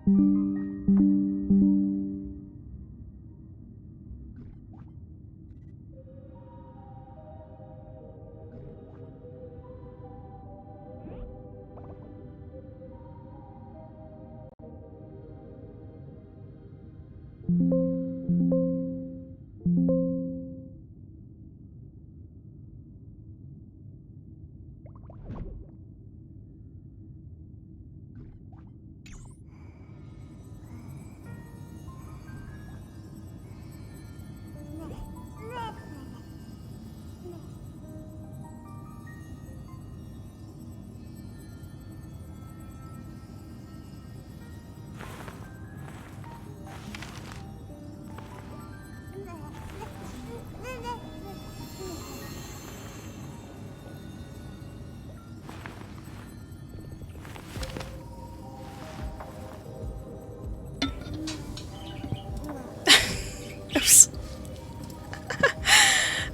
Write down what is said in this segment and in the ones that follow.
Oops.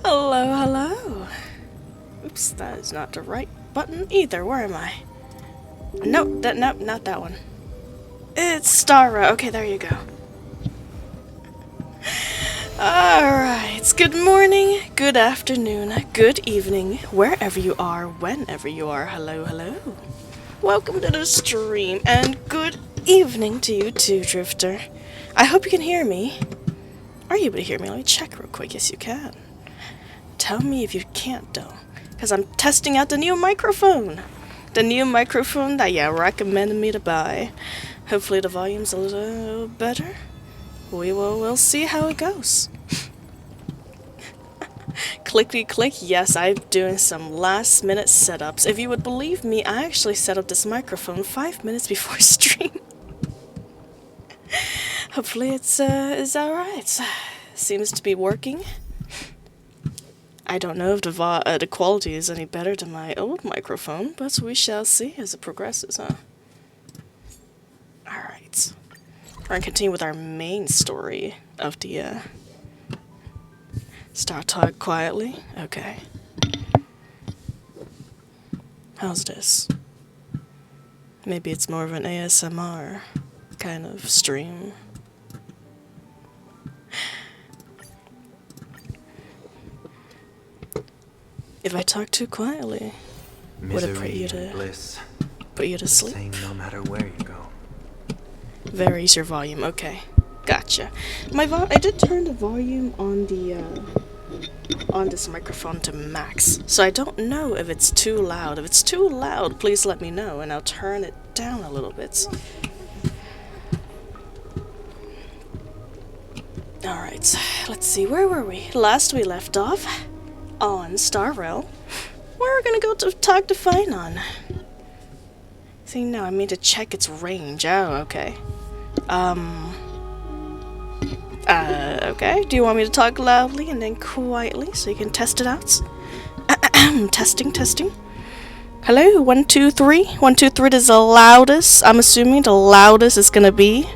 Hello, hello. Oops, that is not the right button either. Where am I? Nope, not that one. It's Starrail. Okay, there you go. Alright, good morning, good afternoon, good evening, wherever you are, whenever you are. Hello, hello. Welcome to the stream, and good evening to you too, Drifter. I hope you can hear me. Are you able to hear me? Let me check real quick. Yes, you can. Tell me if you can't, though, because I'm testing out the new microphone. The new microphone that you recommended me to buy. Hopefully the volume's a little better. We'll see how it goes. Clickety click, yes, I'm doing some last minute setups. If you would believe me, I actually set up this microphone 5 minutes before stream. Hopefully it's alright. Seems to be working. I don't know if the quality is any better than my old microphone, but we shall see as it progresses, huh? Alright. We're gonna continue with our main story of the, Start talk quietly? Okay. How's this? Maybe it's more of an ASMR kind of stream. If I talk too quietly, would it put you to sleep? Same no matter where you go. Varies your volume. Okay, gotcha. I did turn the volume on the on this microphone to max, so I don't know if it's too loud. If it's too loud, please let me know, and I'll turn it down a little bit. Alright, let's see, where were we? Last we left off on Starrail. We're gonna go to talk to Finon. See, no, I mean to check its range. Oh, okay. Okay. Do you want me to talk loudly and then quietly so you can test it out? Testing. Hello, 1, 2, 3. 1, 2, 3 is the loudest. I'm assuming the loudest is gonna be.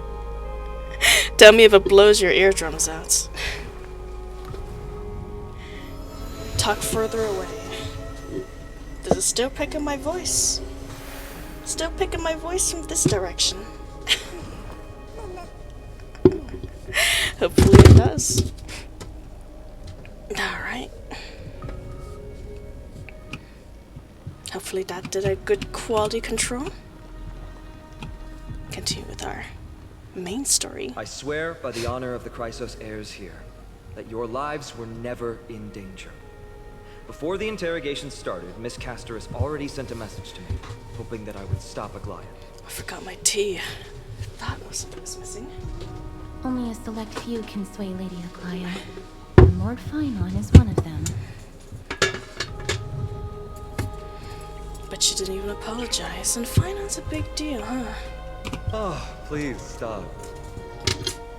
Tell me if it blows your eardrums out. Talk further away. Does it still pick up my voice? Still picking my voice from this direction. Hopefully it does. Alright. Hopefully that did a good quality control. Continue with our main story. I swear by the honor of the Chrysos heirs here that your lives were never in danger. Before the interrogation started, Miss Castor already sent a message to me, hoping that I would stop Aglaia. I forgot my tea. That was missing. Only a select few can sway Lady Aglaia, and Lord Finon is one of them. But she didn't even apologize, and Finon's a big deal, huh? Oh, please stop.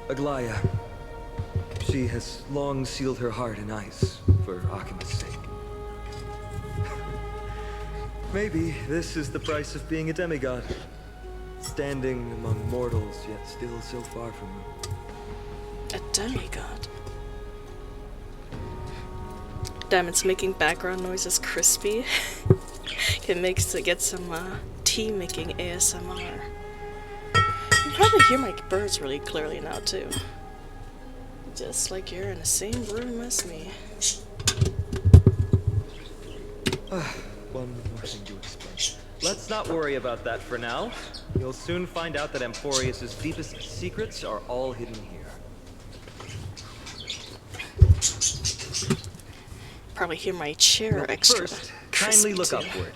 Aglaia. She has long sealed her heart in ice for Akima's sake. Maybe this is the price of being a demigod. Standing among mortals, yet still so far from them. A demigod? Damn, it's making background noises crispy. It makes to get some tea making ASMR. probably hear my birds really clearly now too. Just like you're in the same room as me. One more thing to explain. Let's not worry about that for now. You'll soon find out that Amphorius's deepest secrets are all hidden here. Probably hear my chair extra. First, crispy kindly look too. upward.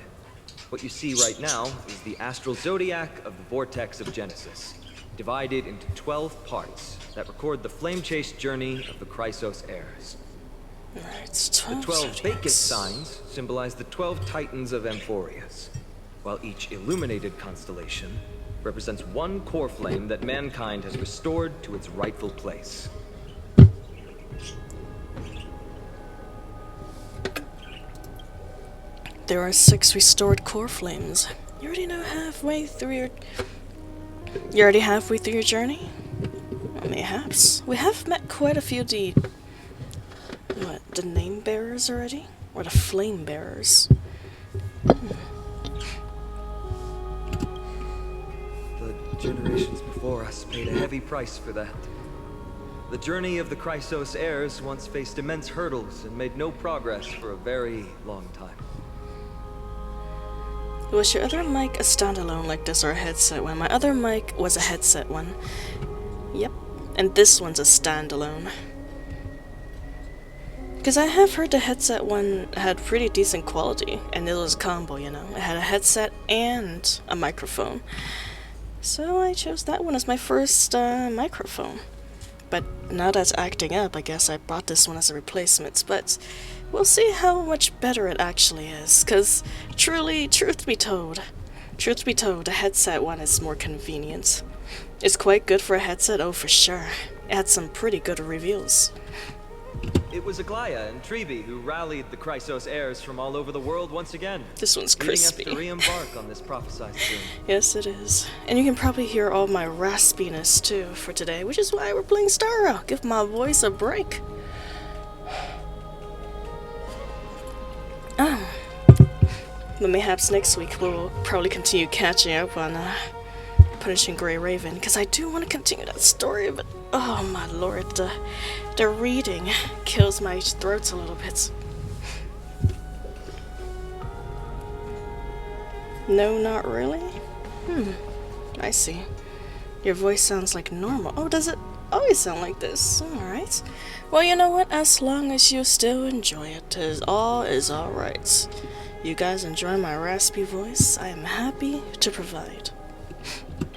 What you see right now is the astral zodiac of the vortex of Genesis, divided into 12 parts that record the flame-chased journey of the Chrysos heirs. Alright, The 12 vacant signs symbolize the 12 titans of Amphorius, while each illuminated constellation represents one core flame that mankind has restored to its rightful place. There are 6 restored core flames. You already halfway through your journey? Well, mayhaps. We have met quite a few the name bearers already? Or the flame bearers? The generations before us paid a heavy price for that. The journey of the Chrysos heirs once faced immense hurdles and made no progress for a very long time. Was your other mic a standalone like this or a headset one? My other mic was a headset one. Yep. And this one's a standalone. Because I have heard the headset one had pretty decent quality, and it was a combo, you know. It had a headset and a microphone. So I chose that one as my first microphone. But now that's acting up, I guess I bought this one as a replacement. But we'll see how much better it actually is. Because truth be told, the headset one is more convenient. It's quite good for a headset, oh for sure. It had some pretty good reviews. It was Aglaya and Trevi who rallied the Chrysos heirs from all over the world once again. This one's crispy. Leading us to re-embark on this prophesied journey. Yes, it is. And you can probably hear all my raspiness too for today, which is why we're playing Starrail. Give my voice a break. But mayhaps next week we'll probably continue catching up on Punishing Grey Raven, because I do want to continue that story, but oh my lord, the reading kills my throat a little bit. No, not really? I see. Your voice sounds like normal. Oh, does it always sound like this? Alright. Well, you know what? As long as you still enjoy it, all is alright. You guys enjoy my raspy voice? I am happy to provide.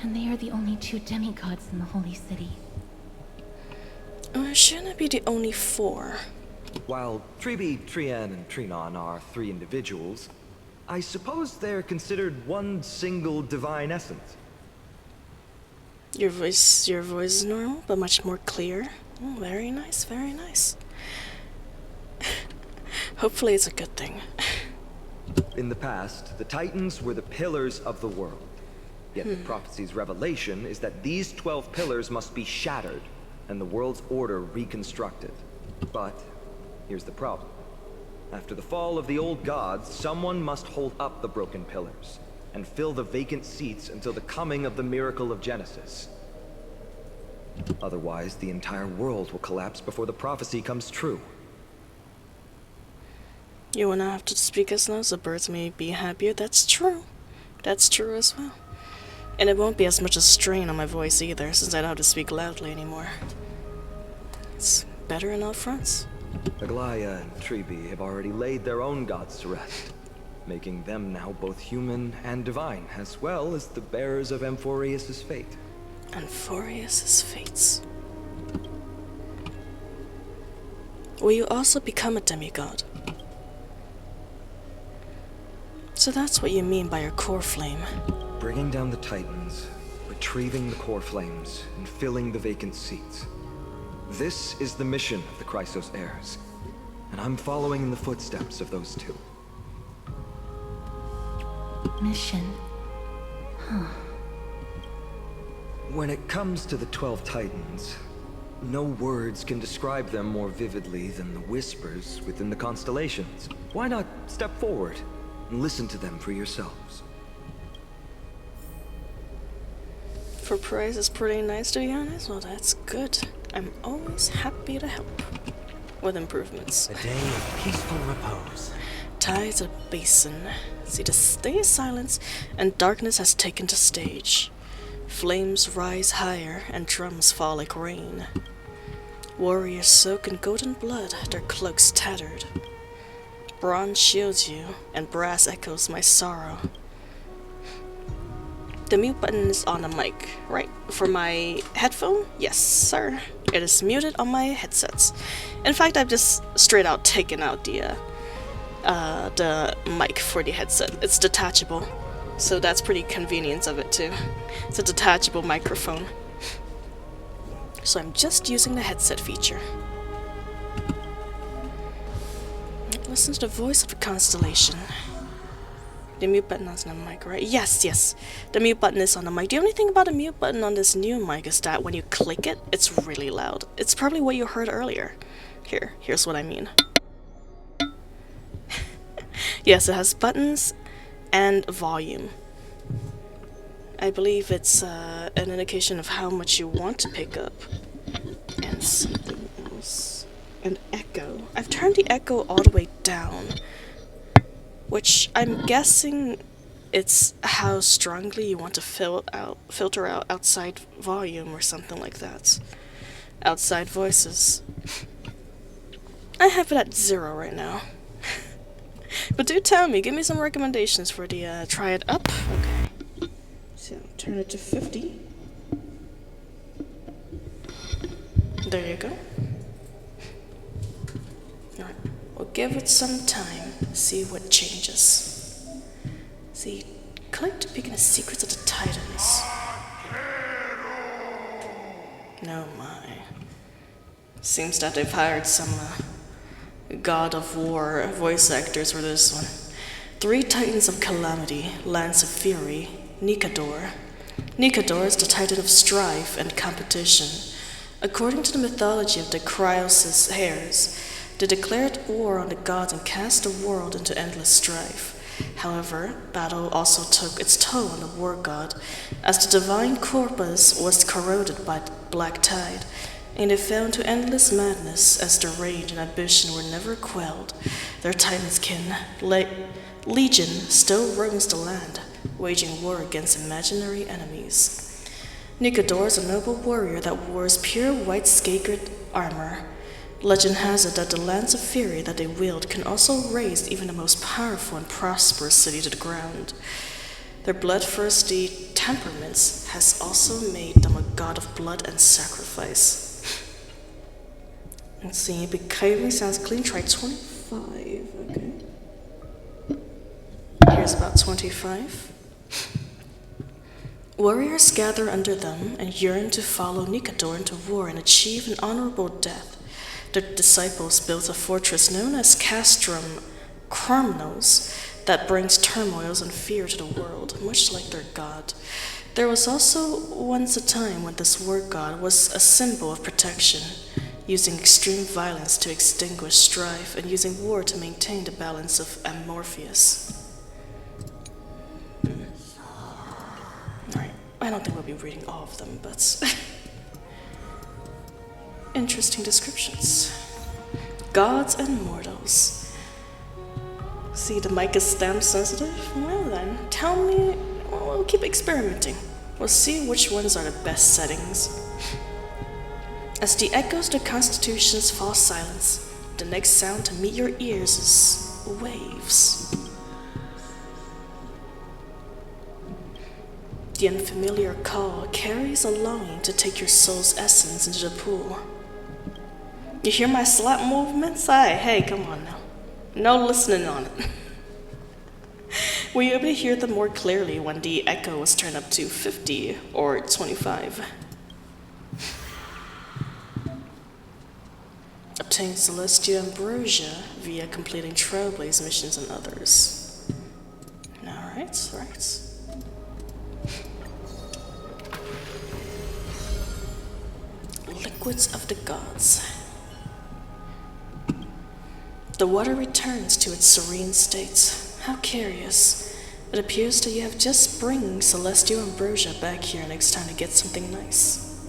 And they are the only 2 demigods in the Holy City. Shouldn't it be the only 4? While Trebi, Trian, and Trinon are 3 individuals, I suppose they're considered one single divine essence. Your voice is normal, but much more clear. Oh, very nice, very nice. Hopefully it's a good thing. In the past, the Titans were the pillars of the world. Yet the prophecy's revelation is that these 12 pillars must be shattered and the world's order reconstructed. But here's the problem. After the fall of the old gods, someone must hold up the broken pillars and fill the vacant seats until the coming of the miracle of Genesis. Otherwise, the entire world will collapse before the prophecy comes true. You wanna have to speak as now so birds may be happier? That's true. That's true as well. And it won't be as much a strain on my voice either, since I don't have to speak loudly anymore. It's better in all fronts. Aglaya and Trebi have already laid their own gods to rest, making them now both human and divine, as well as the bearers of Amphorius's fate. Amphorius's fates. Will you also become a demigod? So that's what you mean by your core flame. Bringing down the Titans, retrieving the core flames, and filling the vacant seats. This is the mission of the Chrysos heirs, and I'm following in the footsteps of those 2. Mission. Huh. When it comes to the 12 Titans, no words can describe them more vividly than the whispers within the constellations. Why not step forward and listen to them for yourselves? For price is pretty nice, to be honest. Well, that's good. I'm always happy to help with improvements. A day of peaceful repose. Tides of basin. See the day of silence, and darkness has taken the stage. Flames rise higher, and drums fall like rain. Warriors soak in golden blood, their cloaks tattered. Bronze shields you, and brass echoes my sorrow. The mute button is on the mic, right? For my headphone? Yes, sir. It is muted on my headsets. In fact, I've just straight out taken out the mic for the headset. It's detachable, so that's pretty convenient of it too. It's a detachable microphone. So I'm just using the headset feature. Listen to the voice of the constellation. The mute button is on the mic, right? Yes, yes. The mute button is on the mic. The only thing about the mute button on this new mic is that when you click it, it's really loud. It's probably what you heard earlier. Here's what I mean. Yes, it has buttons and volume. I believe it's an indication of how much you want to pick up. And something else. An echo. I've turned the echo all the way down, which I'm guessing it's how strongly you want to filter out outside volume or something like that. Outside voices. I have it at 0 right now. But do tell me, give me some recommendations for the try it up. Okay. So turn it to 50. There you go. Alright, we'll give it some time, see what changes. See, click to begin the secrets of the Titans. No my. Seems that they've hired some God of War voice actors for this one. 3 Titans of Calamity, Lance of Fury, Nikador. Nikador is the Titan of strife and competition. According to the mythology of the Cryos' heirs, they declared war on the gods and cast the world into endless strife. However, battle also took its toll on the war god, as the divine corpus was corroded by the black tide, and they fell into endless madness as their rage and ambition were never quelled. Their titanskin, Legion, still roams the land, waging war against imaginary enemies. Nikador is a noble warrior that wears pure white sacred armor. Legend has it that the Lance of Fury that they wield can also raze even the most powerful and prosperous city to the ground. Their bloodthirsty temperaments has also made them a god of blood and sacrifice. Let's see, behaving sounds clean. Try 25. Okay. Here's about 25. Warriors gather under them and yearn to follow Nikador into war and achieve an honorable death. The disciples built a fortress known as Castrum Cromnos that brings turmoils and fear to the world, much like their god. There was also once a time when this war god was a symbol of protection, using extreme violence to extinguish strife and using war to maintain the balance of Amorpheus. Alright, I don't think we'll be reading all of them, but interesting descriptions. Gods and mortals. See, the mic is stamp sensitive? Well then, tell me, we'll keep experimenting. We'll see which ones are the best settings. As the echoes of the Constitution's false silence, the next sound to meet your ears is waves. The unfamiliar call carries a longing to take your soul's essence into the pool. You hear my slap movements? Hey, come on now. No listening on it. Were you able to hear them more clearly when the echo was turned up to 50 or 25? Obtain Celestial Ambrosia via completing Trailblaze missions and others. Alright, right. Liquids of the Gods. The water returns to its serene state. How curious. It appears that you have just bring Celestial Ambrosia back here next time to get something nice.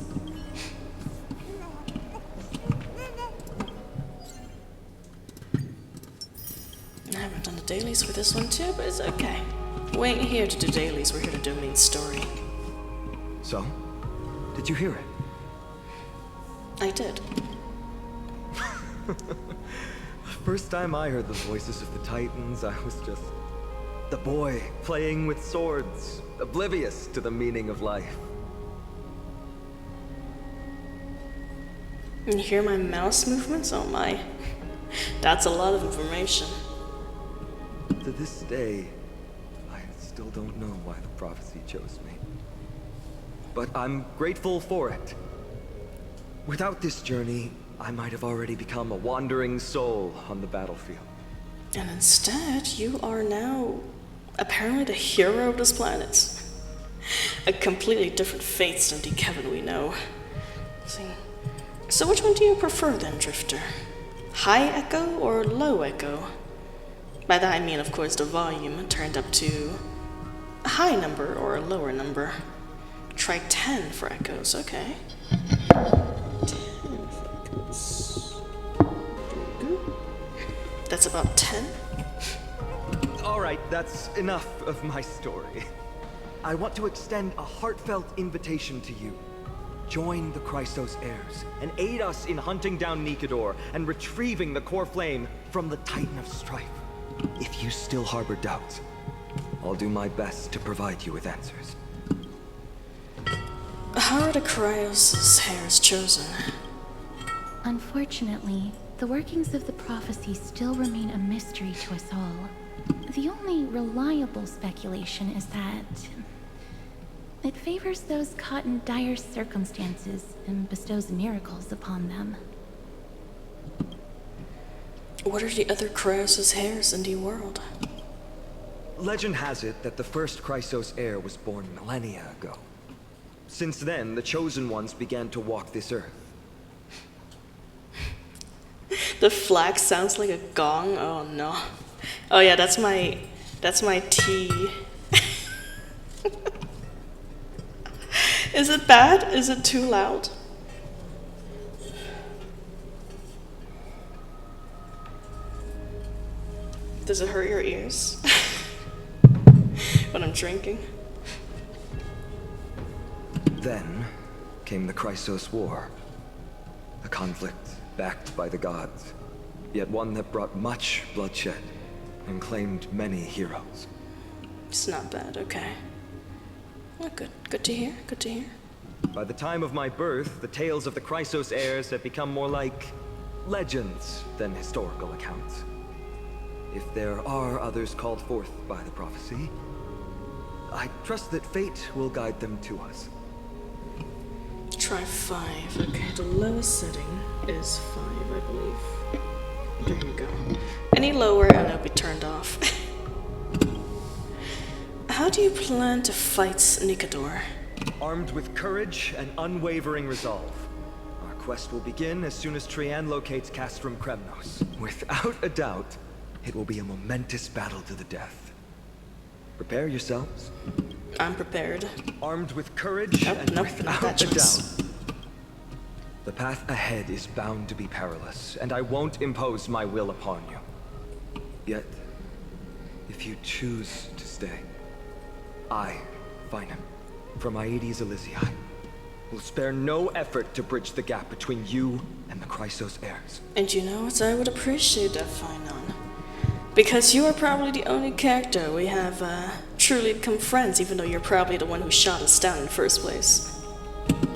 I haven't done the dailies for this one too, but it's okay. We ain't here to do dailies, we're here to do main story. So, did you hear it? I did. First time I heard the voices of the Titans, I was just the boy playing with swords, oblivious to the meaning of life. And you hear my mouse movements? Oh my. That's a lot of information. To this day, I still don't know why the prophecy chose me. But I'm grateful for it. Without this journey, I might have already become a wandering soul on the battlefield. And instead, you are now apparently the hero of this planet. A completely different fates than the Kevin we know. See. So which one do you prefer then, Drifter? High echo or low echo? By that I mean, of course, the volume turned up to a high number or a lower number. Try 10 for echoes, okay. 10 for echoes. That's about 10. Alright, that's enough of my story. I want to extend a heartfelt invitation to you. Join the Chrysos heirs and aid us in hunting down Nikedor and retrieving the core flame from the Titan of Strife. If you still harbor doubts, I'll do my best to provide you with answers. How are the Chrysos heirs chosen? Unfortunately, the workings of the prophecy still remain a mystery to us all. The only reliable speculation is that it favors those caught in dire circumstances and bestows miracles upon them. What are the other Chrysos heirs in the world? Legend has it that the first Chrysos heir was born millennia ago. Since then, the Chosen Ones began to walk this earth. The flag sounds like a gong. Oh no. Oh yeah, that's my tea. Is it bad? Is it too loud? Does it hurt your ears when I'm drinking? Then came the Chrysos War. A conflict backed by the gods, yet one that brought much bloodshed and claimed many heroes. It's not bad, okay. Well, good. Good to hear, good to hear. By the time of my birth, the tales of the Chrysos heirs had become more like legends than historical accounts. If there are others called forth by the prophecy, I trust that fate will guide them to us. Try 5. Okay, the lowest setting is 5, I believe. There you go. Any lower and it'll be turned off. How do you plan to fight Nikedor? Armed with courage and unwavering resolve. Our quest will begin as soon as Trian locates Castrum Kremnos. Without a doubt, it will be a momentous battle to the death. Prepare yourselves. I'm prepared. Armed with courage and not without that a choice. doubt. The path ahead is bound to be perilous, and I won't impose my will upon you. Yet, if you choose to stay, I, Finam, from Aedes Elysiae, will spare no effort to bridge the gap between you and the Chrysos heirs. And you know what? I would appreciate that, Finon. Because you are probably the only character we have truly become friends, even though you're probably the one who shot us down in the first place.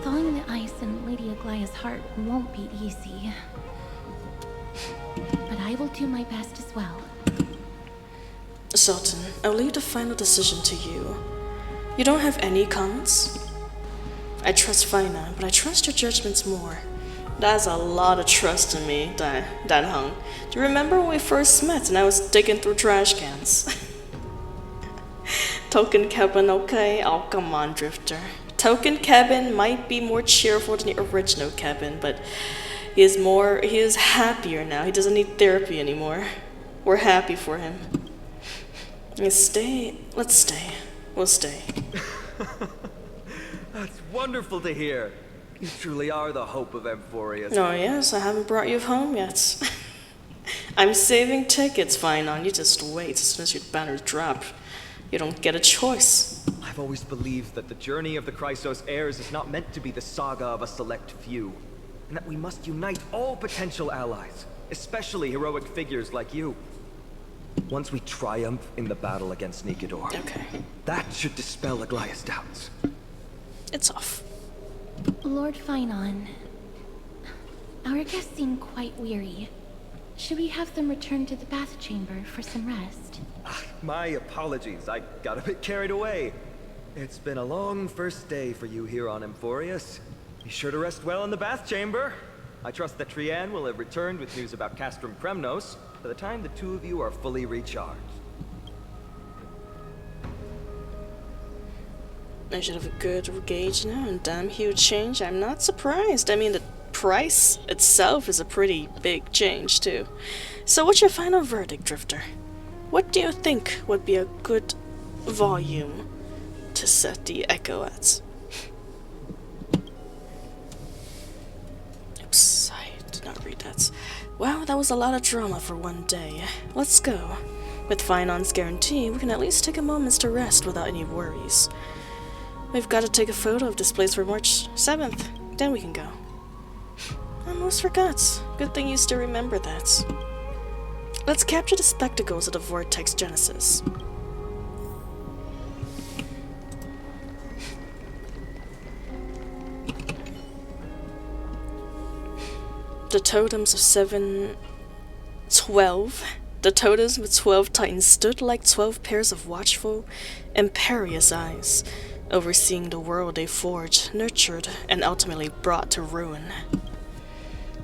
Thawing the ice in Lady Aglaya's heart won't be easy. But I will do my best as well. Sultan, I'll leave the final decision to you. You don't have any comments? I trust Fina, but I trust your judgments more. That's a lot of trust in me, Dan Hung. Do you remember when we first met and I was digging through trash cans? Token Kevin, okay? Oh, come on, Drifter. Token Kevin might be more cheerful than the original Kevin, but he is happier now. He doesn't need therapy anymore. We're happy for him. Let's stay. Let's stay. We'll stay. That's wonderful to hear. You truly are the hope of Amphorius. Oh yes, I haven't brought you home yet. I'm saving tickets, Finon. You just wait. As soon as your banners drop, you don't get a choice. I've always believed that the journey of the Chrysos heirs is not meant to be the saga of a select few, and that we must unite all potential allies, especially heroic figures like you. Once we triumph in the battle against Nikedor, Okay, that should dispel Aglaya's doubts. it's off. Lord Finon, our guests seem quite weary. Should we have them return to the bath chamber for some rest? My apologies, I got a bit carried away. It's been a long first day for you here on Amphorius. Be sure to rest well in the bath chamber. I trust that Trianne will have returned with news about Castrum Kremnos by the time the two of you are fully recharged. I should have a good gauge now, and damn huge change. I'm not surprised. I mean, the price itself is a pretty big change, too. So what's your final verdict, Drifter? What do you think would be a good volume to set the echo at? Oops, I did not read that. Wow, that was a lot of drama for one day. Let's go. With Finon's guarantee, we can at least take a moment to rest without any worries. We've got to take a photo of this place for March 7th. Then we can go. I almost forgot. Good thing you still remember that. Let's capture the spectacles of the Vortex Genesis. The totems of 12. The totems with 12 titans stood like 12 pairs of watchful, imperious eyes, overseeing the world they forged, nurtured, and ultimately brought to ruin.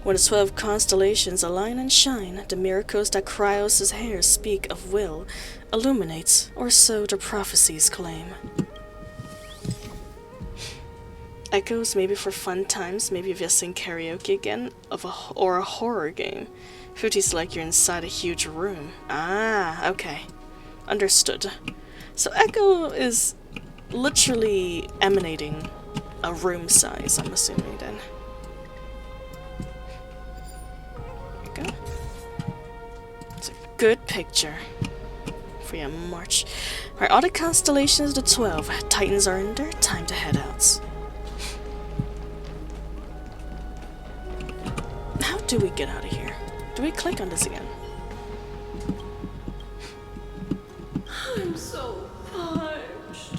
When the 12 constellations align and shine, the miracles that Cryos' hairs speak of will illuminate, or so the prophecies claim. Echoes maybe for fun times, maybe if you sing karaoke again, or a horror game. Feels like you're inside a huge room. Ah, okay. Understood. So Echo is literally emanating a room size, I'm assuming then. There you go. It's a good picture for your march. Alright, all the constellations of the 12 titans are in there. Time to head out. How do we get out of here? Do we click on this again? I'm so parched.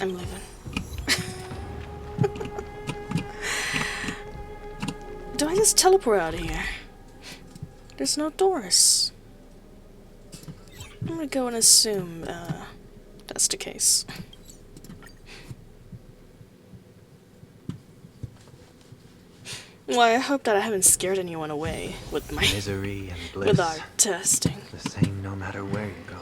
I'm leaving. Do I just teleport out of here? There's no doors. I'm gonna go and assume that's the case. Well, I hope that I haven't scared anyone away with my Misery and bliss. with our testing. The same no matter where you go.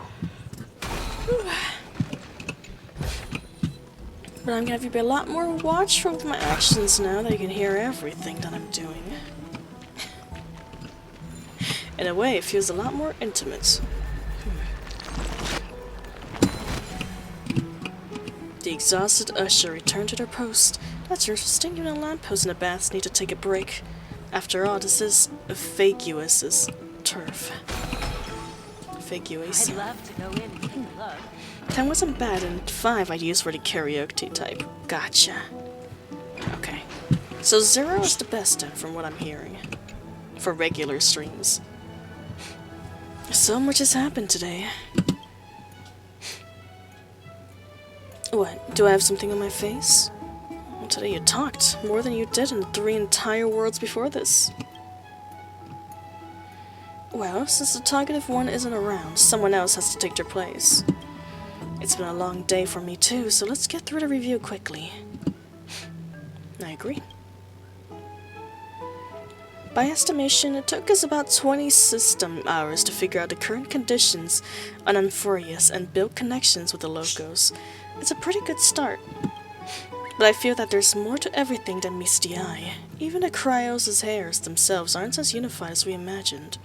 But I'm gonna have to be a lot more watchful with my actions now that you can hear everything that I'm doing. In a way, it feels a lot more intimate. The exhausted usher returned to their post. That's interesting. Even lampposts in the baths need to take a break. After all, this is Faguous's turf. Faguous. I'd love to go in and take a look. 10 wasn't bad, and 5 I'd use for the karaoke type. Gotcha. Okay. So 0 is the best then, from what I'm hearing. For regular streams. So much has happened today. What? Do I have something on my face? Well, today you talked more than you did in the 3 entire worlds before this. Well, since the talkative one isn't around, someone else has to take their place. It's been a long day for me too, so let's get through the review quickly. I agree. By estimation, it took us about 20 system hours to figure out the current conditions on Amphorius and build connections with the locals. It's a pretty good start. But I feel that there's more to everything than meets the eye. Even the Cryos' hairs themselves aren't as unified as we imagined.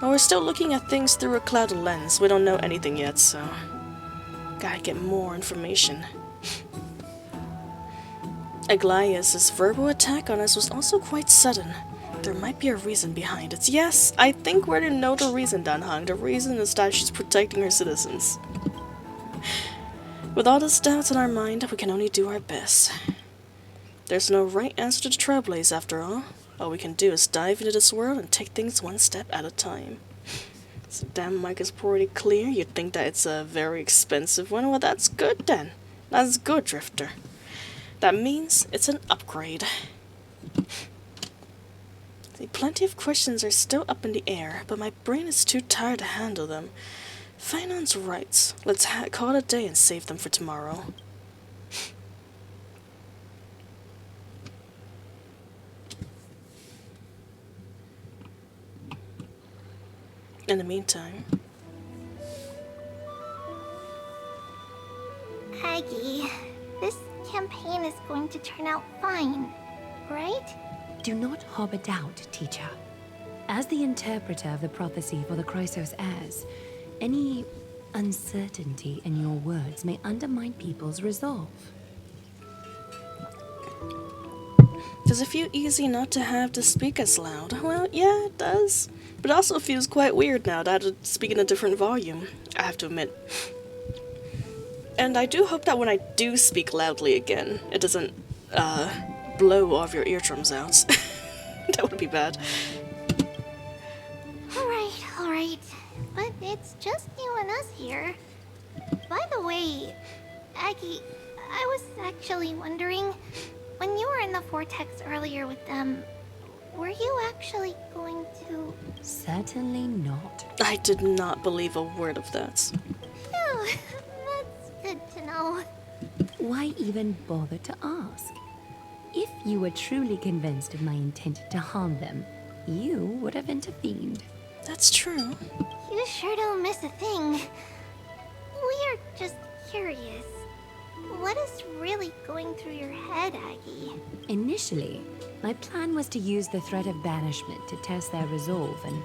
Well, we're still looking at things through a clouded lens. We don't know anything yet, so gotta get more information. Aglaïa's verbal attack on us was also quite sudden. There might be a reason behind it. Yes, I think we're to know the reason, Dan Hong. The reason is that she's protecting her citizens. With all this doubt in our mind, we can only do our best. There's no right answer to the Trailblaze after all. All we can do is dive into this world and take things one step at a time. So damn mic is pretty clear. You'd think that it's a very expensive one. Well, that's good then. That's good, Drifter. That means it's an upgrade. See, plenty of questions are still up in the air, but my brain is too tired to handle them. Finon's right. Let's call it a day and save them for tomorrow. In the meantime... Aggie, this campaign is going to turn out fine, right? Do not harbor doubt, teacher. As the interpreter of the prophecy for the Chrysos heirs, any uncertainty in your words may undermine people's resolve. Does it feel easy not to have to speak as loud? Well, yeah, it does. But it also feels quite weird now that I have to speak in a different volume, I have to admit. And I do hope that when I do speak loudly again, it doesn't, blow all of your eardrums out. That would be bad. Alright. But it's just you and us here. By the way, Aggie, I was actually wondering, when you were in the vortex earlier with them, were you actually going to... Certainly not. I did not believe a word of that. Phew, that's good to know. Why even bother to ask? If you were truly convinced of my intent to harm them, you would have intervened. That's true. You sure don't miss a thing. We are just curious. What is really going through your head, Aggie? Initially, my plan was to use the threat of banishment to test their resolve and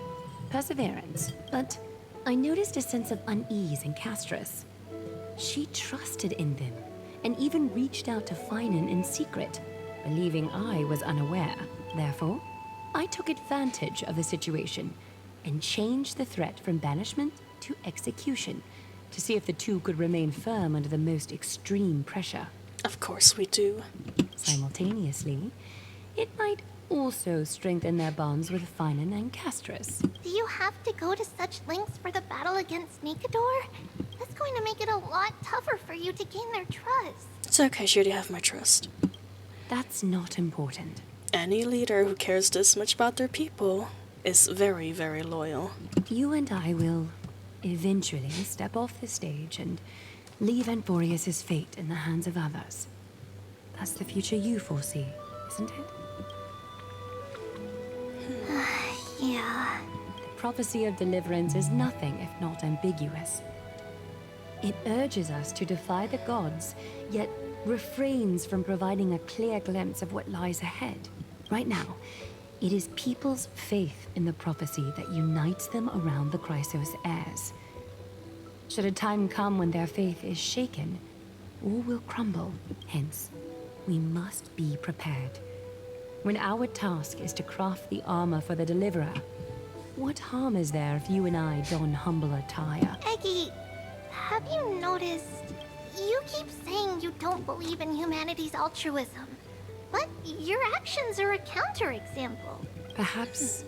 perseverance, but I noticed a sense of unease in Castris. She trusted in them, and even reached out to Finan in secret, believing I was unaware. Therefore, I took advantage of the situation and changed the threat from banishment to execution to see if the two could remain firm under the most extreme pressure. Of course we do. Simultaneously, it might also strengthen their bonds with Finan and Castris. Do you have to go to such lengths for the battle against Nikador? That's going to make it a lot tougher for you to gain their trust. It's okay, she already have my trust. That's not important. Any leader who cares this much about their people is very, very loyal. You and I will eventually step off the stage and leave Anforius' fate in the hands of others. That's the future you foresee, isn't it? Yeah. The prophecy of deliverance is nothing if not ambiguous. It urges us to defy the gods, yet refrains from providing a clear glimpse of what lies ahead. Right now, it is people's faith in the prophecy that unites them around the Chrysos heirs. Should a time come when their faith is shaken, all will crumble. Hence, we must be prepared. When our task is to craft the armor for the deliverer, what harm is there if you and I don humble attire? Eggie, have you noticed? You keep saying you don't believe in humanity's altruism, but your actions are a counterexample. Perhaps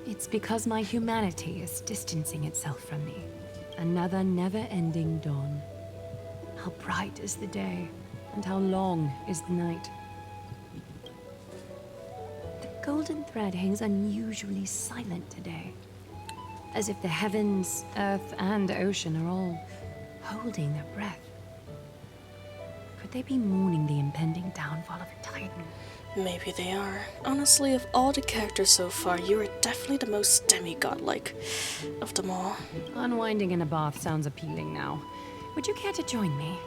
it's because my humanity is distancing itself from me. Another never-ending dawn. How bright is the day, and how long is the night. The golden thread hangs unusually silent today, as if the heavens, earth, and ocean are all holding their breath. Could they be mourning the impending downfall of a titan? Maybe they are. Honestly, of all the characters so far, you are definitely the most demigod-like of them all. Unwinding in a bath sounds appealing now. Would you care to join me?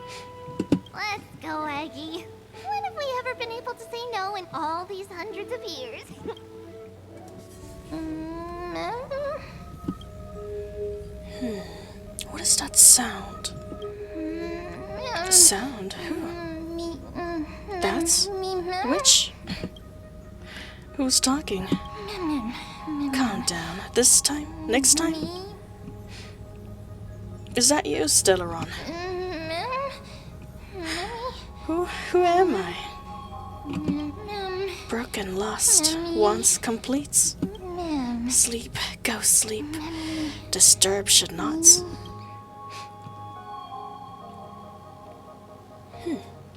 Let's go, Aggie. When have we ever been able to say no in all these hundreds of years? What is that sound? Sound? Who? Bats? Which? Who's talking? Calm down. This time? Next time? Is that you, Stellaron? Who am I? Broken, lost, wants completes. Sleep, go sleep. Disturb should not.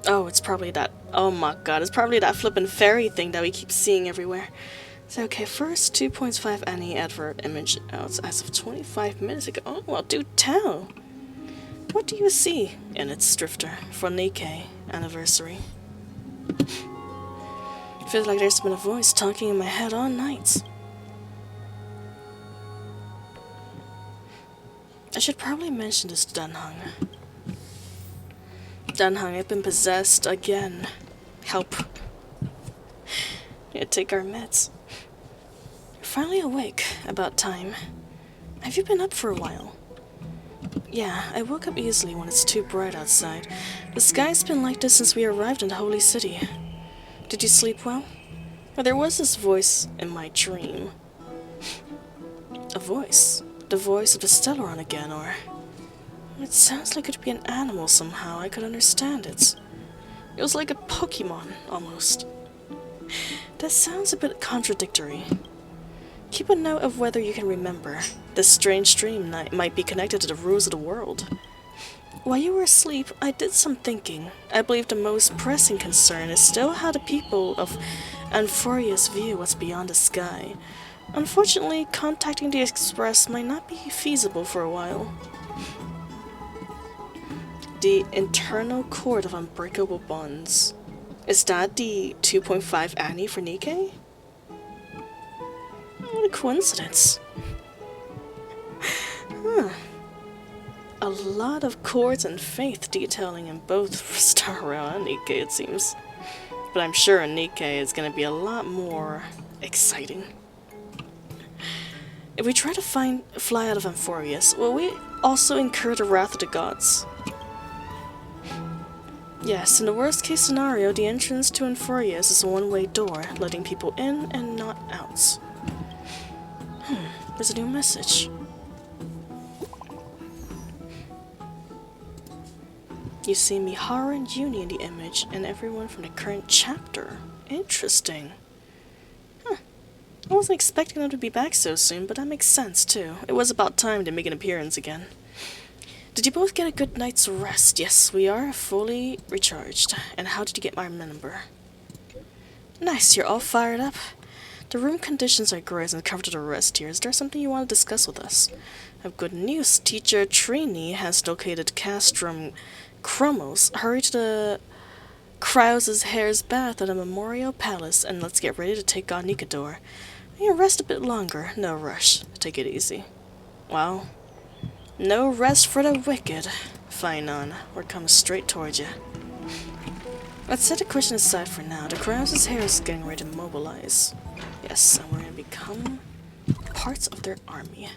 Oh, it's probably that. Oh my god, it's probably that flippin' fairy thing that we keep seeing everywhere. So, okay, first 2.5 any advert image out as of 25 minutes ago. Oh, well, do tell. What do you see in its drifter for Nikkei anniversary? Feels like there's been a voice talking in my head all night. I should probably mention this to Dunhung. Dunhung, I've been possessed again. Help. Yeah, take our meds. You're finally awake. About time. Have you been up for a while? Yeah, I woke up easily when it's too bright outside. The sky's been like this since we arrived in the Holy City. Did you sleep well? Well, there was this voice in my dream. A voice. The voice of the Stellaron again, or... It sounds like it could be an animal somehow. I could understand it. It was like a Pokemon, almost. That sounds a bit contradictory. Keep a note of whether you can remember. This strange dream might be connected to the rules of the world. While you were asleep, I did some thinking. I believe the most pressing concern is still how the people of Amphorius view what's beyond the sky. Unfortunately, contacting the Express might not be feasible for a while. The internal cord of unbreakable bonds. Is that the 2.5 Annie for Nikkei? What a coincidence. Huh. A lot of chords and faith detailing in both Starrail and Nikkei, it seems. But I'm sure Nikkei is going to be a lot more exciting. If we try to fly out of Amphorius, will we also incur the wrath of the gods? Yes, in the worst case scenario, the entrance to Amphorius is a one-way door, letting people in and not out. There's a new message. You see Mihara and Uni in the image, and everyone from the current chapter. Interesting. I wasn't expecting them to be back so soon, but that makes sense, too. It was about time to make an appearance again. Did you both get a good night's rest? Yes, we are fully recharged. And how did you get my number? Nice, you're all fired up. The room conditions are great and covered to the rest here. Is there something you want to discuss with us? I have good news. Teacher Trini has located Castrum Chromos. Hurry to the Krause's Hair's Bath at the Memorial Palace, and let's get ready to take on Nikador. You rest a bit longer. No rush. Take it easy. Wow. No rest for the wicked. Fine on. We're coming straight towards you. Let's set the question aside for now. The Krause's Hair is getting ready to mobilize. Yes, and we're going to become parts of their army.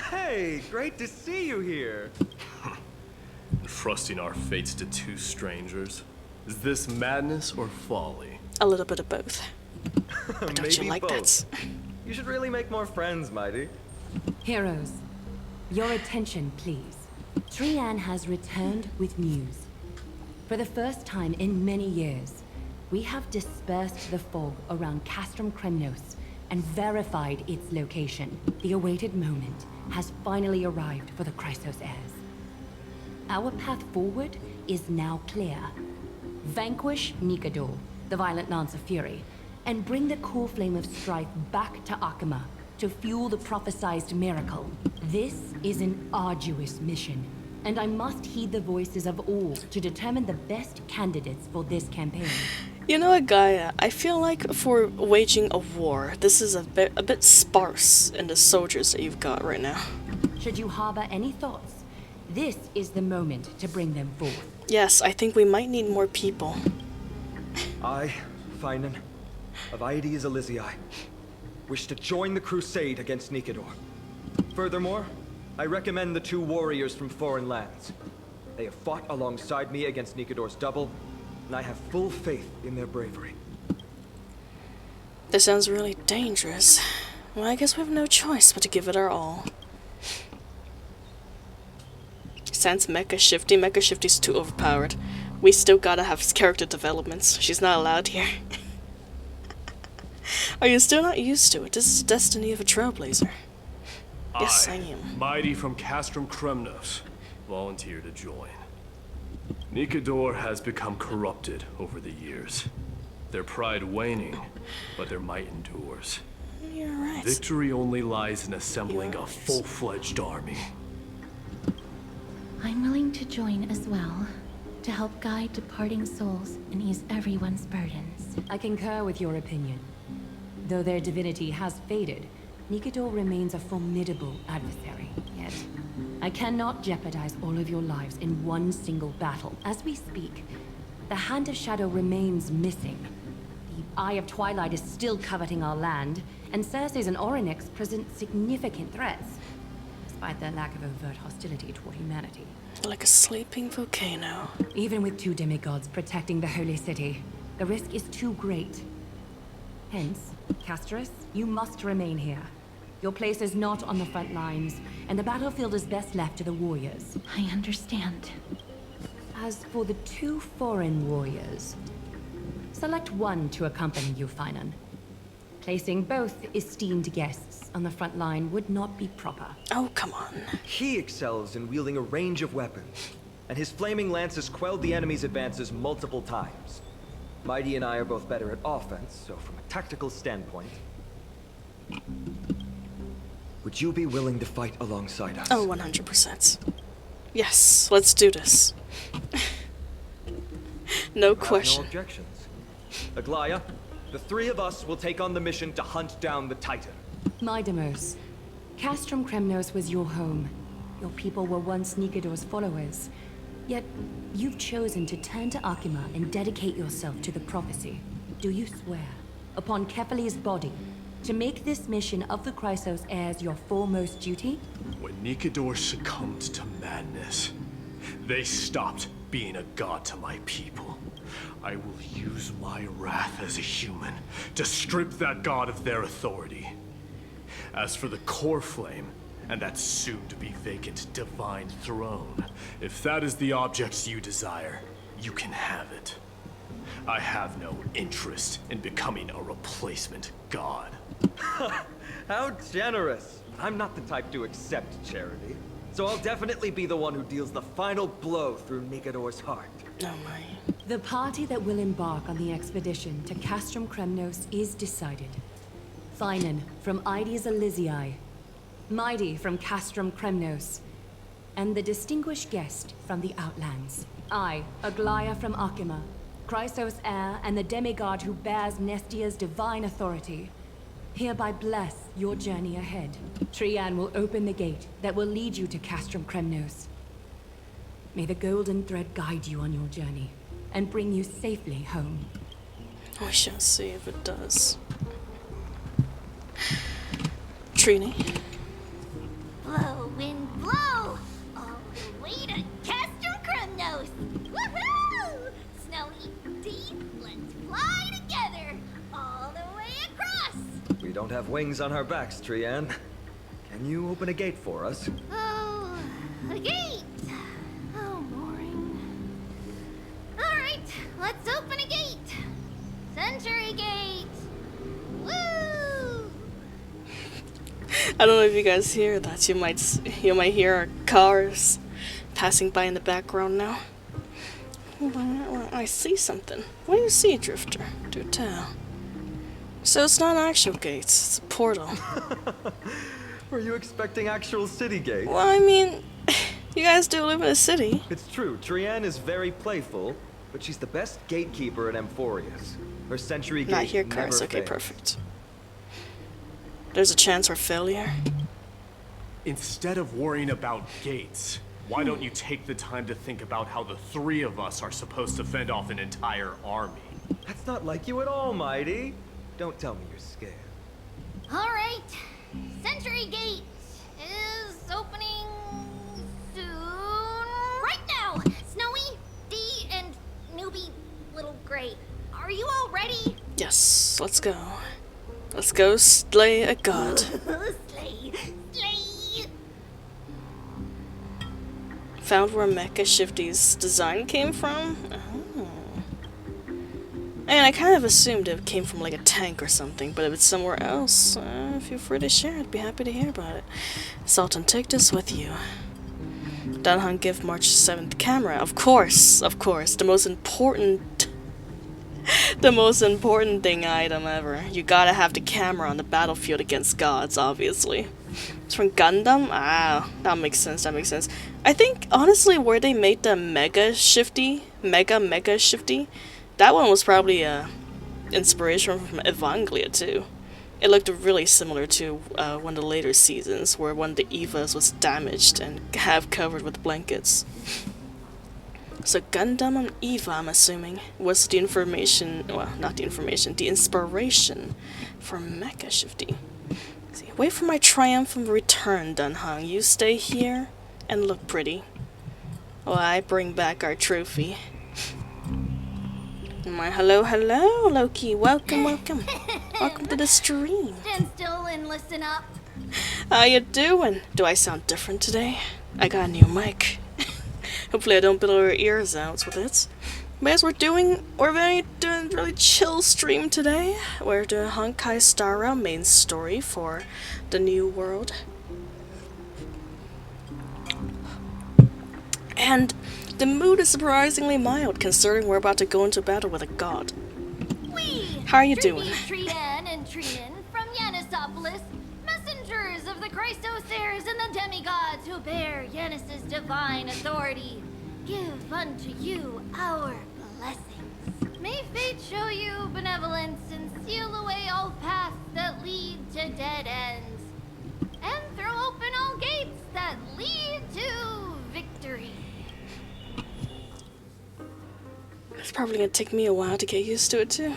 Hey, great to see you here. Trusting our fates to two strangers? Is this madness or folly? A little bit of both. But don't you like both. that? You should really make more friends, Mighty. Heroes, your attention, please. Trian has returned with news. For the first time in many years, we have dispersed the fog around Castrum Kremnos and verified its location. The awaited moment has finally arrived for the Chrysos heirs. Our path forward is now clear. Vanquish Nikador, the violent Lance of Fury, and bring the core flame of strife back to Akama to fuel the prophesized miracle. This is an arduous mission, and I must heed the voices of all to determine the best candidates for this campaign. You know what, Gaia? I feel like for waging a war, this is a bit sparse in the soldiers that you've got right now. Should you harbor any thoughts, this is the moment to bring them forth. Yes, I think we might need more people. I Finan, of Aedes Elysiae, wish to join the crusade against Nikedor. Furthermore, I recommend the 2 warriors from foreign lands. They have fought alongside me against Nikedor's double, and I have full faith in their bravery. This sounds really dangerous. Well, I guess we have no choice but to give it our all. Sans Mecha Shifty. Mecha Shifty's too overpowered. We still gotta have character developments. She's not allowed here. Are you still not used to it? This is the destiny of a trailblazer. Yes, I am. Mighty from Castrum Kremnos, volunteer to join. Nikedor has become corrupted over the years. Their pride waning, but their might endures. You're right. Victory only lies in assembling a full-fledged army. I'm willing to join as well, to help guide departing souls and ease everyone's burdens. I concur with your opinion. Though their divinity has faded, Nikedor remains a formidable adversary. Yet, I cannot jeopardize all of your lives in one single battle. As we speak, the Hand of Shadow remains missing. The Eye of Twilight is still coveting our land, and Circes and Orynyx present significant threats, despite their lack of overt hostility toward humanity. Like a sleeping volcano. Even with 2 demigods protecting the Holy City, the risk is too great. Hence, Casterus, you must remain here. Your place is not on the front lines, and the battlefield is best left to the warriors. I understand. As for the 2 foreign warriors, select one to accompany you, Finan. Placing both esteemed guests on the front line would not be proper. Oh, come on. He excels in wielding a range of weapons, and his flaming lance has quelled the enemy's advances multiple times. Mighty and I are both better at offense, so from a tactical standpoint... Would you be willing to fight alongside us? Oh, 100%. Yes, let's do this. No question. No objections. Aglaya, the 3 of us will take on the mission to hunt down the Titan. Mydemos, Castrum Kremnos was your home. Your people were once Nikedor's followers. Yet, you've chosen to turn to Akima and dedicate yourself to the prophecy. Do you swear, upon Kefali's body, to make this mission of the Chrysos heirs your foremost duty? When Nikedor succumbed to madness, they stopped being a god to my people. I will use my wrath as a human to strip that god of their authority. As for the core flame, and that soon-to-be vacant divine throne, if that is the object you desire, you can have it. I have no interest in becoming a replacement god. How generous! I'm not the type to accept charity, so I'll definitely be the one who deals the final blow through Nikedor's heart. Oh my. The party that will embark on the expedition to Castrum Kremnos is decided. Finan from Aedes Elysiae, Mighty from Castrum Kremnos, and the distinguished guest from the Outlands. I, Aglaya from Akima, Chrysos heir and the demigod who bears Nestia's divine authority, hereby bless your journey ahead. Trian will open the gate that will lead you to Castrum Kremnos. May the golden thread guide you on your journey and bring you safely home. We shall see if it does. Trini. Blow, wind, blow! All the way to Castrum Kremnos! Woohoo! Snowy deep, let's fly together! All the way across! We don't have wings on our backs, Trian. Can you open a gate for us? Oh, a gate! Oh, boring. Alright, let's open a gate! Century Gate! Woo! I don't know if you guys hear that. You might hear our cars passing by in the background now. I see something. What do you see, Drifter? Do tell. So it's not an actual gate, it's a portal. Were you expecting actual city gates? Well, I mean, you guys do live in a city. It's true, Trian is very playful, but she's the best gatekeeper in Amphorius. Her century gate Not here, never cars. Okay, fails. perfect. There's a chance for failure. Instead of worrying about gates, why don't you take the time to think about how the 3 of us are supposed to fend off an entire army? That's not like you at all, Mighty. Don't tell me you're scared. All right. Century Gate is opening soon. Right now. Snowy, D, and newbie Little Gray. Are you all ready? Yes, let's go. Let's go slay a god. Slay. Found where Mecha Shifty's design came from? Oh. And I kind of assumed it came from like a tank or something, but if it's somewhere else, feel free to share. I'd be happy to hear about it. Sultan, take this with you. Dunhunt Gift March 7th camera. Of course. The most important thing item ever. You gotta have the camera on the battlefield against gods, obviously. It's from Gundam? Ah, that makes sense. I think, honestly, where they made the Mega Shifty, that one was probably inspiration from Evanglia, too. It looked really similar to one of the later seasons, where one of the Evas was damaged and half covered with blankets. So Gundam and Eva, I'm assuming, was the information, well, not the information, the inspiration for Mecha Shifty. See, wait for my triumphant return, Dunhang. You stay here and look pretty, while I bring back our trophy. My hello, Loki. Welcome. Welcome to the stream. Stand still and listen up. How you doing? Do I sound different today? I got a new mic. Hopefully I don't blow your ears out with it. But yes, we're doing a really chill stream today. We're doing Honkai Starrail main story for the new world. And the mood is surprisingly mild, considering we're about to go into battle with a god. How are you doing? Trian and Trian from Yanisopolis, messengers of the Christos heirs and the demigods who bear Yanis's divine authority. Give unto you our blessings. May fate show you benevolence and seal away all paths that lead to dead ends. And throw open all gates that lead to victory. It's probably gonna take me a while to get used to it too.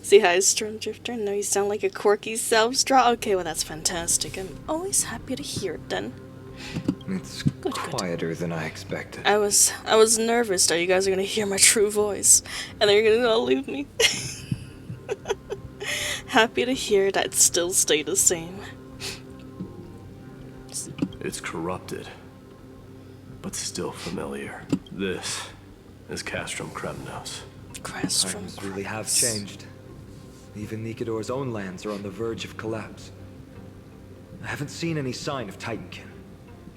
See hi, Stormdrifter? No, you sound like a quirky self-straw. Okay, well that's fantastic. I'm always happy to hear it then. It's quieter than I expected. I was nervous that you guys are gonna hear my true voice, and then you're gonna all leave me. Happy to hear that still stay the same. It's corrupted, but still familiar. This is Castrum Kremnos. Times really have changed. Even Nikador's own lands are on the verge of collapse. I haven't seen any sign of Titankin.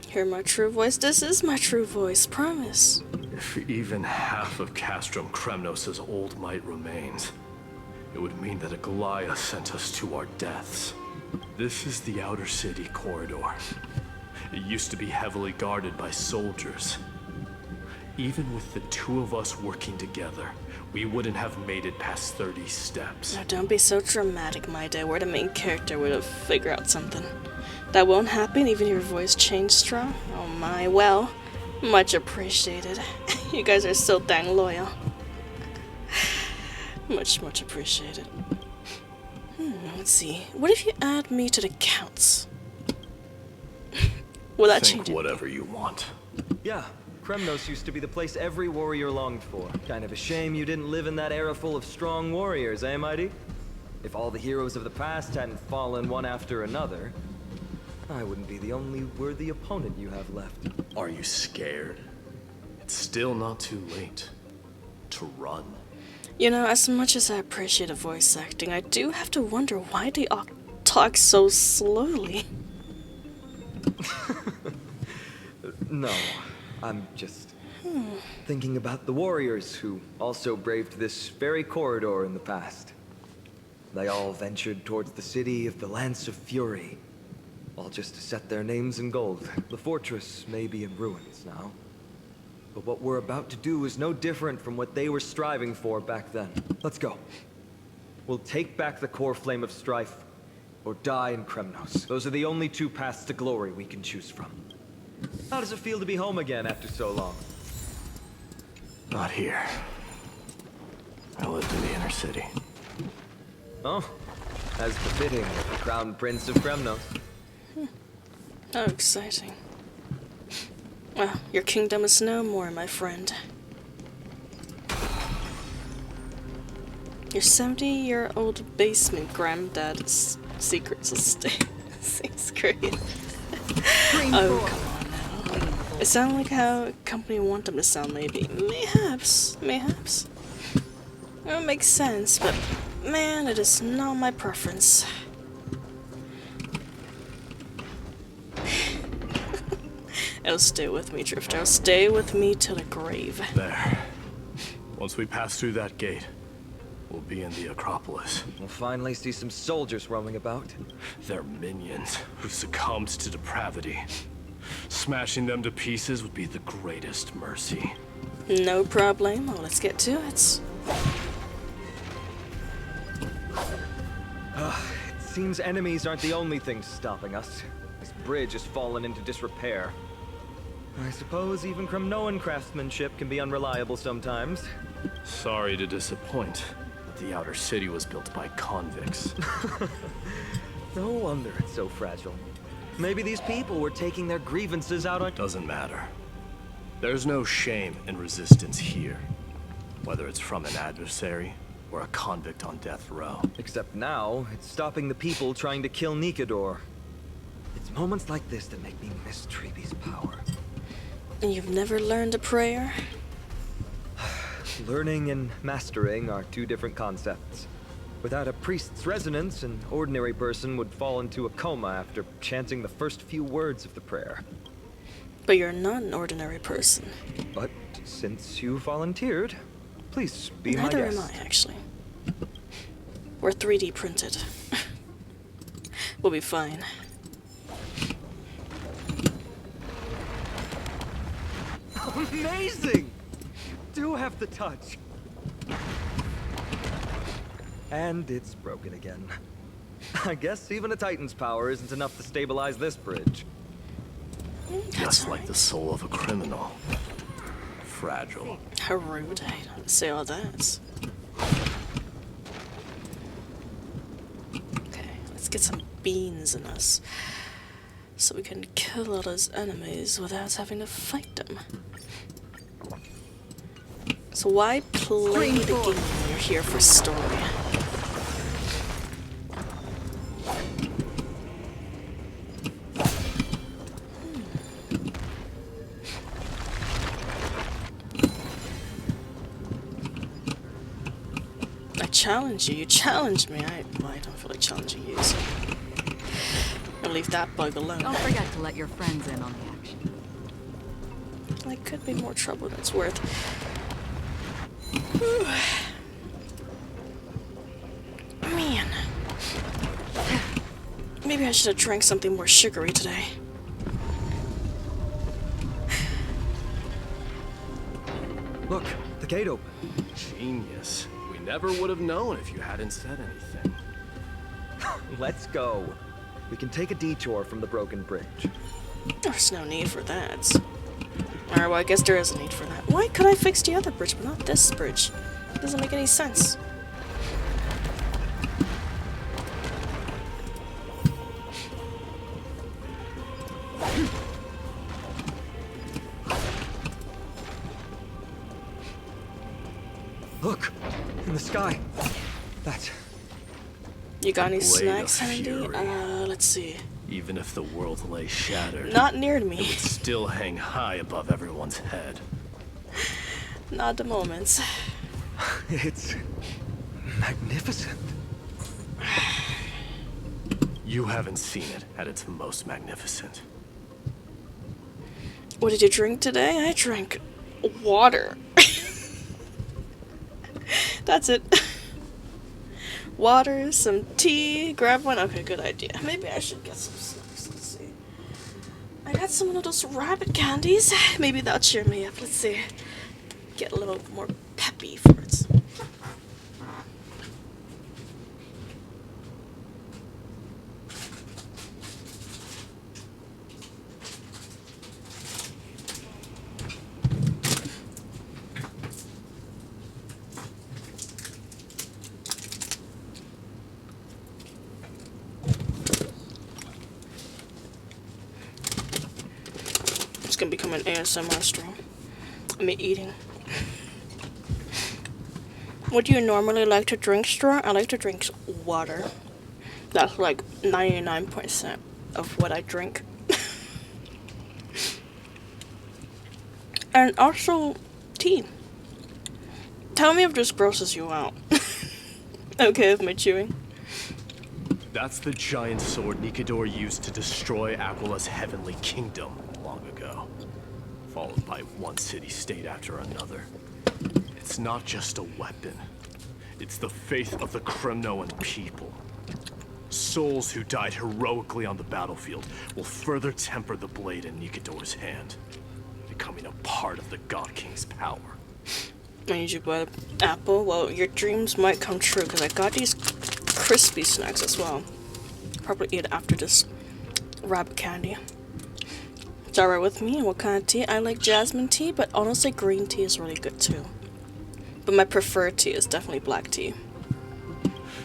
Hear my true voice? This is my true voice, promise. If even half of Castrum Kremnos' old might remains, it would mean that a Goliath sent us to our deaths. This is the outer city corridor. It used to be heavily guarded by soldiers. Even with the two of us working together, we wouldn't have made it past 30 steps. Now don't be so dramatic, my dear. We're the main character. We'll figure out something. That won't happen, even your voice changed strong? Oh my, well, much appreciated. You guys are so dang loyal. Much appreciated. Let's see. What if you add me to the counts? Will that change Think whatever you want. Yeah, Kremnos used to be the place every warrior longed for. Kind of a shame you didn't live in that era full of strong warriors, eh, Mighty? If all the heroes of the past hadn't fallen one after another, I wouldn't be the only worthy opponent you have left. Are you scared? It's still not too late to run. You know, as much as I appreciate the voice acting, I do have to wonder why they all talk so slowly. No, I'm just thinking about the warriors who also braved this very corridor in the past. They all ventured towards the city of the Lance of Fury, all just to set their names in gold. The fortress may be in ruins now, but what we're about to do is no different from what they were striving for back then. Let's go. We'll take back the core flame of strife, or die in Kremnos. Those are the only two paths to glory we can choose from. How does it feel to be home again after so long? Not here. I lived in the inner city. Oh, as befitting of the Crown Prince of Kremnos. How exciting. Well, your kingdom is no more, my friend. Your 70-year-old basement granddad's secrets will stay. Seems great. Oh, come on now. It sounds like how a company want them to sound, maybe. Mayhaps. Mayhaps. It makes sense, but man, it is not my preference. It'll stay with me, Drifter. It'll stay with me to the grave. There. Once we pass through that gate, we'll be in the Acropolis. We'll finally see some soldiers roaming about. They're minions who succumbed to depravity. Smashing them to pieces would be the greatest mercy. No problemo. Let's get to it. It seems enemies aren't the only things stopping us. This bridge has fallen into disrepair. I suppose even Kremnoan craftsmanship can be unreliable sometimes. Sorry to disappoint, but the outer city was built by convicts. No wonder it's so fragile. Maybe these people were taking their grievances out on... Doesn't matter. There's no shame in resistance here, whether it's from an adversary or a convict on death row. Except now, it's stopping the people trying to kill Nikador. It's moments like this that make me miss Treeby's power. And you've never learned a prayer? Learning and mastering are two different concepts. Without a priest's resonance, an ordinary person would fall into a coma after chanting the first few words of the prayer. But you're not an ordinary person. But since you volunteered, please be my Neither guest. am I, actually. We're 3D printed. We'll be fine. Amazing! You do have the touch. And it's broken again. I guess even a Titan's power isn't enough to stabilize this bridge. Just like the soul of a criminal. Fragile. How rude. I don't say all that. Okay, let's get some beans in us. So we can kill all those enemies without having to fight them. So why play the game when you're here for story? I challenge you. You challenged me. Well, I don't feel like challenging you, so I'll leave that bug alone. Don't forget to let your friends in on the action. Like, could be more trouble than it's worth. Man. Maybe I should have drank something more sugary today. Look, the gate open. Genius. We never would have known if you hadn't said anything. Let's go. We can take a detour from the broken bridge. There's no need for that. Alright, well, I guess there is a need for that. Why could I fix the other bridge, but not this bridge? It doesn't make any sense. Look, in the sky. That's... You got any Blade snacks, of Handy? fury. Let's see. Even if the world lay shattered, Not near to it me. would still hang high above everyone's head. Not at the moment. It's... magnificent. You haven't seen it at its most magnificent. What did you drink today? I drank water. That's it. Water, some tea, grab one. Okay, good idea. Maybe I should get some snacks. Let's see. I got some of those rabbit candies. Maybe that'll cheer me up. Let's see. Get a little more peppy for it. It's gonna become an ASMR stream. Me eating. What do you normally like to drink, Straw? I like to drink water. That's like 99% of what I drink. And also tea. Tell me if this grosses you out. Okay with my chewing. That's the giant sword Nikador used to destroy Aquila's heavenly kingdom long ago, followed by one city-state after another. It's not just a weapon. It's the faith of the Kremnoan people. Souls who died heroically on the battlefield will further temper the blade in Nikador's hand, becoming a part of the God King's power. I need you to buy an apple. Well, your dreams might come true because I got these crispy snacks as well. Probably eat it after this rabbit candy. It's alright with me. What kind of tea? I like jasmine tea, but honestly green tea is really good too. But my preferred tea is definitely black tea.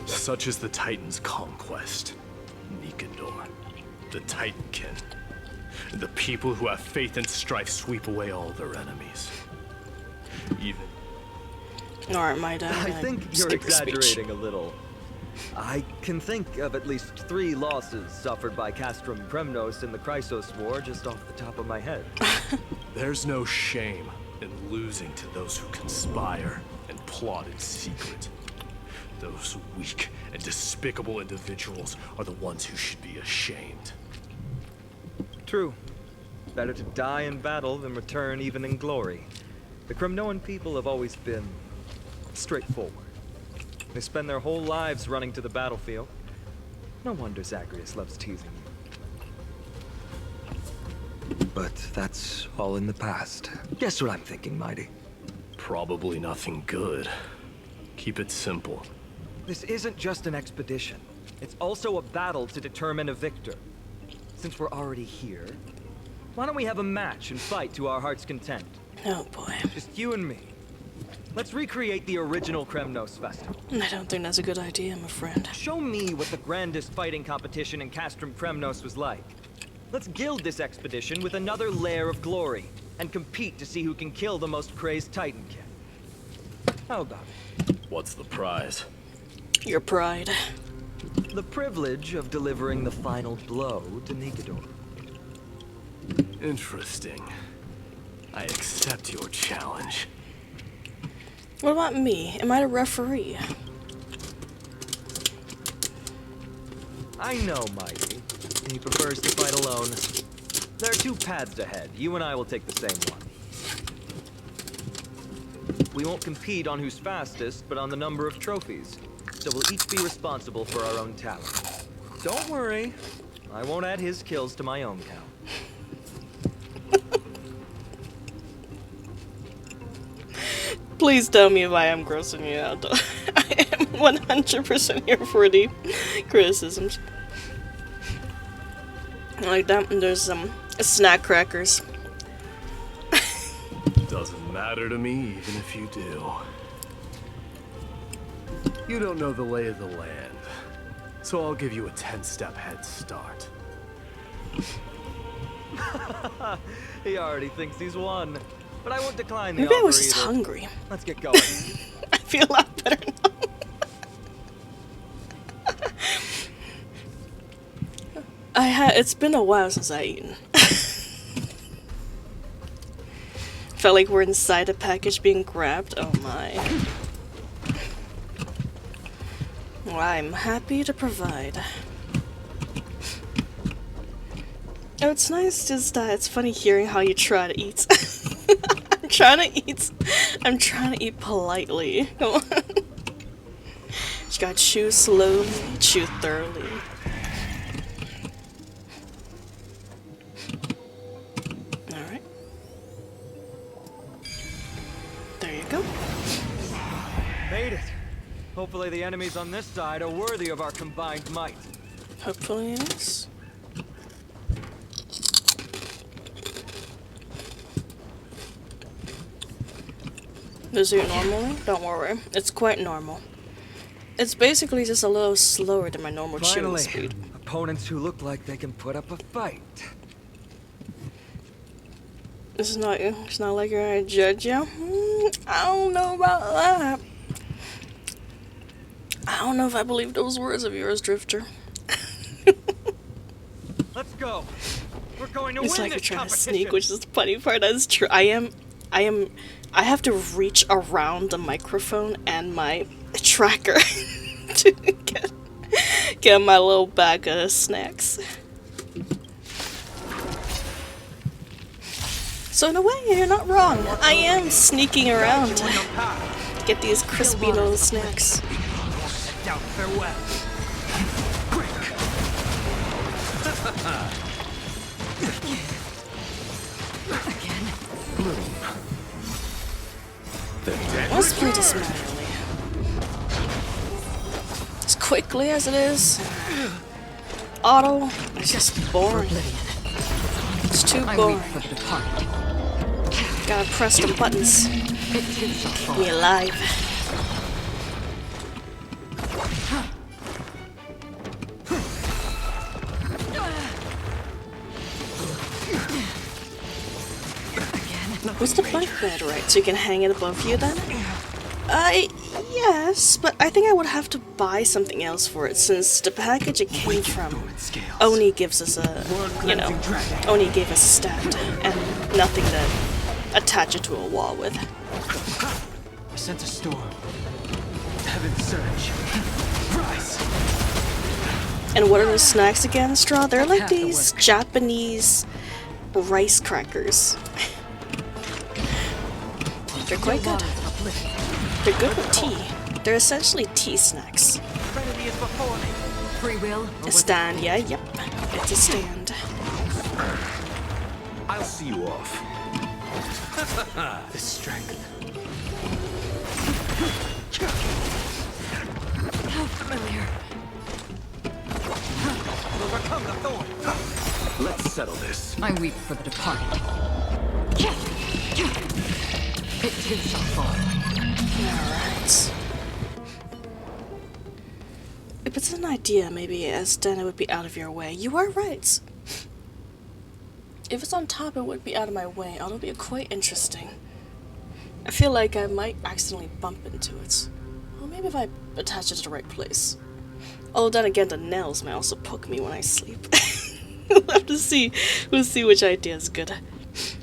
Such is the Titan's conquest. Nikador, the Titankin. The people who have faith and strife sweep away all their enemies. Even... Alright, my dad. I think you're exaggerating a little. I can think of at least 3 losses suffered by Castrum Premnos in the Chrysos War just off the top of my head. There's no shame in losing to those who conspire and plot in secret. Those weak and despicable individuals are the ones who should be ashamed. True. Better to die in battle than return even in glory. The Kremnoan people have always been straightforward. They spend their whole lives running to the battlefield. No wonder Zagreus loves teasing you. But that's all in the past. Guess what I'm thinking, Mighty? Probably nothing good. Keep it simple. This isn't just an expedition. It's also a battle to determine a victor. Since we're already here, why don't we have a match and fight to our heart's content? Oh boy. Just you and me. Let's recreate the original Kremnos festival. I don't think that's a good idea, my friend. Show me what the grandest fighting competition in Castrum Premnos was like. Let's gild this expedition with another layer of glory, and compete to see who can kill the most crazed Titankin. How about it? What's the prize? Your pride. The privilege of delivering the final blow to Nikador. Interesting. I accept your challenge. What about me? Am I the referee? I know, Mighty. He prefers to fight alone. There are 2 paths ahead. You and I will take the same one. We won't compete on who's fastest, but on the number of trophies. So we'll each be responsible for our own talent. Don't worry. I won't add his kills to my own count. Please tell me if I am grossing you out. I am 100% here for the criticisms. Like that, there's some snack crackers. Doesn't matter to me, even if you do. You don't know the lay of the land, so I'll give you a 10-step head start. He already thinks he's won. But I won't decline the Maybe I offer was just either. hungry. Let's get going. I feel a lot better now. It's been a while since I eaten. Felt like we're inside a package being grabbed. Oh my. Well, I'm happy to provide. Oh, it's nice just it's funny hearing how you try to eat. I'm trying to eat politely. Come on. Just gotta chew slowly, chew thoroughly. Alright. There you go. Made it. Hopefully the enemies on this side are worthy of our combined might. Hopefully it is. Does it normally? Don't worry. It's quite normal. It's basically just a little slower than my normal chewing Finally, speed. opponents who look like they can put up a fight. It's not like you're gonna judge you. I don't know about that. I don't know if I believe those words of yours, Drifter. Let's go. We're going to It's win like you're this trying to competition. sneak, which is the funny part. That's true. I have to reach around the microphone and my tracker to get my little bag of snacks. So in a way, you're not wrong. I am sneaking around to get these crispy little snacks. Down, farewell. Let's play this manually. As quickly as it is. Auto, it's just boring. It's too boring. Gotta press the buttons. Keep me alive. Was the bunk bed right? So you can hang it above you then? Yes, but I think I would have to buy something else for it since the package it came from Oni gives us a, Oni gave us a stand and nothing to attach it to a wall with. I sent a storm. Heaven's surge. Rise. And what are those snacks again, Straw? They're like these Japanese rice crackers. They're quite good. They're good with tea. They're essentially tea snacks. Trinity is before me. Free will? A stand, yeah, yep. It's a stand. I'll see you off. The strength. How familiar. Overcome the thorn. Let's settle this. I weep for the departed. It too shall fall. Alright. If it's an idea, maybe as then it would be out of your way. You are right. If it's on top, it would be out of my way. It'll be quite interesting. I feel like I might accidentally bump into it. Well, maybe if I attach it to the right place. Although then again, the nails may also poke me when I sleep. We'll have to see. We'll see which idea is good.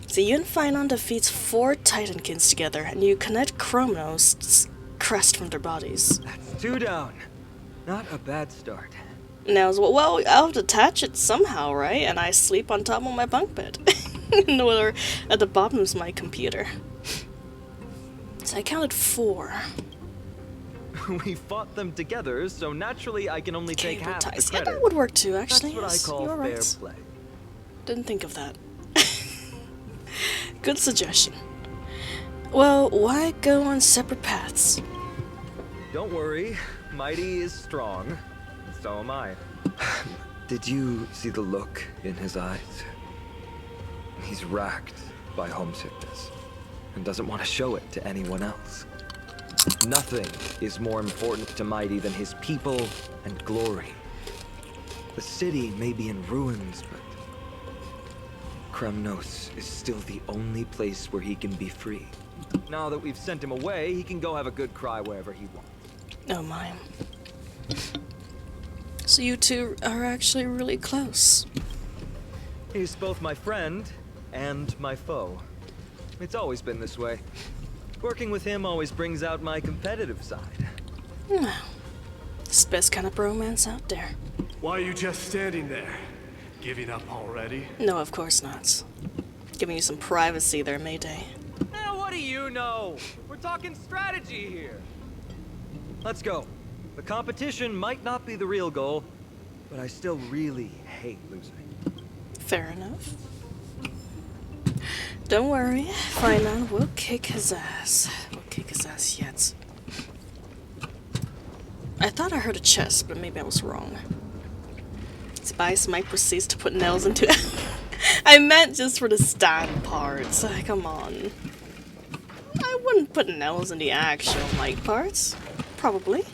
So you and Finon defeats 4 Titankins together, and you connect Chronos' crest from their bodies. That's 2 down. Not a bad start. Now, well, I'll have to attach it somehow, right? And I sleep on top of my bunk bed. Or at the bottom is my computer. So I counted 4. We fought them together, so naturally I can only take Cable half the ties. Yeah, credit. that would work too, actually. That's what I call You're fair right. play. Didn't think of that. Good suggestion. Well, why go on separate paths? Don't worry, Mighty is strong, and so am I. Did you see the look in his eyes? He's racked by homesickness, and doesn't want to show it to anyone else. Nothing is more important to Mighty than his people and glory. The city may be in ruins, but Kremnos is still the only place where he can be free. Now that we've sent him away, he can go have a good cry wherever he wants. Oh my. So you two are actually really close. He's both my friend and my foe. It's always been this way. Working with him always brings out my competitive side. No. It's the best kind of bromance out there. Why are you just standing there? Giving up already? No, of course not. Giving you some privacy there, Mayday. What do you know? We're talking strategy here. Let's go. The competition might not be the real goal, but I still really hate losing. Fair enough. Don't worry, Finon will kick his ass. We'll kick his ass yet. I thought I heard a chest, but maybe I was wrong. Spice might proceed to put nails into it. I meant just for the stand parts. Come on. I wouldn't put nails in the actual mic parts. Probably.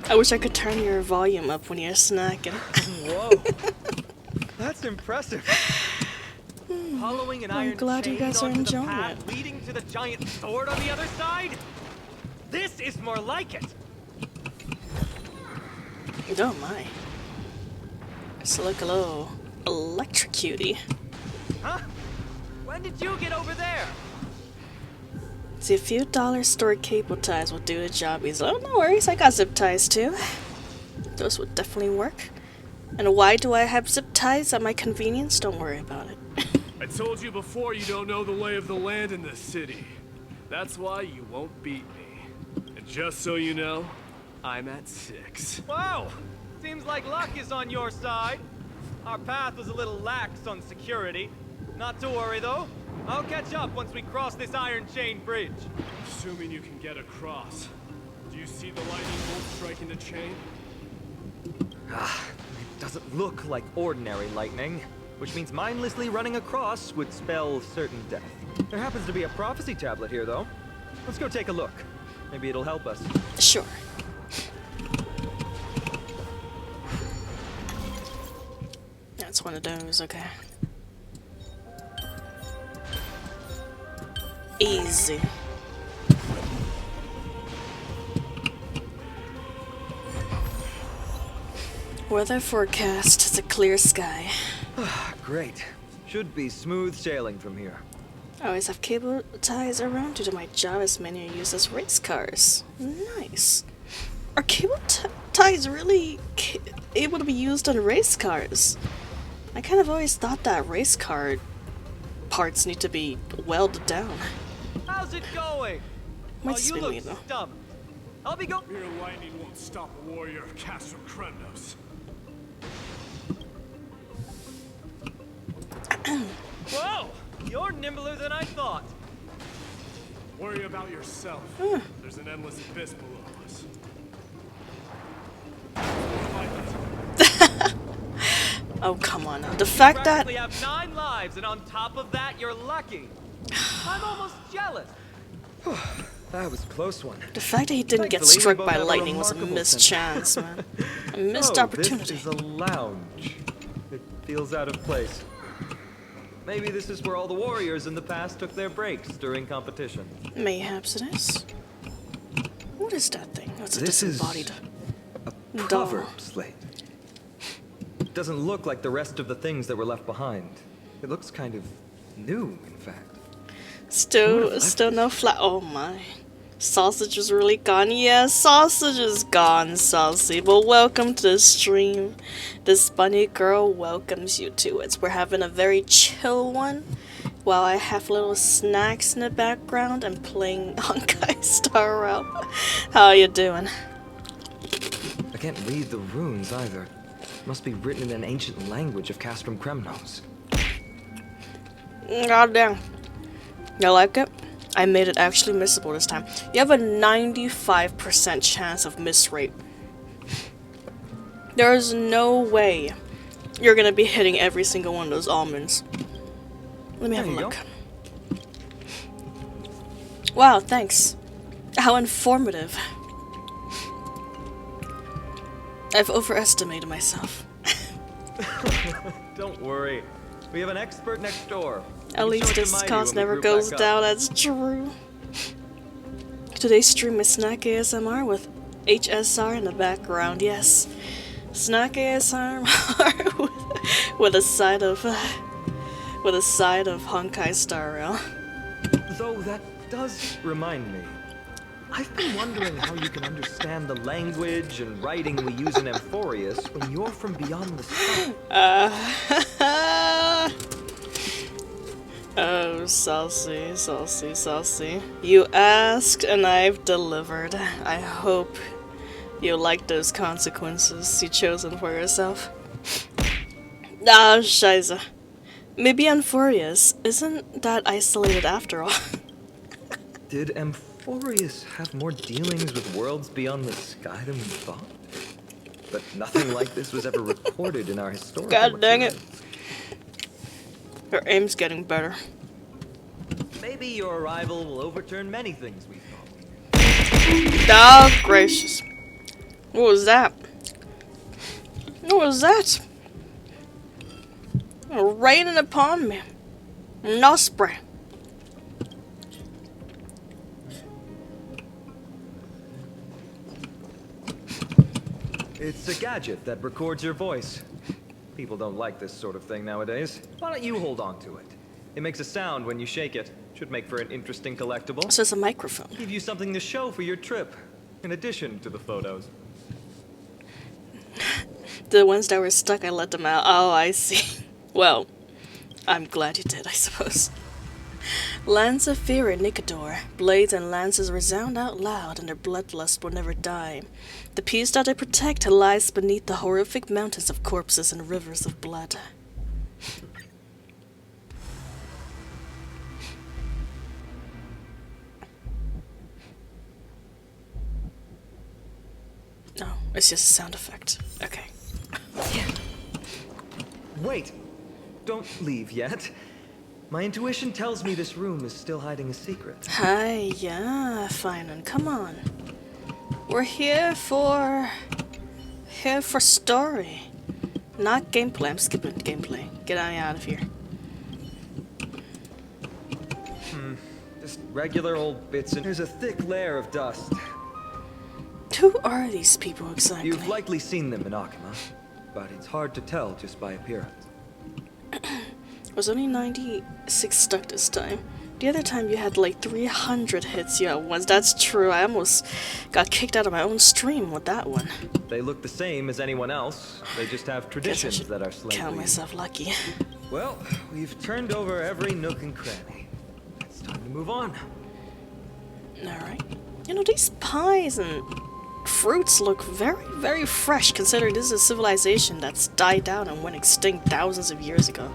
I wish I could turn your volume up when you're snacking. Whoa. That's impressive. Following an I'm iron glad you chain guys are onto the enjoying path it. leading to the giant sword on the other side? This is more like it. Oh my. It's like a little electrocutie. Huh? When did you get over there? See, a few dollars stored cable ties will do the job easily. Oh, no worries, I got zip ties too. Those would definitely work. And why do I have zip ties at my convenience? Don't worry about it. I told you before you don't know the lay of the land in this city. That's why you won't beat me. And just so you know, I'm at 6. Wow! Seems like luck is on your side. Our path was a little lax on security. Not to worry though. I'll catch up once we cross this iron chain bridge. Assuming you can get across. Do you see the lightning bolt striking the chain? It doesn't look like ordinary lightning, which means mindlessly running across would spell certain death. There happens to be a prophecy tablet here though. Let's go take a look. Maybe it'll help us. Sure. That's one of those, okay. Easy. Weather forecast, it's a clear sky. Great. Should be smooth sailing from here. I always have cable ties around due to my job as many are used as race cars. Nice. Are cable ties really able to be used on race cars? I kind of always thought that race car parts need to be welded down. How's it going? Might Oh, you spin look me though. stumped. I'll be going. Mere lightning won't stop a warrior of Castro Kremnos. Whoa! You're nimbler than I thought. Worry about yourself. There's an endless abyss below us. Oh, come on now. The fact that... We have 9 lives, and on top of that, you're lucky. I'm almost jealous. That was a close one. The fact that he didn't get Thankfully, we struck both by have a lightning was a remarkable missed sense. chance, man. A missed Oh, opportunity. This is a lounge. It feels out of place. Maybe this is where all the warriors in the past took their breaks during competition. Mayhaps it is. What is that thing? That's a This is disembodied a doll. proverb slate. It doesn't look like the rest of the things that were left behind. It looks kind of new, in fact. Still no flat. Oh my. Sausage is really gone. Yeah, sausage is gone, Saucy. But welcome to the stream. This bunny girl welcomes you to it. We're having a very chill one. While I have little snacks in the background and playing Honkai Starrail. How you doing? I can't read the runes either. Must be written in an ancient language of Castrum Kremnos. God damn. You like it? I made it actually missable this time. You have a 95% chance of miss rate. There is no way you're gonna be hitting every single one of those almonds. Let me have a There you look. Wow, thanks. How informative. I've overestimated myself. Don't worry. We have an expert next door. At least this cost never goes down, that's true. Today's stream is Snack ASMR with HSR in the background, yes. Snack ASMR with a side of Honkai Starrail. Though that does remind me. I've been wondering how you can understand the language and writing we use in Amphorius when you're from beyond the sky. Oh, saucy. You asked and I've delivered. I hope you like those consequences you chosen for yourself. Ah, Shiza. Maybe Amphorius isn't that isolated after all. Did Amphorius have more dealings with worlds beyond the sky than we thought? But nothing like this was ever recorded in our historical God dang it. materials. Her aim's getting better. Maybe your arrival will overturn many things we thought. Oh, gracious. What was that? What was that? Raining upon me. No spray. It's a gadget that records your voice. People don't like this sort of thing nowadays. Why don't you hold on to it? It makes a sound when you shake it. Should make for an interesting collectible. So it's a microphone. Give you something to show for your trip, in addition to the photos. The ones that were stuck, I let them out. Oh, I see. Well, I'm glad you did, I suppose. Lance of Fear and Nicodor. Blades and lances resound out loud, and their bloodlust will never die. The peace that they protect lies beneath the horrific mountains of corpses and rivers of blood. No, it's just a sound effect. Okay. Wait! Don't leave yet. My intuition tells me this room is still hiding a secret. Hi, yeah, fine, and come on. We're here for story, not gameplay. I'm skipping gameplay. Get out of here. Just regular old bits and there's a thick layer of dust. Who are these people exactly? You've likely seen them in Akima, but it's hard to tell just by appearance. Was only 96 stuck this time. The other time you had like 300 hits you at once. That's true. I almost got kicked out of my own stream with that one. They look the same as anyone else. They just have traditions that are slightly... Count myself lucky. Well, we've turned over every nook and cranny. It's time to move on. Alright. You know, these pies and fruits look very, very fresh considering this is a civilization that's died down and went extinct thousands of years ago.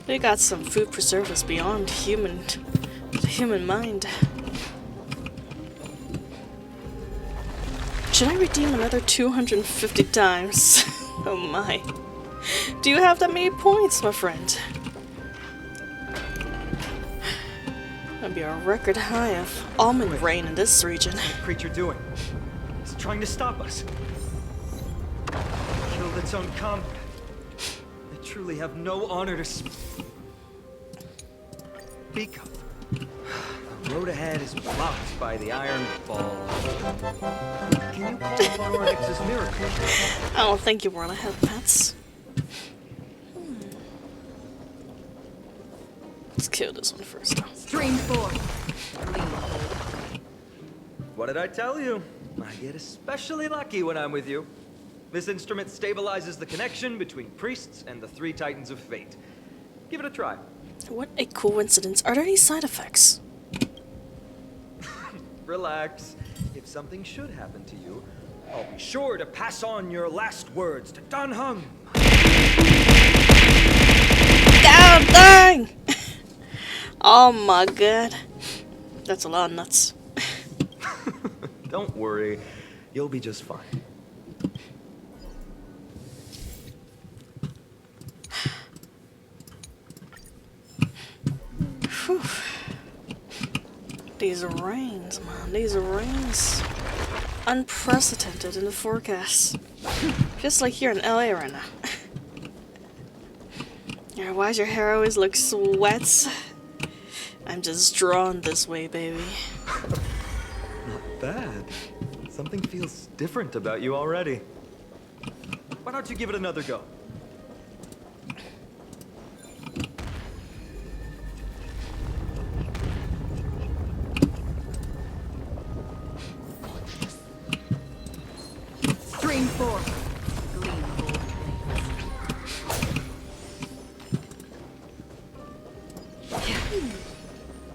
They got some food preservers beyond the human mind. Should I redeem another 250 times? Oh my. Do you have that many points, my friend? That'd be a record high of almond rain in this region. What's the creature doing? It's trying to stop us. Killed its own comrade. They truly have no honor to speak of. The road ahead is blocked by the Iron Ball. Can you call upon Ornyx's miracle? I don't think you want to have pets. Let's kill this one first. Stream 4. What did I tell you? I get especially lucky when I'm with you. This instrument stabilizes the connection between priests and the three titans of fate. Give it a try. What a coincidence. Are there any side effects? Relax. If something should happen to you, I'll be sure to pass on your last words to Dan Heng. God dang! Oh my god. That's a lot of nuts. Don't worry. You'll be just fine. Whew. These rains, man. These rains. Unprecedented in the forecast. Just like here in LA right now. Yeah, why does your hair always look wet? I'm just drawn this way, baby. Not bad. Something feels different about you already. Why don't you give it another go? Stream 4.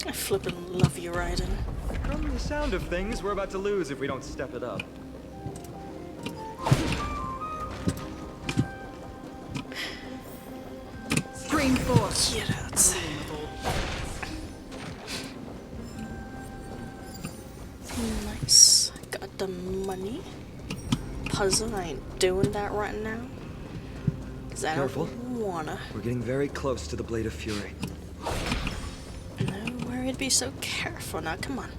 I flippin' love you, Raiden. From the sound of things, we're about to lose if we don't step it up. Stream 4. Get out. Nice. Got the money. Puzzle, I ain't doing that right now. Cause I Careful. don't wanna. We're getting very close to the Blade of Fury. No, worried, be so careful now, come on.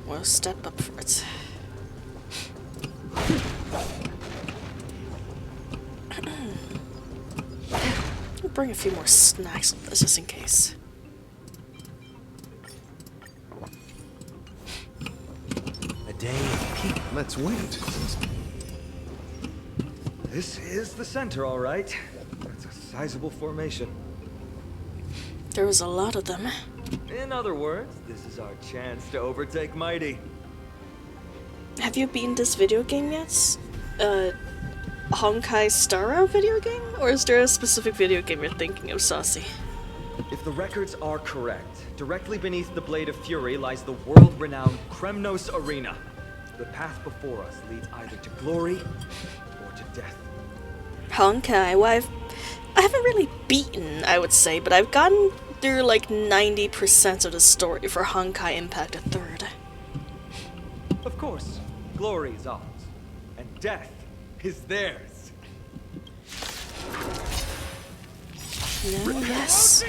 We'll step up for it. bring a few more snacks with us just in case. A day of peace. Let's wait. This is the center, all right. It's a sizable formation. There was a lot of them. In other words, this is our chance to overtake Mighty. Have you beaten this video game yet? Honkai Starrail video game? Or is there a specific video game you're thinking of, Saucy? If the records are correct, directly beneath the Blade of Fury lies the world-renowned Kremnos Arena. The path before us leads either to glory or to death. Honkai, well, I haven't really beaten, I would say, but I've gotten through like 90% of the story for Honkai Impact 3rd. Of course, glory is ours, and death is theirs. No, yes.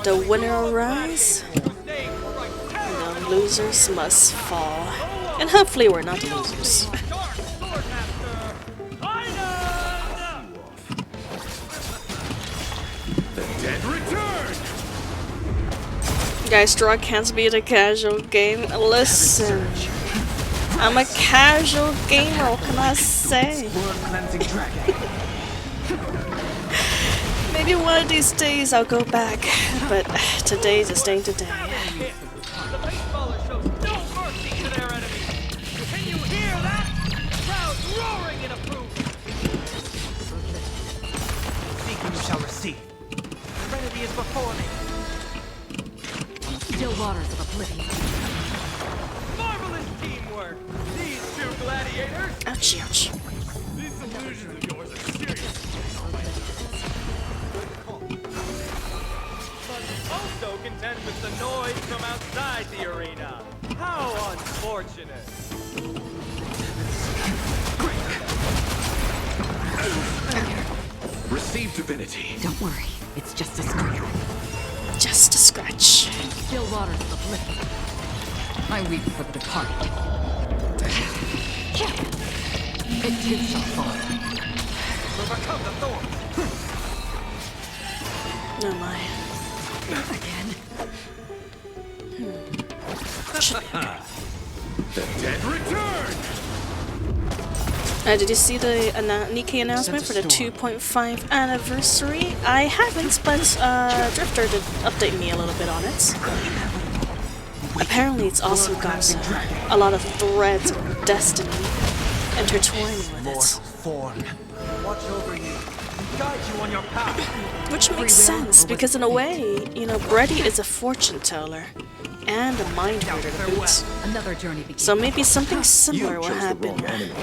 The winner will rise, and the losers must fall. And hopefully we're not the losers. Dead return! Guys, draw can't be a casual game. Listen, I'm a casual gamer, what can I say? Maybe one of these days I'll go back, but today's a staying today. The baseballer shows no mercy to their enemies. Can you hear that? Crowd roaring in approval. Seek and you shall receive. Serenity is before me. On the still waters of oblivion. Marvelous teamwork. These two gladiators. Ouchie, ouch. These illusions of yours are serious. Also contend with the noise from outside the arena. How unfortunate. Receive divinity. Don't worry, it's just a scratch. Just a scratch. Still waters of oblivion. I weep for the departed. It too shall fall. Overcome the thorn. Oh my. Again. The dead return! Did you see the Nikkei announcement for the 2.5 anniversary? I haven't, but Drifter did update me a little bit on it. Apparently it's also got a lot of threads of destiny intertwining with it. Form. Watch over you. Guide you on your path. Which makes sense, because in a way, you know, Brady is a fortune teller and a mind reader to boot. Another journey begins. So maybe something similar will chose the happen wrong enemy.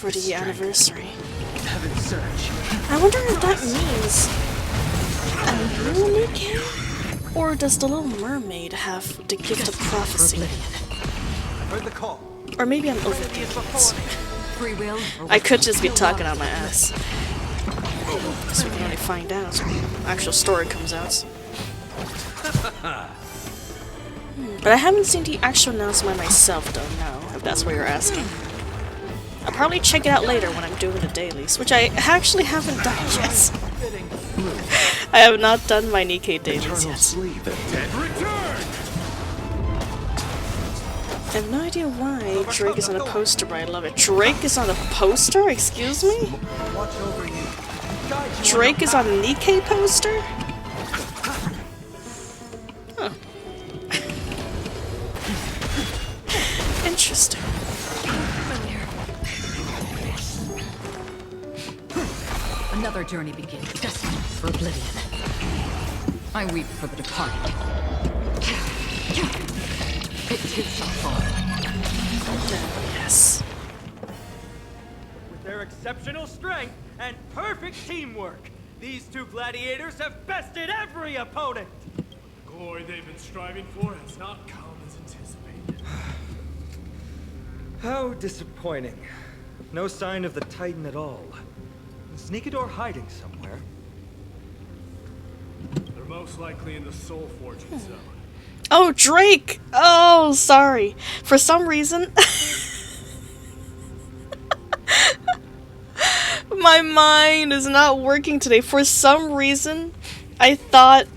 for the anniversary. Heaven's surge. I wonder if that means a new Nikkei? Or does the Little Mermaid have the gift of prophecy? Heard the call. Or maybe I'm Serenity is before overthinking me. Free will. it. I could just be talking out my ass. So we can only find out when the actual story comes out. But I haven't seen the actual announcement myself though, no, if that's what you're asking. I'll probably check it out later when I'm doing the dailies, which I actually haven't done yet. I have not done my Nikkei dailies Eternal yet. sleep. The dead return! I have no idea why Drake is on a poster, but I love it. Drake is on a poster? Excuse me? Watch over you. Guide you Drake is on a Nikkei poster? Huh. Interesting. Another journey begins, destined for oblivion. I weep for the departed. It too shall fall. Yes. With their exceptional strength and perfect teamwork, these two gladiators have bested every opponent. The glory they've been striving for has not come as anticipated. How disappointing. No sign of the Titan at all. Is Sneakador hiding somewhere? They're most likely in the soul forging zone. Oh, Drake! Oh, sorry. For some reason, My mind is not working today. For some reason, I thought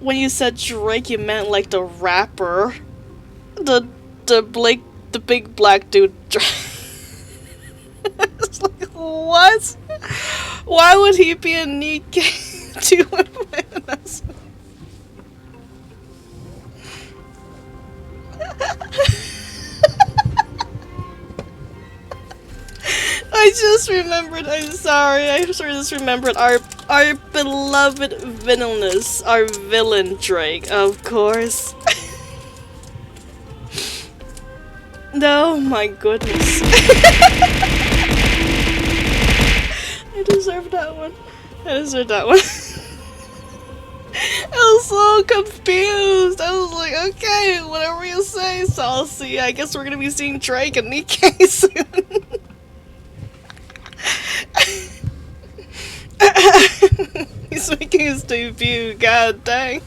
when you said Drake, you meant like the rapper, the big black dude. It's like, what? Why would he be a Nikkei to us? I just remembered, I'm sorry, I just remembered our beloved villainous, our villain Drake, of course. No, my goodness. I deserve that one. I deserve that one. I was so confused. I was like, okay, whatever you say, Saucy. I guess we're gonna be seeing Drake and Nikkei soon. He's making his debut, god dang.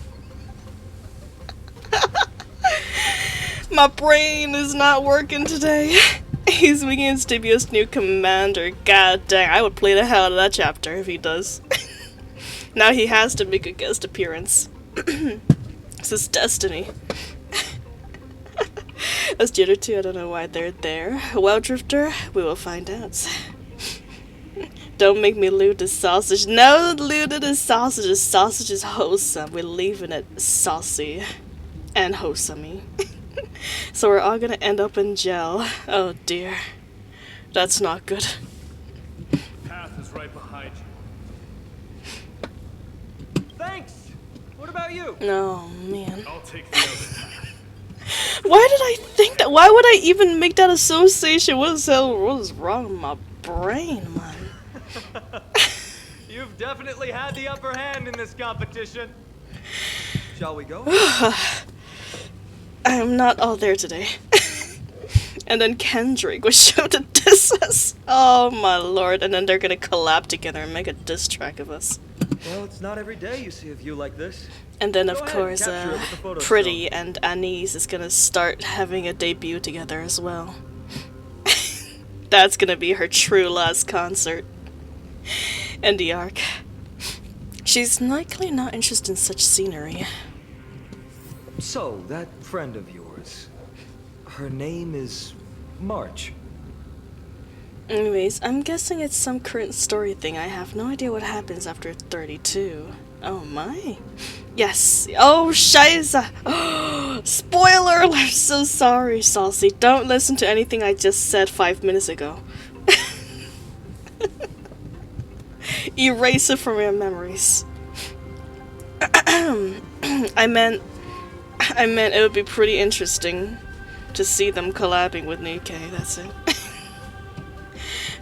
My brain is not working today. He's making his debut as new commander, god dang. I would play the hell out of that chapter if he does. Now he has to make a guest appearance. This is destiny. As the other two, I don't know why they're there. Well, Drifter, we will find out. Don't make me loot the sausage. No looting the sausage. The sausage is wholesome. We're leaving it saucy and wholesome. So we're all gonna end up in jail. Oh dear. That's not good. Path is right behind you. Thanks! What about you? Oh man. I'll take the other path. Why did I think that? Why would I even make that association? What was wrong with my brain, man? You've definitely had the upper hand in this competition. Shall we go? I am not all there today. And then Kendrick was shown to diss us. Oh my lord. And then they're gonna collab together and make a diss track of us. Well, it's not every day you see a view like this. And then of Go ahead, course, capture it with the photo Pretty still. and Anise is gonna start having a debut together as well. That's gonna be her true last concert. And the arc. She's likely not interested in such scenery. So, that friend of yours, her name is March. Anyways, I'm guessing it's some current story thing. I have no idea what happens after 32. Oh my. Yes. Oh, scheiße. Spoiler alert. I'm so sorry, Saucy. Don't listen to anything I just said 5 minutes ago. Erase it from your memories. I meant it would be pretty interesting to see them collabing with Nikkei. That's it.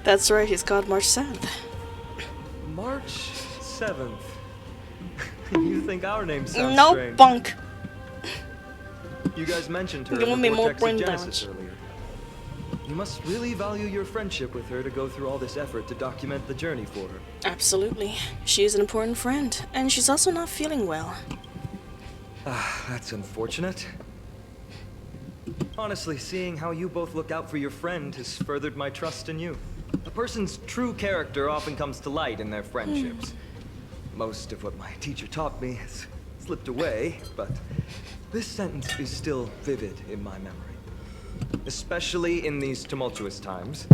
That's right, he's called March 7th. March 7th. You think our name sounds No strange? bunk. You guys mentioned her Give in me the more Vortex brain of Genesis damage. earlier. You must really value your friendship with her to go through all this effort to document the journey for her. Absolutely. She's an important friend, and she's also not feeling well. Ah, that's unfortunate. Honestly, seeing how you both look out for your friend has furthered my trust in you. A person's true character often comes to light in their friendships. Most of what my teacher taught me has slipped away, but this sentence is still vivid in my memory. Especially in these tumultuous times,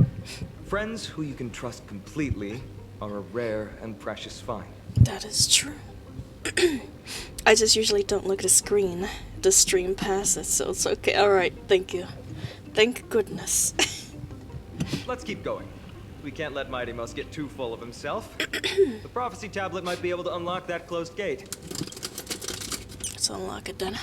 friends who you can trust completely are a rare and precious find. That is true. I just usually don't look at the screen. The stream passes, so it's okay. Alright, thank you. Thank goodness. Let's keep going. We can't let Mighty Mouse get too full of himself. The prophecy tablet might be able to unlock that closed gate. Let's unlock it then.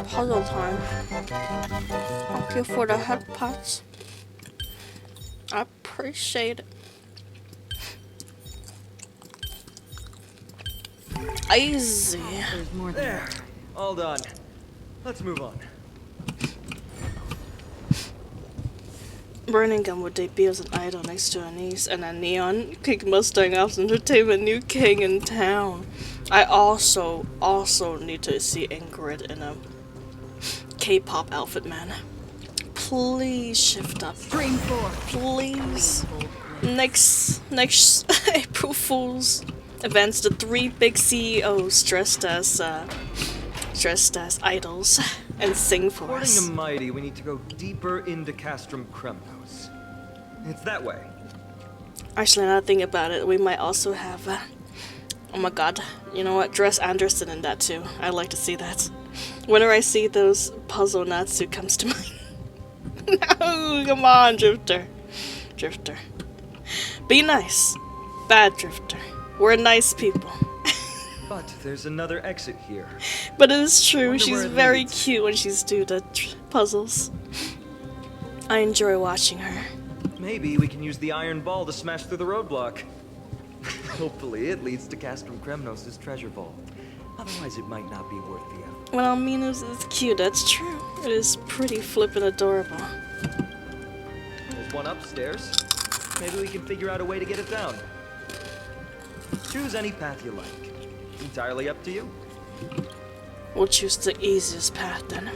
Puzzle time. Thank you for the head pats. I appreciate it. Easy. There's more than There. All done. Let's move on. Burning Gun would debut as an idol next to Anise and a neon pink Mustang Ops Entertainment new king in town. I also need to see Ingrid in a K-pop outfit, man. please shift up. Stream 4. Please. Next April Fool's events, the 3 big CEOs dressed as idols and sing for According us. to Mighty, we need to go deeper into Castrum Kremnos. It's that way. Actually, now that I think about it, we might also have, oh my god, you know what, dress Anderson in that too. I'd like to see that. Whenever I see those, Puzzle Natsu comes to mind. No, come on, Drifter. Drifter. Be nice. Bad Drifter. We're nice people. But there's another exit here. But it is true, Wonder she's where it very leads. cute when she's doing the puzzles. I enjoy watching her. Maybe we can use the iron ball to smash through the roadblock. Hopefully it leads to Castrum Kremnos' treasure vault. Otherwise it might not be worth the effort. Well, I mean, it's cute, that's true. It is pretty flippin' adorable. There's one upstairs. Maybe we can figure out a way to get it down. Choose any path you like. Entirely up to you. We'll choose the easiest path then.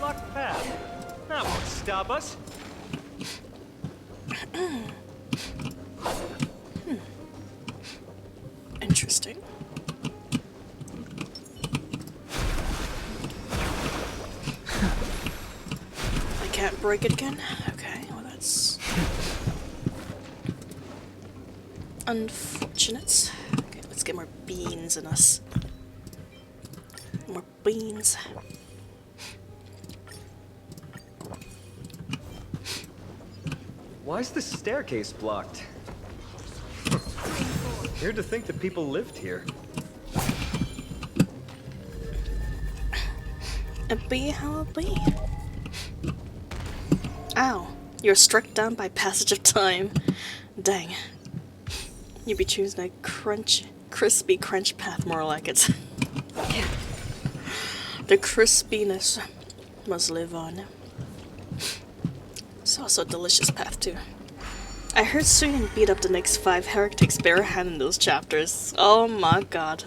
Locked path. That won't stop us. Interesting. I can't break it again? Okay, well that's unfortunate. Okay, let's get more beans in us. More beans. Why's the staircase blocked? Weird to think that people lived here. It be how it be. Ow. You're struck down by passage of time. Dang. You be choosing a crispy crunch path more like it. The crispiness must live on. It's also a delicious path too. I heard Suyin beat up the next 5 heretics barehanded in those chapters. Oh my god.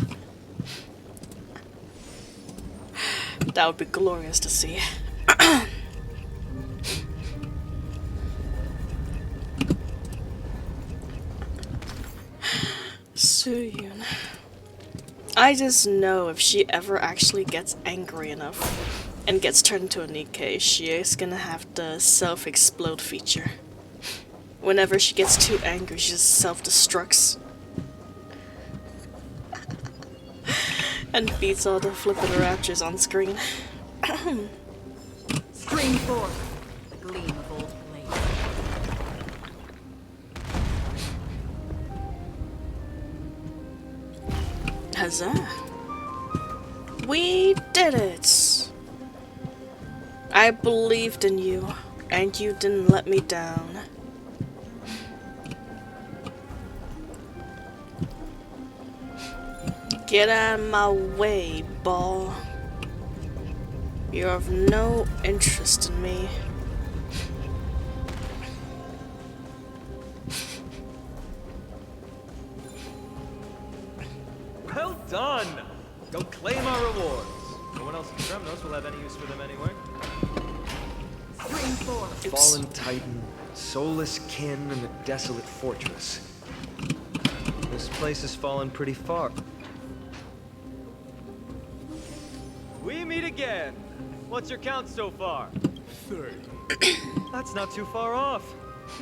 That would be glorious to see. Suyin. I just know if she ever actually gets angry enough and gets turned into a Nikkei, she is gonna have the self-explode feature. Whenever she gets too angry, she just self-destructs. And beats all the flippin' raptors on screen. Stream 4. The gleam of old blade. Huzzah. We did it! I believed in you, and you didn't let me down. Get out of my way, ball. You're of no interest in me. Well done! Go claim our rewards. No one else in Kremnos will have any use for them anyway. Stream 4. A fallen titan, soulless kin, and a desolate fortress. This place has fallen pretty far. We meet again. What's your count so far? 30. That's not too far off.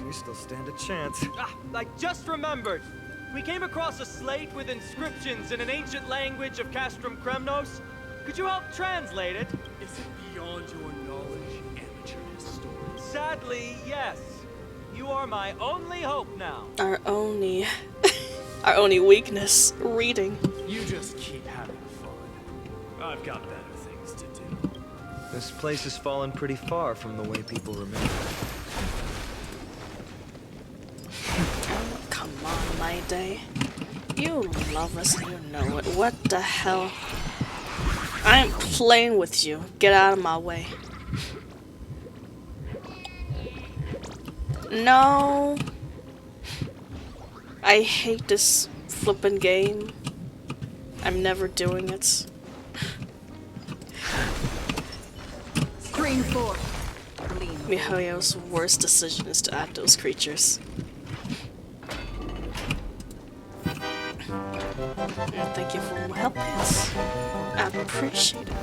We still stand a chance. Ah, I just remembered. We came across a slate with inscriptions in an ancient language of Castrum Kremnos. Could you help translate it? Is it beyond your knowledge, amateur historian? Sadly, yes. You are my only hope now. Our only weakness, reading. You just keep having fun. I've got better things to do. This place has fallen pretty far from the way people remember. Oh, come on, my day. You love us, you know it. What the hell? I'm playing with you. Get out of my way. No. I hate this flippin' game. I'm never doing it. Screen 4. Gleam of Mihoyo's worst decision is to add those creatures. And thank you for my help, yes. I appreciate it.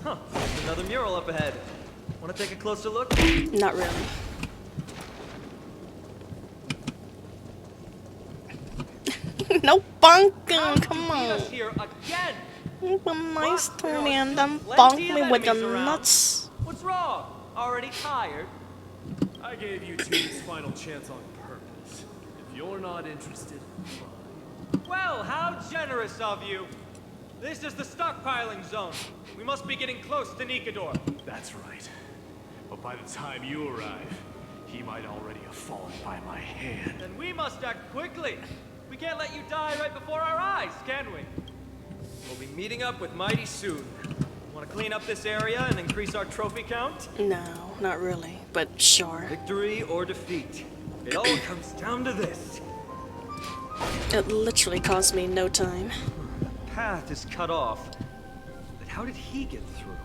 Huh, there's another mural up ahead. Want to take a closer look? Not really. No bonking, come Beat on. us here again. You've been nice But to there me are and still then plenty bonk of me with your enemies around. nuts. What's wrong? Already tired? I gave you two this final chance on purpose. If you're not interested, fine. Well, how generous of you. This is the stockpiling zone. We must be getting close to Nikador. That's right. But by the time you arrive, he might already have fallen by my hand. Then we must act quickly. We can't let you die right before our eyes, can we? We'll be meeting up with Mighty soon. Want to clean up this area and increase our trophy count? No, not really, but sure. Victory or defeat. It all comes down to this. It literally cost me no time. The path is cut off. But how did he get through?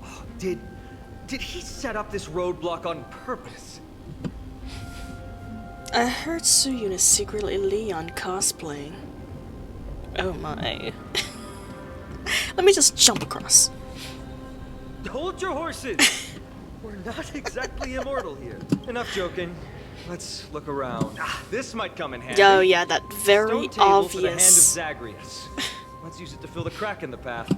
Oh, did he set up this roadblock on purpose? I heard Suyun is secretly Leon cosplaying. Oh my. Let me just jump across. Hold your horses! We're not exactly immortal here. Enough joking. Let's look around. Ah, this might come in handy. Oh yeah, that very Stone table for the hand of obvious. Zagreus. Let's use it to fill the crack in the path.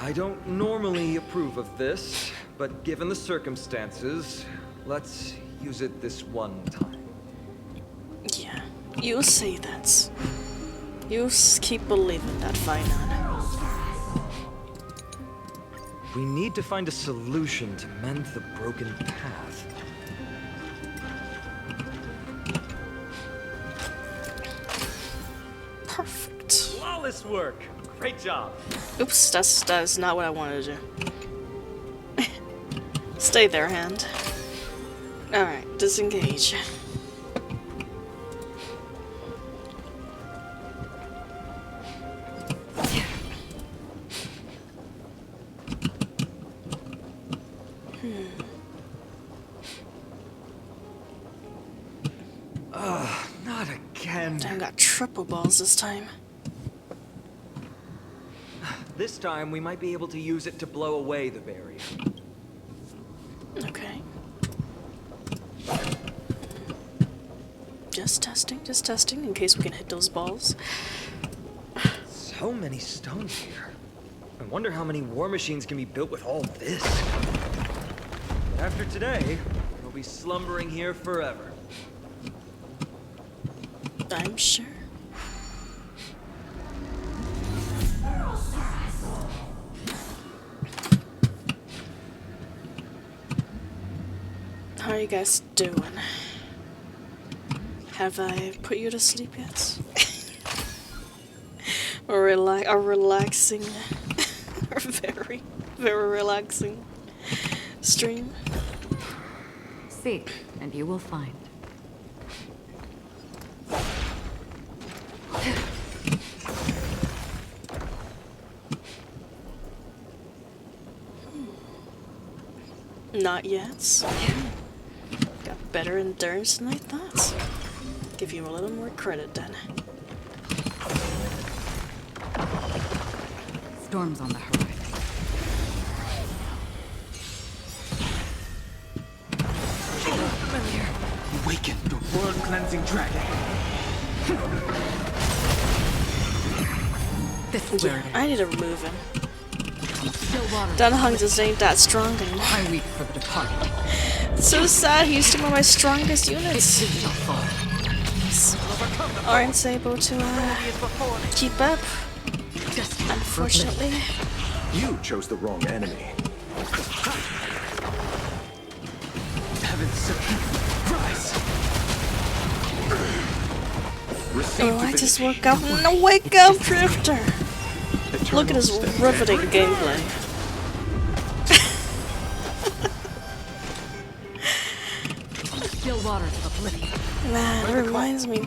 I don't normally approve of this, but given the circumstances, let's use it this one time. Yeah, you say that. You keep believing that, Finan. We need to find a solution to mend the broken path. Perfect. Flawless work. Great job. Oops, that's not what I wanted to do. Stay there, hand. Alright, disengage. Not again. I got triple balls this time. This time, we might be able to use it to blow away the barrier. Okay. Just testing in case we can hit those balls. So many stones here. I wonder how many war machines can be built with all this. After today, we'll be slumbering here forever. I'm sure. How are you guys doing? Have I put you to sleep yet? Or relaxing, or very, very relaxing stream? Seek, and you will find. Not yet. Got better endurance than I thought. Give you a little more credit then. Storm's on the horizon. Awaken the world-cleansing dragon. This is where Yeah, it is. I need to remove him. Still water. Dunhung just ain't that strong anymore. I weep for the departed. It's so sad, he used to be one of my strongest It units. shall fall. Aren't able to keep up, Destiny unfortunately. You chose the wrong enemy. Heaven sent. Rise. Oh, I just woke up. No, wake up, Drifter! Look at his riveting gameplay. Still waters of oblivion. Man, that reminds me.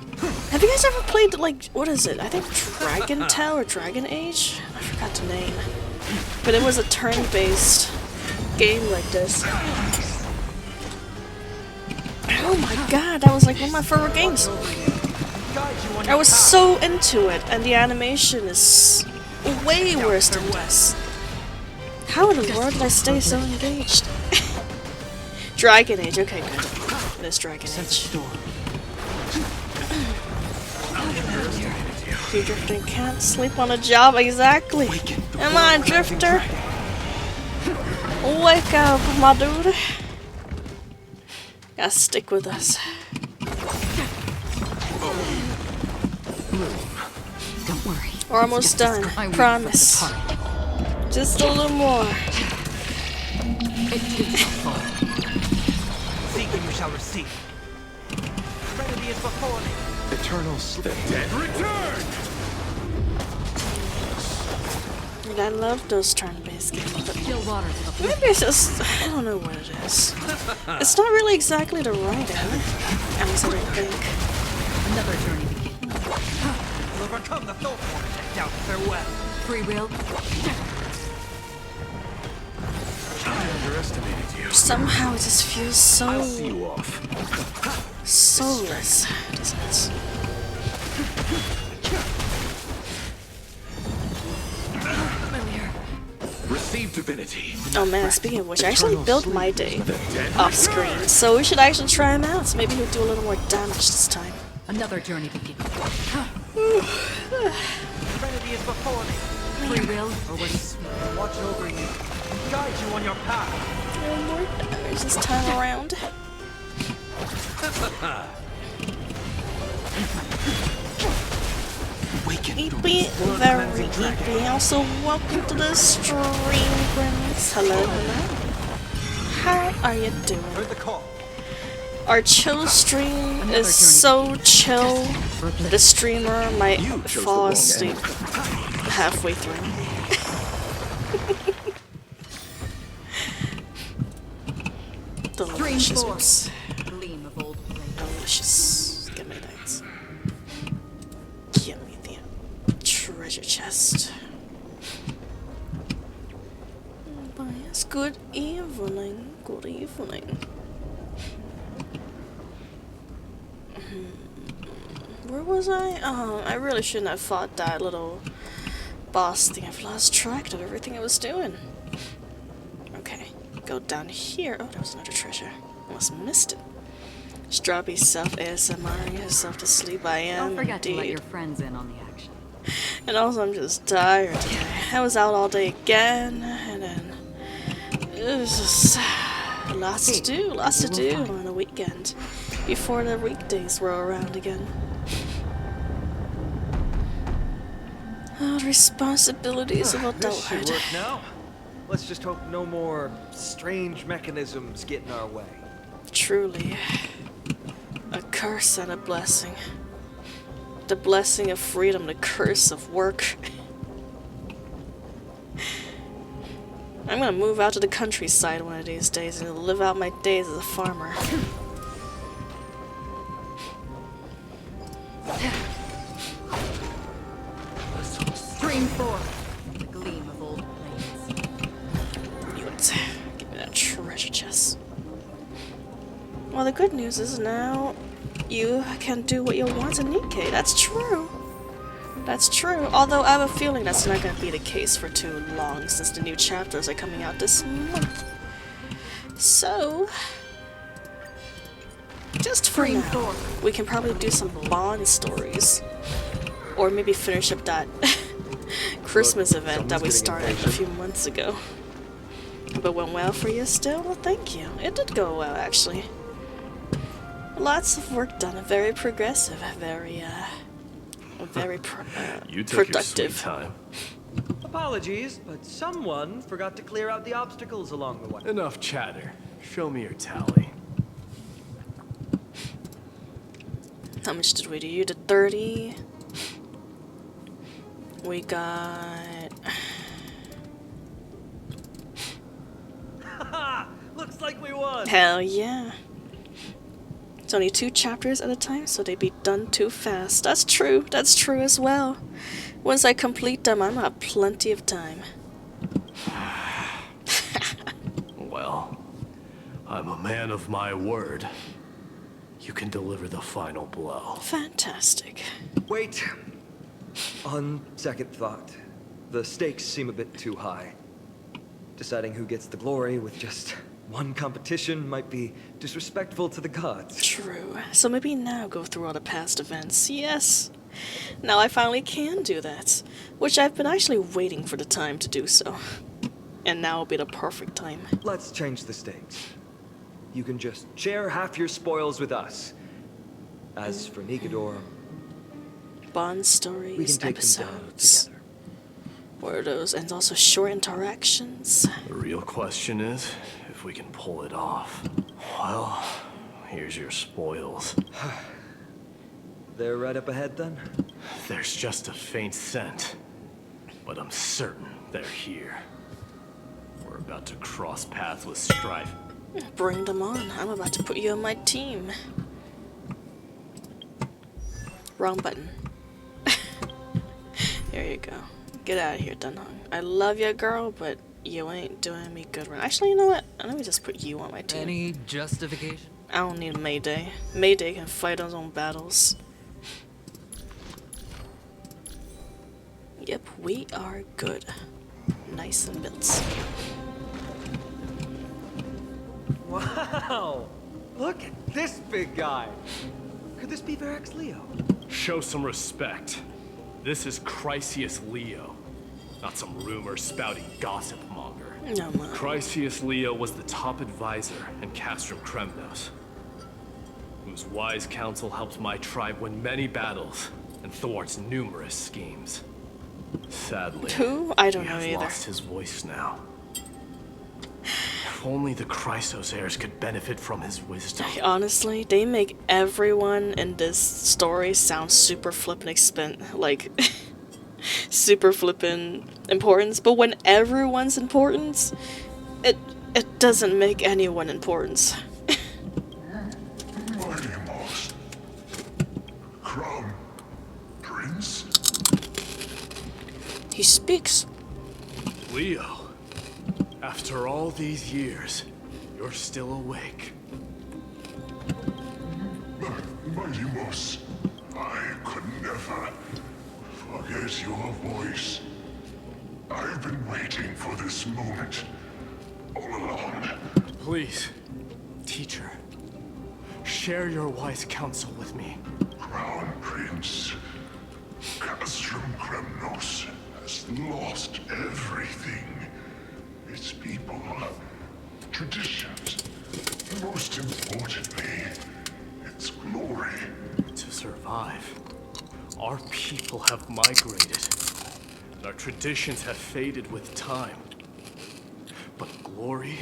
Have you guys ever played, like, what is it? I think Dragon Tale or Dragon Age? I forgot the name. But it was a turn-based game like this. Oh my god, that was like one of my favorite games. I was so into it, and the animation is way worse than this. How in the world did I stay so engaged? Dragon Age, okay, good. It is Dragon Age. You drifting can't sleep on a job, exactly. Am I a drifter? Wake up, my dude. Gotta stick with us. Don't worry. We're almost done. Promise. Just a little more. Seek and you shall receive. Remedy is before me. Eternal sleep. The dead return! And I love those turn-based games, but Still waters of oblivion. maybe it's just, I don't know what it is. It's not really exactly the writing, at least I don't think. Another journey begins. Will overcome the thought form and doubt farewell. Free will. I underestimated you. Somehow it just feels I'll see so you off. soulless, doesn't it? Receive divinity. Oh man, speaking of which, I actually built my day off screen, so we should actually try him out. So maybe he'll do a little more damage this time. Another journey begins. Remedy is before me. Free will. Or was watch over you. Guide you on your path. No more damage this time around. Awaken the Eepy, world very cleansing dragon. eepy. Also, welcome to the stream, friends. Hello, hello. How are you doing? Heard the call. Our chill stream is so chill. The streamer might fall asleep halfway through. Delicious. Oops. Gleam of old flame. Delicious. Give me that. Give me the treasure chest. Bias. Good evening. Good evening. Where was I? Oh, I really shouldn't have fought that little boss thing. I've lost track of everything I was doing. Okay, go down here. Oh, that was another treasure. I almost missed it. Stroppy self ASMRing herself to sleep. I am Don't forget to let indeed. your friends in on the action. And also, I'm just tired today. I was out all day again, and then it was just lots to do on the weekend before the weekdays were around again. Oh, the responsibilities of This should adulthood. work now. Let's just hope no more strange mechanisms get in our way. Truly, a curse and a blessing. The blessing of freedom, the curse of work. I'm gonna move out to the countryside one of these days and live out my days as a farmer. Stream forth. The gleam of old flames. Give me that treasure chest. Well, the good news is now you can do what you want in Nikkei. That's true. That's true. Although I have a feeling that's not going to be the case for too long since the new chapters are coming out this month. So, just for now, we can probably do some Bond stories. Or maybe finish up that Christmas event that we started a few months ago. But went well for you still? Well, thank you. It did go well, actually. Lots of work done. Very progressive. Very You took your sweet productive. time. Apologies, but someone forgot to clear out the obstacles along the way. Enough chatter. Show me your tally. How much did we do? You did 30. We got... Haha! Looks like we won! Hell yeah. It's only 2 chapters at a time, so they be done too fast. That's true as well. Once I complete them, I'm have plenty of time. Well, I'm a man of my word. You can deliver the final blow. Fantastic. Wait. On second thought, the stakes seem a bit too high. Deciding who gets the glory with just one competition might be disrespectful to the gods. True. So maybe now go through all the past events. Yes. Now I finally can do that. Which I've been actually waiting for the time to do so. And now will be the perfect time. Let's change the stakes. You can just share half your spoils with us. As for Nigador, Bond we can stories, take them down episodes. together. What are those? And also short interactions. The real question is if we can pull it off. Well, here's your spoils. They're right up ahead then? There's just a faint scent, but I'm certain they're here. We're about to cross paths with strife. Bring them on. I'm about to put you on my team. Wrong button. There you go. Get out of here, Dunhong. I love you, girl, but you ain't doing me good. Actually, you know what? Let me just put you on my team. Any justification? I don't need Mayday. Mayday can fight his own battles. Yep, we are good. Nice and built. Wow! Look at this big guy! Could this be Varric's Leo? Show some respect. This is Chrysius Leo, not some rumor-spouting gossip monger. No, man. Chrysius Leo was the top advisor in Castrum Kremnos, whose wise counsel helped my tribe win many battles and thwarts numerous schemes. Sadly, Who? I don't he know has either. lost his voice now. If only the Chrysos heirs could benefit from his wisdom. Honestly, they make everyone in this story sound super flippin' like, super flippin' importance. But when everyone's importance, it doesn't make anyone importance. Mighty Crown Prince? He speaks. Leo, after all these years, you're still awake. Mighty Moss, I could never forget your voice. I've been waiting for this moment all along. Please, teacher, share your wise counsel with me. Crown Prince, Castrum Kremnos has lost everything. Its people, traditions, and most importantly, its glory. To survive, our people have migrated, and our traditions have faded with time. But glory,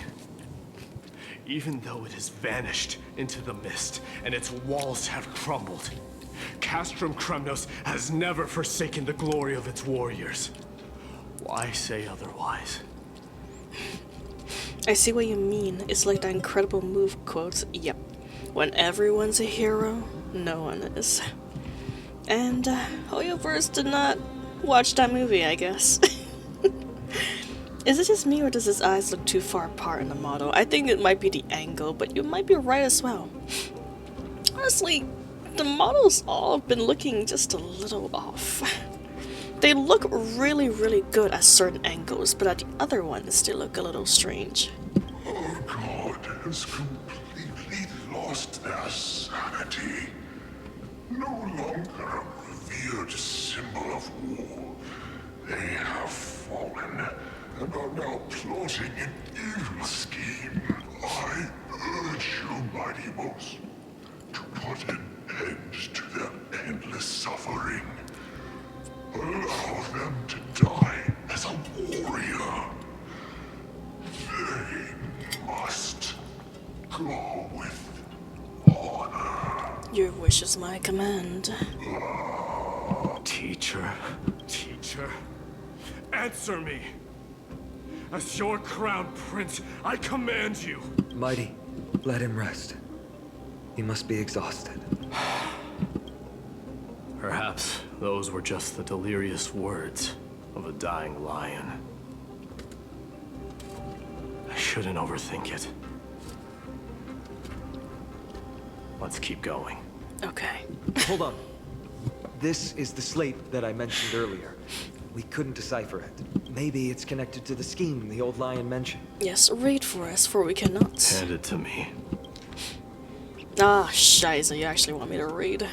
even though it has vanished into the mist and its walls have crumbled, Castrum Kremnos has never forsaken the glory of its warriors. Why say otherwise? I see what you mean. It's like that incredible move quote. Yep. When everyone's a hero, no one is. And, Hoyoverse did not watch that movie, I guess. Is it just me, or does his eyes look too far apart in the model? I think it might be the angle, but you might be right as well. Honestly, the models all have been looking just a little off. They look really, really good at certain angles, but at the other ones, they look a little strange. Our god has completely lost their sanity. No longer a revered symbol of war. They have fallen and are now plotting an evil scheme. I urge you, mighty Mos, to put an end to their endless suffering. Allow them to die as a warrior. They must go with honor. Your wish is my command. Teacher, teacher. Answer me. As your crown prince, I command you. Mighty, let him rest. He must be exhausted. Perhaps those were just the delirious words of a dying lion. I shouldn't overthink it. Let's keep going. Okay. Hold on. This is the slate that I mentioned earlier. We couldn't decipher it. Maybe it's connected to the scheme the old lion mentioned. Yes, read for us, for we cannot. Hand it to me. Ah, shiza, you actually want me to read.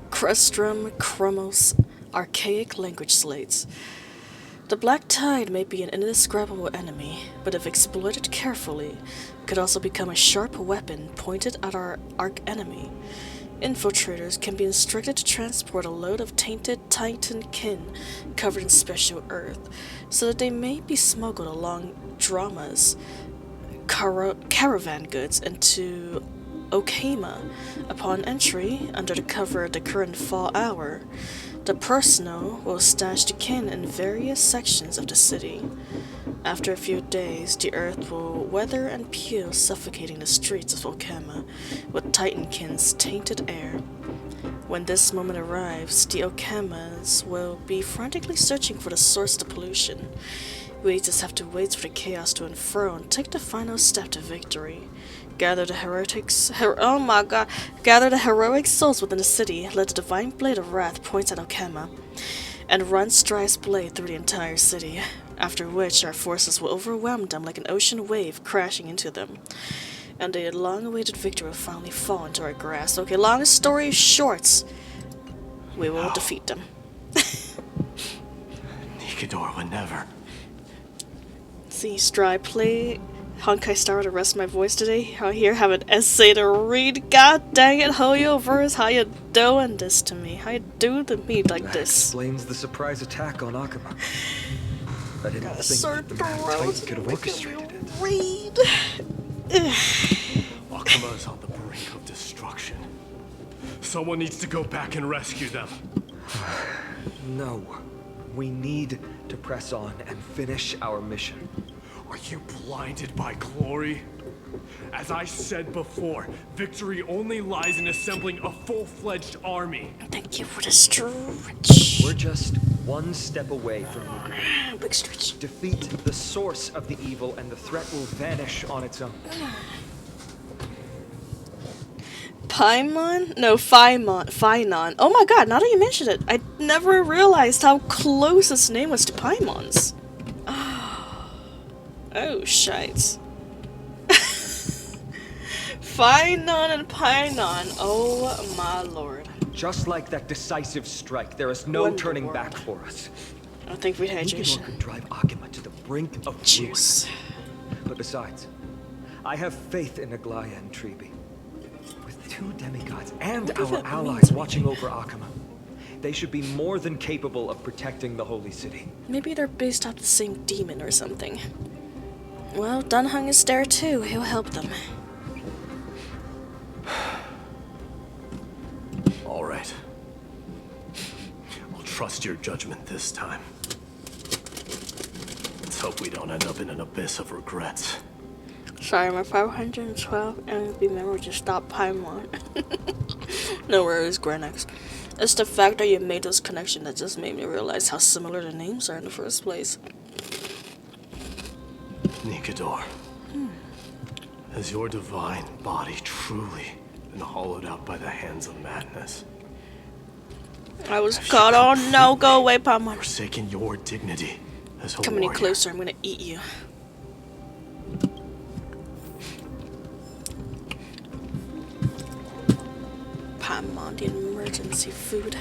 Crestrum Chromos Archaic Language Slates. The Black Tide may be an indescribable enemy, but if exploited carefully, it could also become a sharp weapon pointed at our arch-enemy. Infiltrators can be instructed to transport a load of tainted Titan kin covered in special earth, so that they may be smuggled along dramas, caravan goods into Okama. Upon entry, under the cover of the current fall hour, the personnel will stash the kin in various sections of the city. After a few days, the earth will weather and peel, suffocating the streets of Okama with Titankin's tainted air. When this moment arrives, the Okamas will be frantically searching for the source of the pollution. We just have to wait for the chaos to unfurl and take the final step to victory. Gather the heroic souls within the city, let the divine blade of wrath point at Okama, and run Strive's blade through the entire city, after which our forces will overwhelm them like an ocean wave crashing into them. And the long-awaited victory will finally fall into our grasp. Okay, long story short, we will defeat them. Nikador would never. See, Strive, play Honkai Star with the rest of my voice today. Out here have an essay to read. God dang it, Hoyo verse, how you doing this to me? How you do to me like That this? explains the surprise attack on Akama. I didn't Gotta think sort the the Mad roads Titan could have and orchestrated it. read. Akama is on the brink of destruction. Someone needs to go back and rescue them. No. We need to press on and finish our mission. Are you blinded by glory? As I said before, victory only lies in assembling a full-fledged army. Thank you for the stretch. We're just one step away from Nikador. Big stretch. Defeat the source of the evil and the threat will vanish on its own. Paimon? No, Phynon. Oh my god, now that you mention it, I never realized how close his name was to Paimon's. Oh, shite. Phynon and Painon. Oh my lord. Just like that decisive strike, there is no turning Wonderworld. back for us. I think we had Nikador could drive Akama to the brink of ruin. Juice. But besides, I have faith in Aglaya and Tribi. With two demigods and What does our that allies mean? watching over Akama, they should be more than capable of protecting the holy city. Maybe they're based off the same demon or something. Well, Dunhung is there too. He'll help them. All right. I'll trust your judgment this time. Let's hope we don't end up in an abyss of regrets. Sorry, my 512 MB memory just stopped Paimon. No worries, Grenex. It's the fact that you made those connections that just made me realize how similar the names are in the first place. Nikador, has your divine body truly been hollowed out by the hands of madness? I was caught. Oh no, go away, Paimon. Forsaken your dignity as a Come any warrior. closer, I'm gonna eat you. Paimon, the emergency food.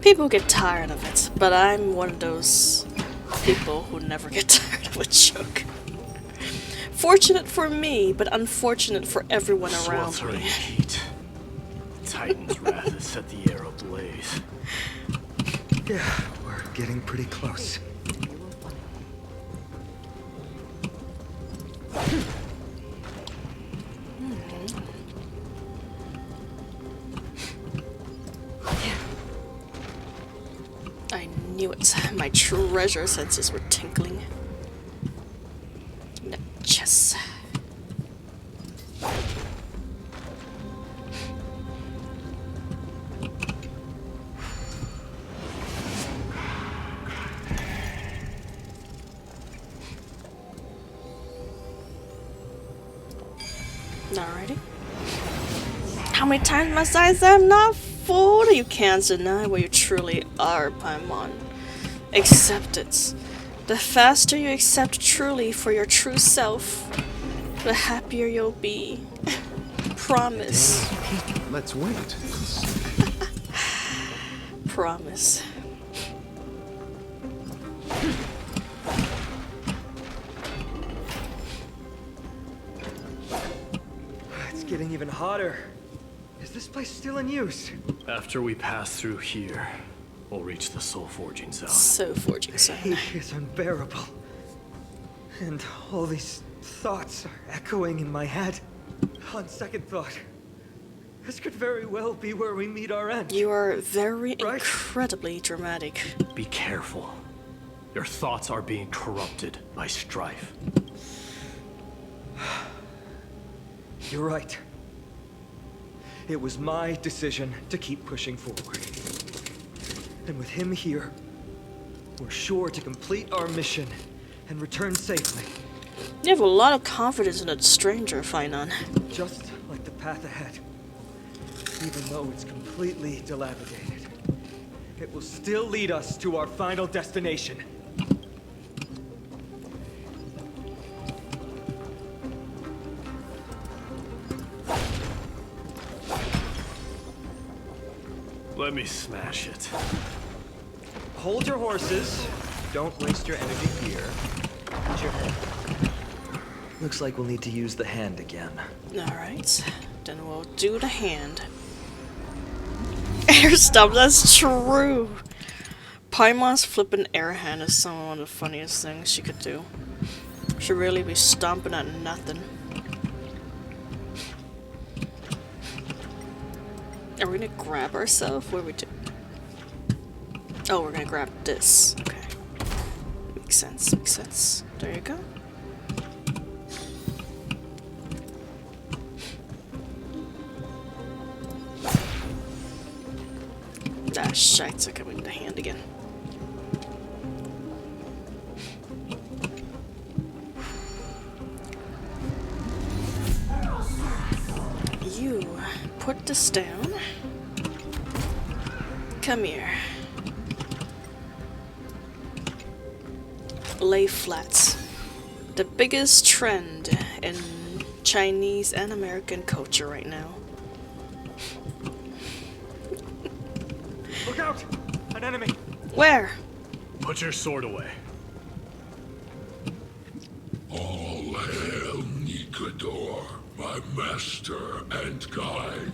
People get tired of it, but I'm one of those people who never get tired of a joke. Fortunate for me, but unfortunate for everyone around Sweltering me. heat. The Titan's wrath has set the air ablaze. Yeah, we're getting pretty close. I knew it. My treasure senses were tinkling. No, chess. Alrighty. How many times must I say I'm not fooled? You can't deny what you truly are, Paimon. Accept it. The faster you accept truly for your true self, the happier you'll be. Promise. Let's wait. Promise. It's getting even hotter. Is this place still in use? After we pass through here, we'll reach the soul forging zone. So forging zone. Heat is unbearable. And all these thoughts are echoing in my head. On second thought, this could very well be where we meet our end. You are very Right? incredibly dramatic. Be careful. Your thoughts are being corrupted by strife. You're right. It was my decision to keep pushing forward. And with him here, we're sure to complete our mission and return safely. You have a lot of confidence in a stranger, Finon. Just like the path ahead. Even though it's completely dilapidated, it will still lead us to our final destination. Let me smash it. Hold your horses. Don't waste your energy here. Use your head. Looks like we'll need to use the hand again. Alright. Then we'll do the hand. Air stomp, that's true! Paimon's flippin' air hand is some of the funniest things she could do. She'd really be stomping at nothing. Are we gonna grab ourselves? What are we doing? Oh, we're gonna grab this. Okay. Makes sense, makes sense. There you go. Ah, shite, okay, we need the hand again. You put this down. Come here. Lay flat. The biggest trend in Chinese and American culture right now. Look out! An enemy! Where? Put your sword away. All hail Nikador, my master and guide,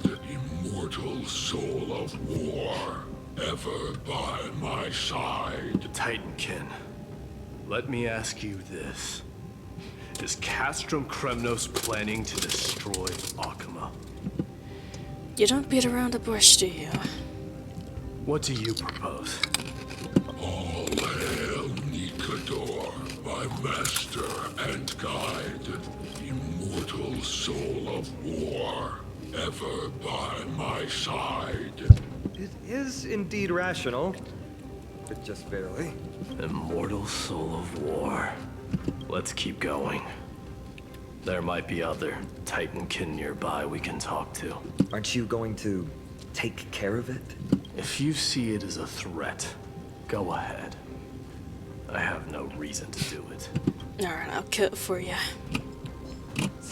immortal soul of war, ever by my side. Titankin, let me ask you this. Is Castrum Kremnos planning to destroy Akama? You don't beat around the bush, do you? What do you propose? All hail Nikador, my master and guide, immortal soul of war, ever by my side. It is indeed rational, but just barely. Immortal soul of war. Let's keep going. There might be other Titankin nearby we can talk to. Aren't you going to take care of it? If you see it as a threat, go ahead. I have no reason to do it. Alright, I'll kill it for you.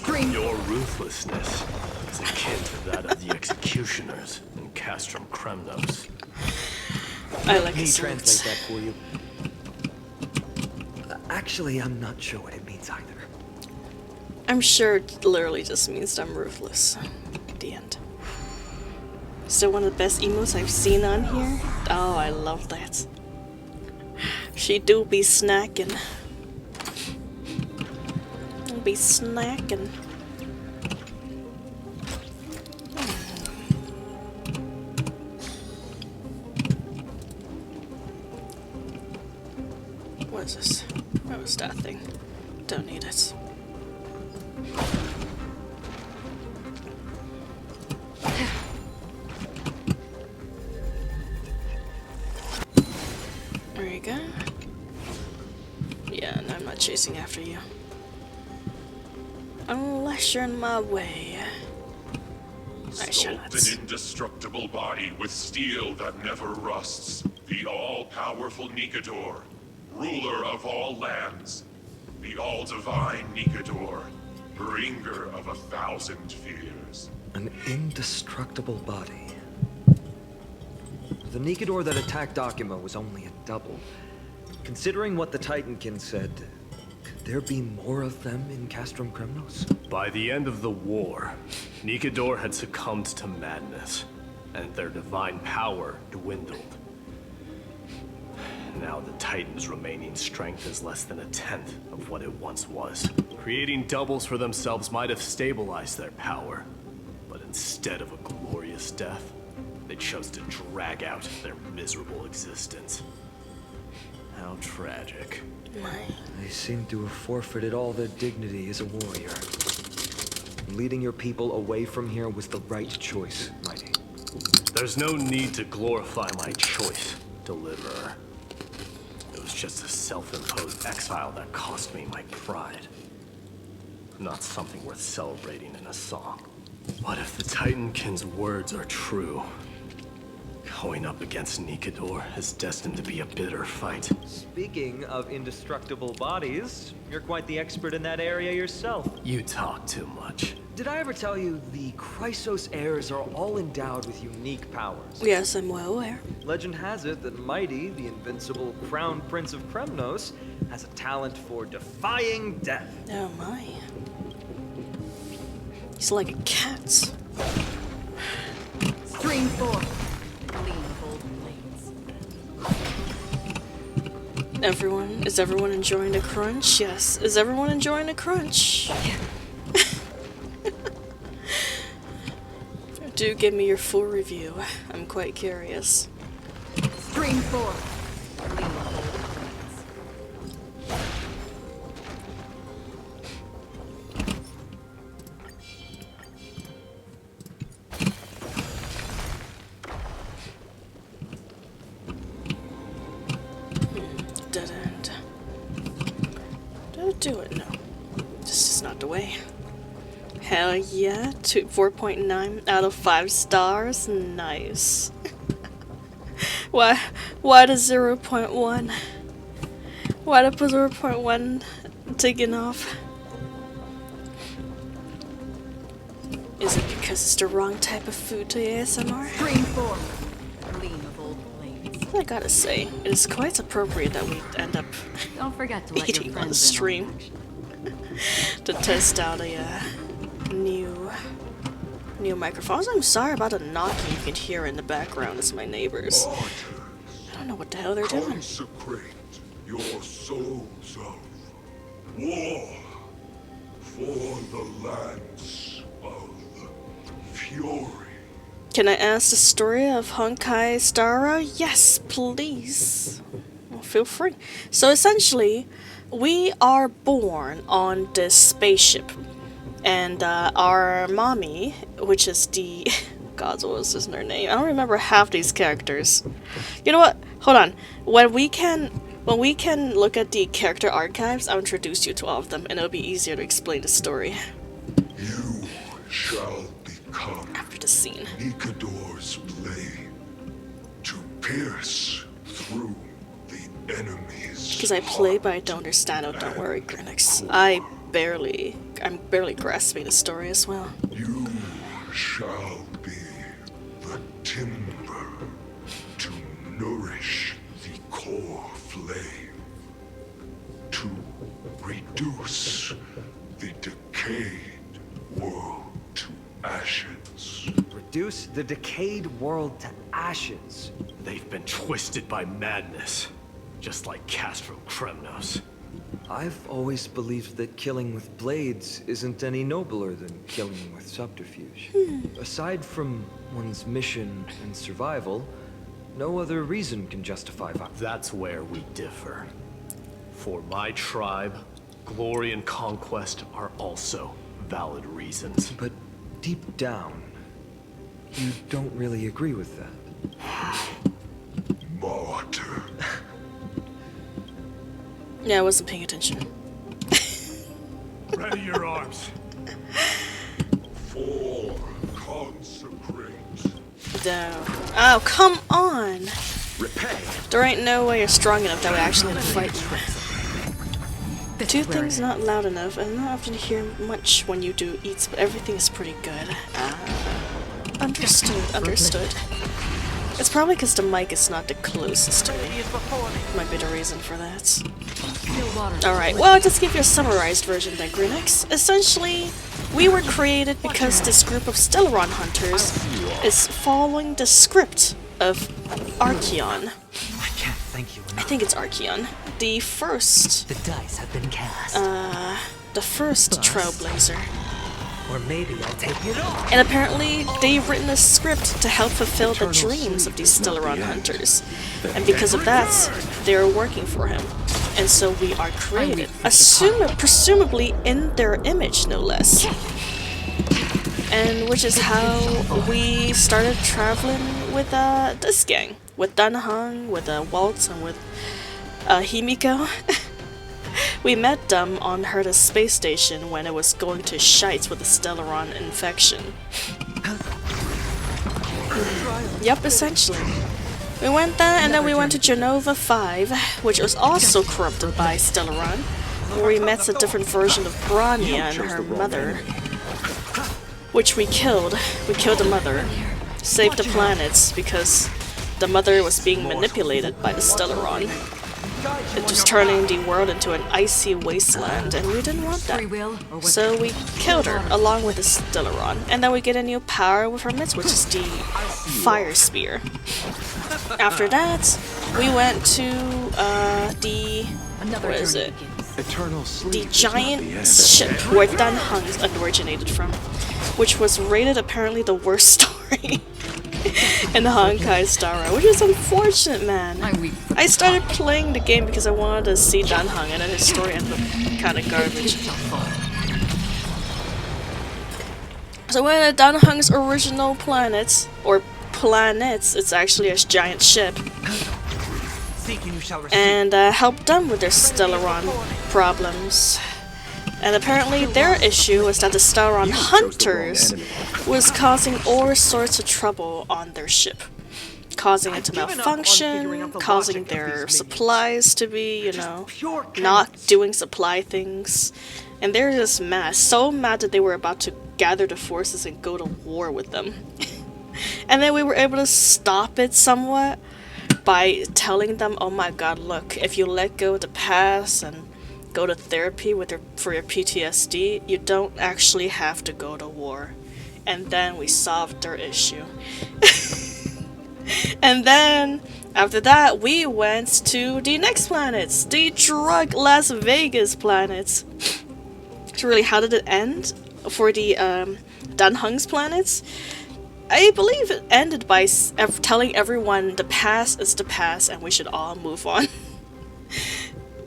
Your ruthlessness is akin to that of the executioners in Castrum Kremnos. I like Let me it. translate that for you. Actually, I'm not sure what it means either. I'm sure it literally just means that I'm ruthless. The end. Still one of the best emotes I've seen on here. Oh, I love that. She do be snacking. Be snacking. What is this? What was that thing? Don't need it. There you go. Yeah, no, I'm not chasing after you. Unless you're in my way. I shall not. Sculpt an indestructible body with steel that never rusts. The all-powerful Nikador, ruler of all lands. The all-divine Nikador, bringer of 1,000 fears. An indestructible body. The Nikador that attacked Akima was only a double. Considering what the Titankin said, could there be more of them in Castrum Kremnos? By the end of the war, Nikador had succumbed to madness, and their divine power dwindled. Now the Titan's remaining strength is less than 1/10 of what it once was. Creating doubles for themselves might have stabilized their power, but instead of a glorious death, they chose to drag out their miserable existence. How tragic. They seem to have forfeited all their dignity as a warrior. Leading your people away from here was the right choice, Mighty. There's no need to glorify my choice, Deliverer. It was just a self-imposed exile that cost me my pride. Not something worth celebrating in a song. What if the Titankin's words are true? Going up against Nikador is destined to be a bitter fight. Speaking of indestructible bodies, you're quite the expert in that area yourself. You talk too much. Did I ever tell you the Chrysos heirs are all endowed with unique powers? Yes, I'm well aware. Legend has it that Mighty, the invincible crown prince of Kremnos, has a talent for defying death. Oh my. He's like a cat. Stream 4. Gleam of old blades. Is everyone enjoying a crunch? Yes. Is everyone enjoying a crunch? Do give me your full review. I'm quite curious. Stream 4. Gleam of old Dead end. Don't do it, no. This is not the way. Hell yeah, 4.9 out of 5 stars, nice. Why the 0.1? Why the 0.1 taken off? Is it because it's the wrong type of food to ASMR? Stream 4. Gleam of old blades. I gotta say, it is quite appropriate that we end up Don't forget to let your eating friends on stream to test out a new microphones. I'm sorry about the knocking you can hear in the background. It's my neighbors. I don't know what the hell they're doing. Consecrate your souls of war for the lands of fury. Can I ask the story of Honkai Starrail? Yes, please. Well, feel free. So essentially, we are born on this spaceship. And our mommy, which is the... God, what was her name? I don't remember half these characters. You know what? Hold on. When we can look at the character archives, I'll introduce you to all of them, and it'll be easier to explain the story. You shall become After the scene. Nikador's blade to pierce through the enemy's Because I play, but I don't understand it. Don't worry, Grinix. I'm barely grasping the story as well. You shall be the timber to nourish the core flame, to reduce the decayed world to ashes. Reduce the decayed world to ashes. They've been twisted by madness, just like Castrum Kremnos. I've always believed that killing with blades isn't any nobler than killing with subterfuge. Aside from one's mission and survival, no other reason can justify violence. That's where we differ. For my tribe, glory and conquest are also valid reasons. But deep down, you don't really agree with that. Martyr. Yeah, I wasn't paying attention. Ready your arms. For consecrate. Down. Oh, come on! Repay. There ain't no way you're strong enough that we actually gonna fight you. Two things not loud enough, and not often hear much when you do eats, but everything is pretty good. Understood, understood. It's probably because the mic is not the closest to me. Might be the reason for that. Alright, well, I'll just give you a summarized version then, Grinix. Essentially, we were created because this group of Stellaron hunters is following the script of Archeon. I can't thank you enough. I think it's Archeon. The first, The dice have been cast. the first Trailblazer. Or maybe I'll take it off. And apparently, they've written a script to help fulfill the dreams of these Stellaron hunters. And because of that, they're working for him. And so we are created. Presumably in their image, no less. And which is how we started traveling with this gang. With Danheng, with Waltz, and with Himiko. We met them on Herta's space station when it was going to shite with the Stellaron infection. Yep, essentially. We went there, and then we went to Genova 5, which was also corrupted by Stellaron, where we met a different version of Brania and her mother, which we killed. We killed the mother, saved the planets, because the mother was being manipulated by the Stellaron. It just turning the world into an icy wasteland, and we didn't want that. So we killed her, along with the Stellaron, and then we get a new power with her mitts, which is the Fire Spear. After that, we went to, what is it? The giant ship where Danheng originated from, which was rated apparently the worst story in the Honkai Starrail, which is unfortunate, man. I started playing the game because I wanted to see Danheng, and then his story ended up kind of garbage. So we went to Danheng's original planets, or planets, it's actually a giant ship, and helped them with their Stellaron problems. And apparently their issue was that the Stellaron hunters was causing all sorts of trouble on their ship. Causing it to malfunction, causing their supplies to be, you know, not doing supply things. And they're just mad. So mad that they were about to gather the forces and go to war with them. And then we were able to stop it somewhat by telling them, oh my god, look, if you let go of the past and go to therapy for your PTSD, you don't actually have to go to war. And then we solved their issue. And then, after that, we went to the next planets, the drug Las Vegas planets. So really, how did it end for the Danheng's planets? I believe it ended by telling everyone the past is the past and we should all move on.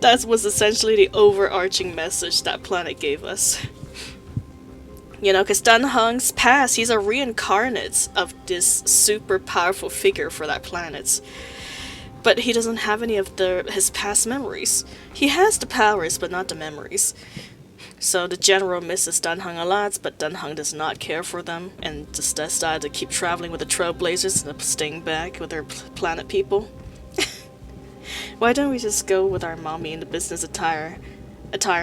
That was essentially the overarching message that planet gave us. You know, because Danheng's past, he's a reincarnate of this super powerful figure for that planet. But he doesn't have any of his past memories. He has the powers, but not the memories. So the general misses Danheng a lot, but Danheng does not care for them, and just decided to keep traveling with the Trailblazers instead of staying back with their planet people. Why don't we just go with our mommy in the business attire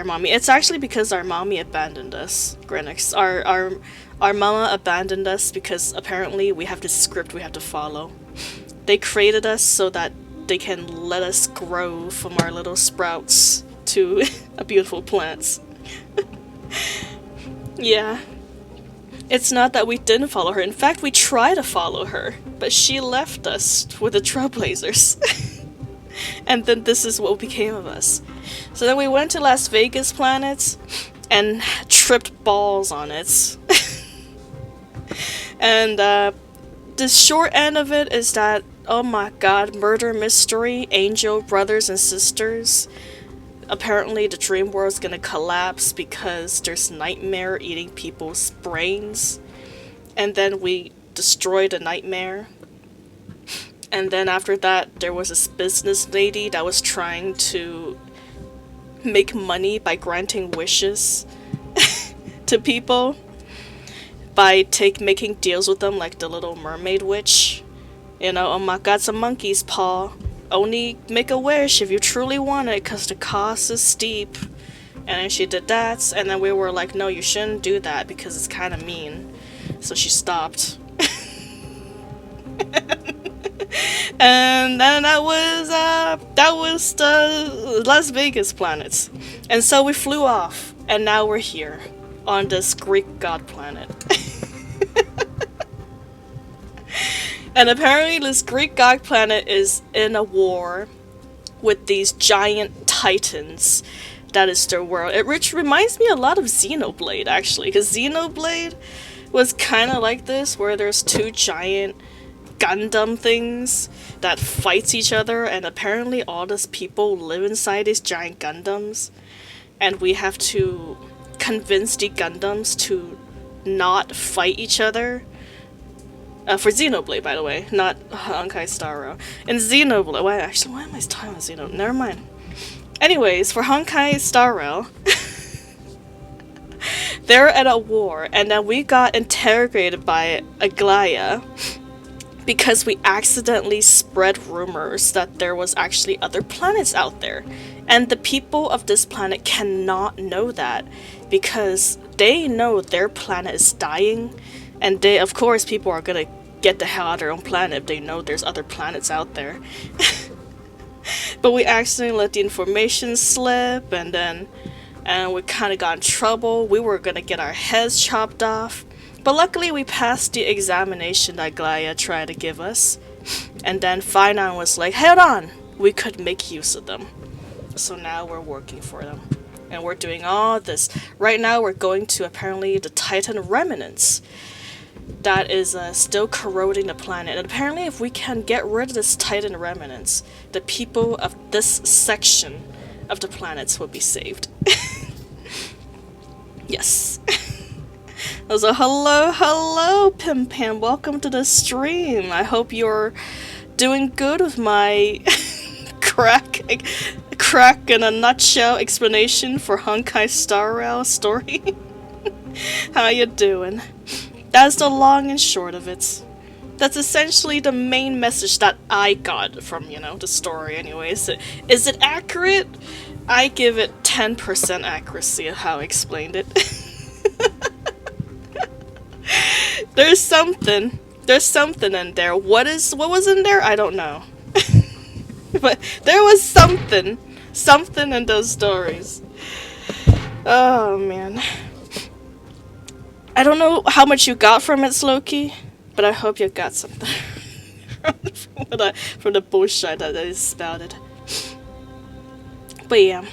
mommy? It's actually because our mommy abandoned us, Grenix. Our mama abandoned us because apparently we have this script we have to follow. They created us so that they can let us grow from our little sprouts to a beautiful plants. Yeah. It's not that we didn't follow her. In fact, we tried to follow her, but she left us with the Trailblazers. And then this is what became of us. So then we went to Las Vegas planets and tripped balls on it. And the short end of it is that, oh my god, murder mystery, angel brothers and sisters. apparently the dream world's gonna collapse because there's nightmare eating people's brains. And then we destroyed the nightmare. And then after that, there was this business lady that was trying to make money by granting wishes to people by making deals with them, like the Little Mermaid witch. You know, oh my god, some monkey's paw. Only make a wish if you truly want it, because the cost is steep. And then she did that, and then we were like, no, you shouldn't do that because it's kind of mean. So she stopped. And then that was the Las Vegas planets. And so we flew off, and now we're here on this Greek god planet. And apparently this Greek god planet is in a war with these giant titans. That is their world. Which reminds me a lot of Xenoblade, actually, because Xenoblade was kind of like this, where there's two giant Gundam things that fights each other, and apparently all these people live inside these giant Gundams, and we have to convince the Gundams to not fight each other. For Xenoblade, by the way, not Honkai Starrail. In Xenoblade, why am I talking about Xenoblade? Never mind. Anyways, for Honkai Starrail, they're at a war, and then we got interrogated by Aglaia because we accidentally spread rumors that there was actually other planets out there. And the people of this planet cannot know that because they know their planet is dying, and they, of course, people are gonna get the hell out of their own planet if they know there's other planets out there. But we accidentally let the information slip, and we kind of got in trouble. We were gonna get our heads chopped off, but luckily we passed the examination that Aglaia tried to give us. And then Finon was like, hold on, we could make use of them. So now we're working for them. And we're doing all this. Right now we're going to apparently the Titan remnants that is still corroding the planet. And apparently if we can get rid of this Titan remnants, the people of this section of the planets will be saved. Yes. So hello Pim Pam, welcome to the stream. I hope you're doing good with my crack in a nutshell explanation for Honkai Starrail story. How you doing? That's the long and short of it. That's essentially the main message that I got from, the story anyways. Is it accurate? I give it 10% accuracy of how I explained it. There's something in there. What was in there? I don't know. But there was something in those stories. Oh man. I don't know how much you got from it, Slowkey, but I hope you got something from the bullshit that is spouted. But yeah,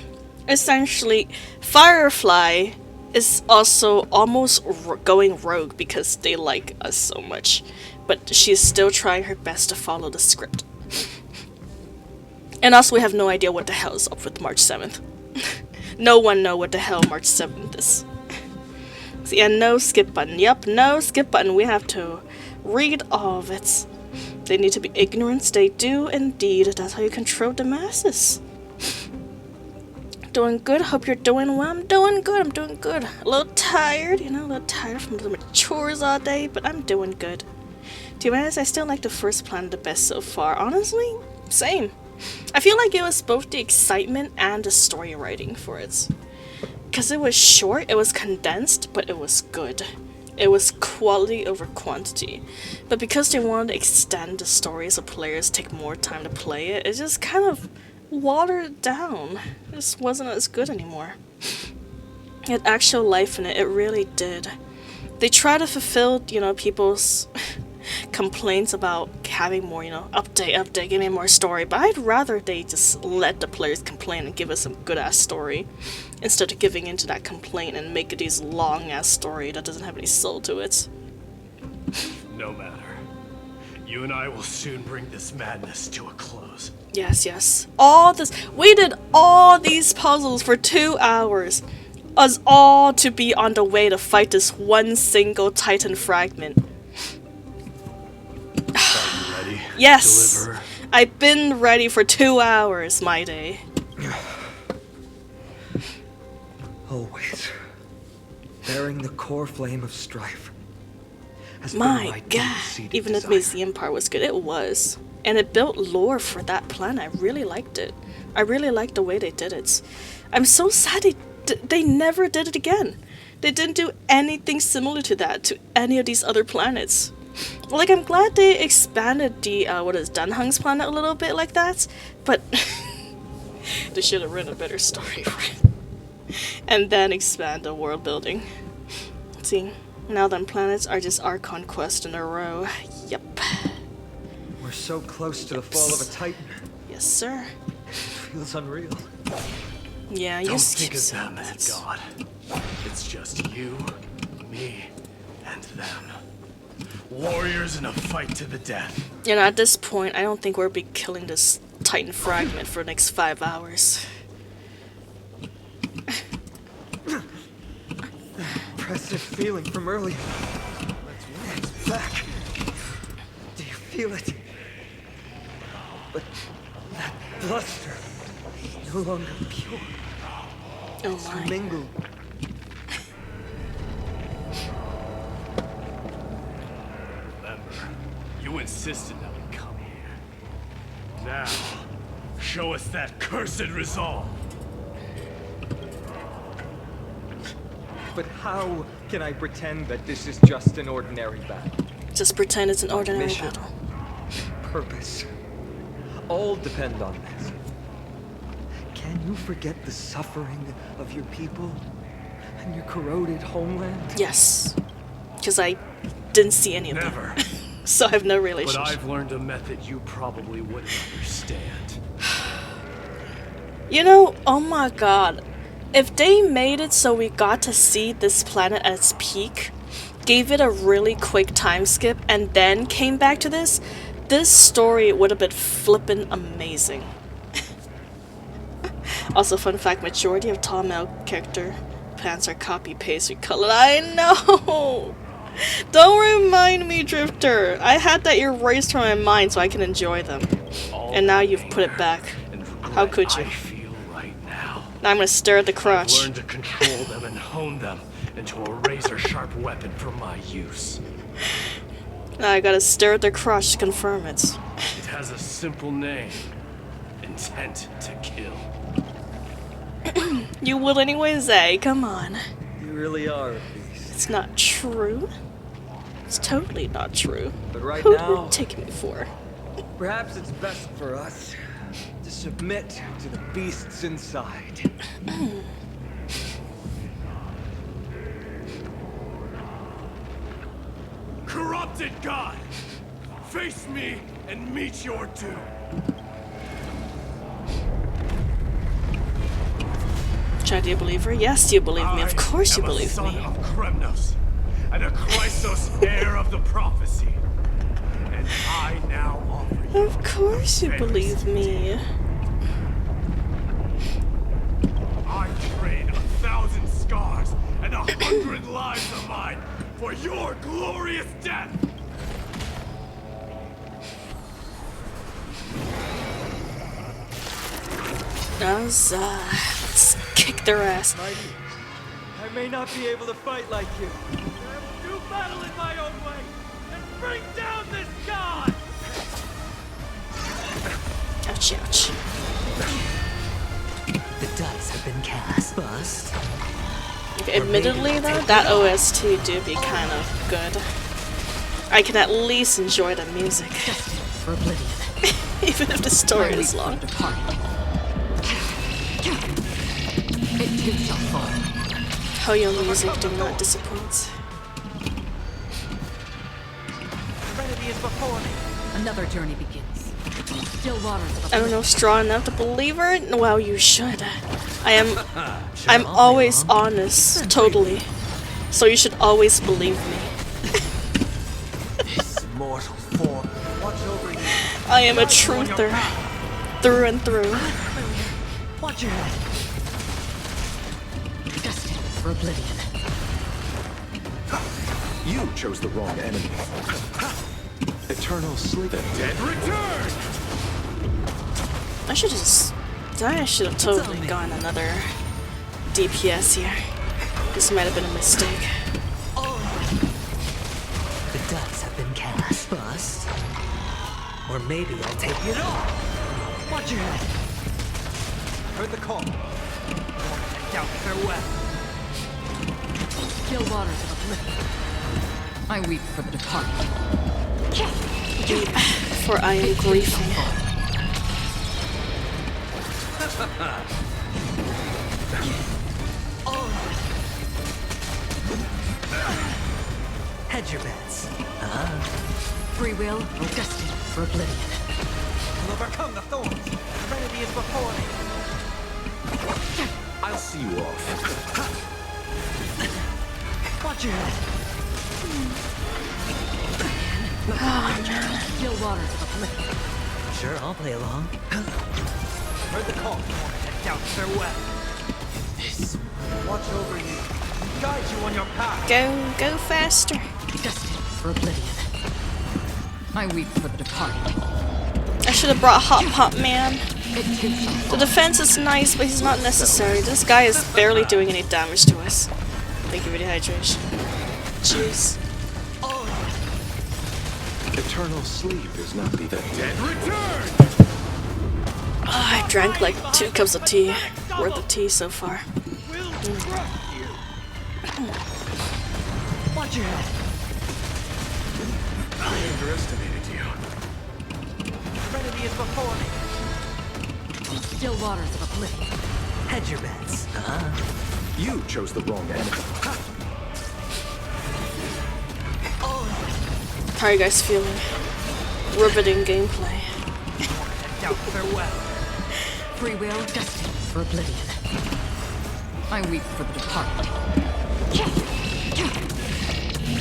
essentially, Firefly is also almost going rogue because they like us so much, but she's still trying her best to follow the script. And also we have no idea what the hell is up with March 7th. No one know what the hell March 7th is. So yeah, no skip button. Yep, no skip button. We have to read all of it. They need to be ignorant. They do indeed. That's how you control the masses. Doing good. Hope you're doing well. I'm doing good. A little tired, a little tired from the chores all day, but I'm doing good. To be honest, I still like the first planet the best so far. Honestly, same. I feel like it was both the excitement and the story writing for it. Because it was short, it was condensed, but it was good. It was quality over quantity. But because they wanted to extend the story so players take more time to play it, it just kind of watered it down. It just wasn't as good anymore. It had actual life in it, it really did. They try to fulfill, people's complaints about having more, update, give me more story, but I'd rather they just let the players complain and give us some good-ass story instead of giving into that complaint and make it these long-ass story that doesn't have any soul to it. No matter. You and I will soon bring this madness to a close. Yes, yes. All this. We did all these puzzles for 2 hours. Us all to be on the way to fight this one single Titan fragment. Are you ready? Yes. Deliver. I've been ready for 2 hours, my day. Always. Bearing the core flame of strife. Has My been my god. deep-seated Even the desire. museum part was good. It was. And it built lore for that planet. I really liked it. I really liked the way they did it. I'm so sad they never did it again. They didn't do anything similar to that to any of these other planets. Like, I'm glad they expanded the, Dunhung's planet a little bit like that, but they should have written a better story for it. And then expand the world building. See, now them planets are just our conquest in a row. Yep. We're so close to the fall of a Titan. Yes, sir. It feels unreal. Yeah, you Don't skip think of some them as a bits. god. It's just you, me, and them. Warriors in a fight to the death. You know, at this point, I don't think we'll be killing this Titan fragment for the next 5 hours. Oppressive feeling from earlier. It's back. Do you feel it? But that bluster is no longer pure. Oh It's my. mingled. Remember, you insisted that we come here. Now, show us that cursed resolve. But how can I pretend that this is just an ordinary battle? Just pretend it's an ordinary Mission. battle. Purpose. All depend on this. Can you forget the suffering of your people and your corroded homeland? Yes. Because I didn't see any of them. Never. So I have no But relationship. I've learned a method you probably wouldn't understand. You know, oh my god. If they made it so we got to see this planet at its peak, gave it a really quick time skip, and then came back to this story would have been flippin' amazing. Also, fun fact, majority of tall male character pants are copy-paste recolored. I know! Don't remind me, Drifter! I had that erased from my mind so I can enjoy them. And now you've put it back. How could you? I feel right now. Now I'm gonna stare at the I've crotch. learned to control them and hone them into a razor-sharp weapon for my use. Now I gotta stare at their crotch to confirm it. It has a simple name. Intent to kill. You will anyways, eh? Come on. You really are a beast. It's not true. It's totally not true. But right Who now, would take me for? perhaps it's best for us to submit to the beasts inside. Corrupted God! Face me and meet your doom. Chad, do you believe her? Yes, you believe me. Of course you believe I am a me. son of Kremnos, and a Chrysos heir of the prophecy. And I now offer you Of course you believe me. I trade 1,000 scars and 100 lives of mine for your glorious death! Let's kick their ass. Mighty, I may not be able to fight like you. I will do battle in my own way and bring down this god! Ouch, ouch. The dice have been cast. Bust. Okay, admittedly though, that OST do be kind of good. I can at least enjoy the music, For oblivion. even if the story is long. It too shall fall. How your music do not disappoint. Serenity is before me. Another journey begins. Still waters. I don't know, strong enough to believe her? Well, you should. I'm always honest, totally. So you should always believe me. This mortal form, what I am a truther. Through and through. Watch your head. Destined for oblivion. You chose the wrong enemy. Eternal sleep. The dead return! I should have totally gone another DPS here. This might have been a mistake. The dice have been cast. Bust. Or maybe I'll take it all. Watch your head. Heard the call. Down farewell. Still waters of oblivion. I weep for the departed. Weep, for I am grieving. Hedge your bets. Free will or destined for oblivion. We'll overcome the thorns. Serenity is before me. I'll see you off. Watch your head. Still waters of oblivion. Sure, I'll play along. Heard the call. Down farewell. Watch over you. Guide you on your path. Go faster. Destined for oblivion. I weep for the departed. I should have brought Hot Pot Man. The defense is nice, but he's not necessary. This guy is barely doing any damage to us. Thank you for the hydration. Jeez. Eternal sleep is not the dead return! I drank like 2 cups of tea. Worth of tea so far. Watch your head. I underestimated you. Serenity is before me. Still waters of oblivion. Hedge your bets. You chose the wrong enemy. How are you guys feeling? Riveting gameplay. Down farewell. Free will destined for oblivion. I weep for the departed.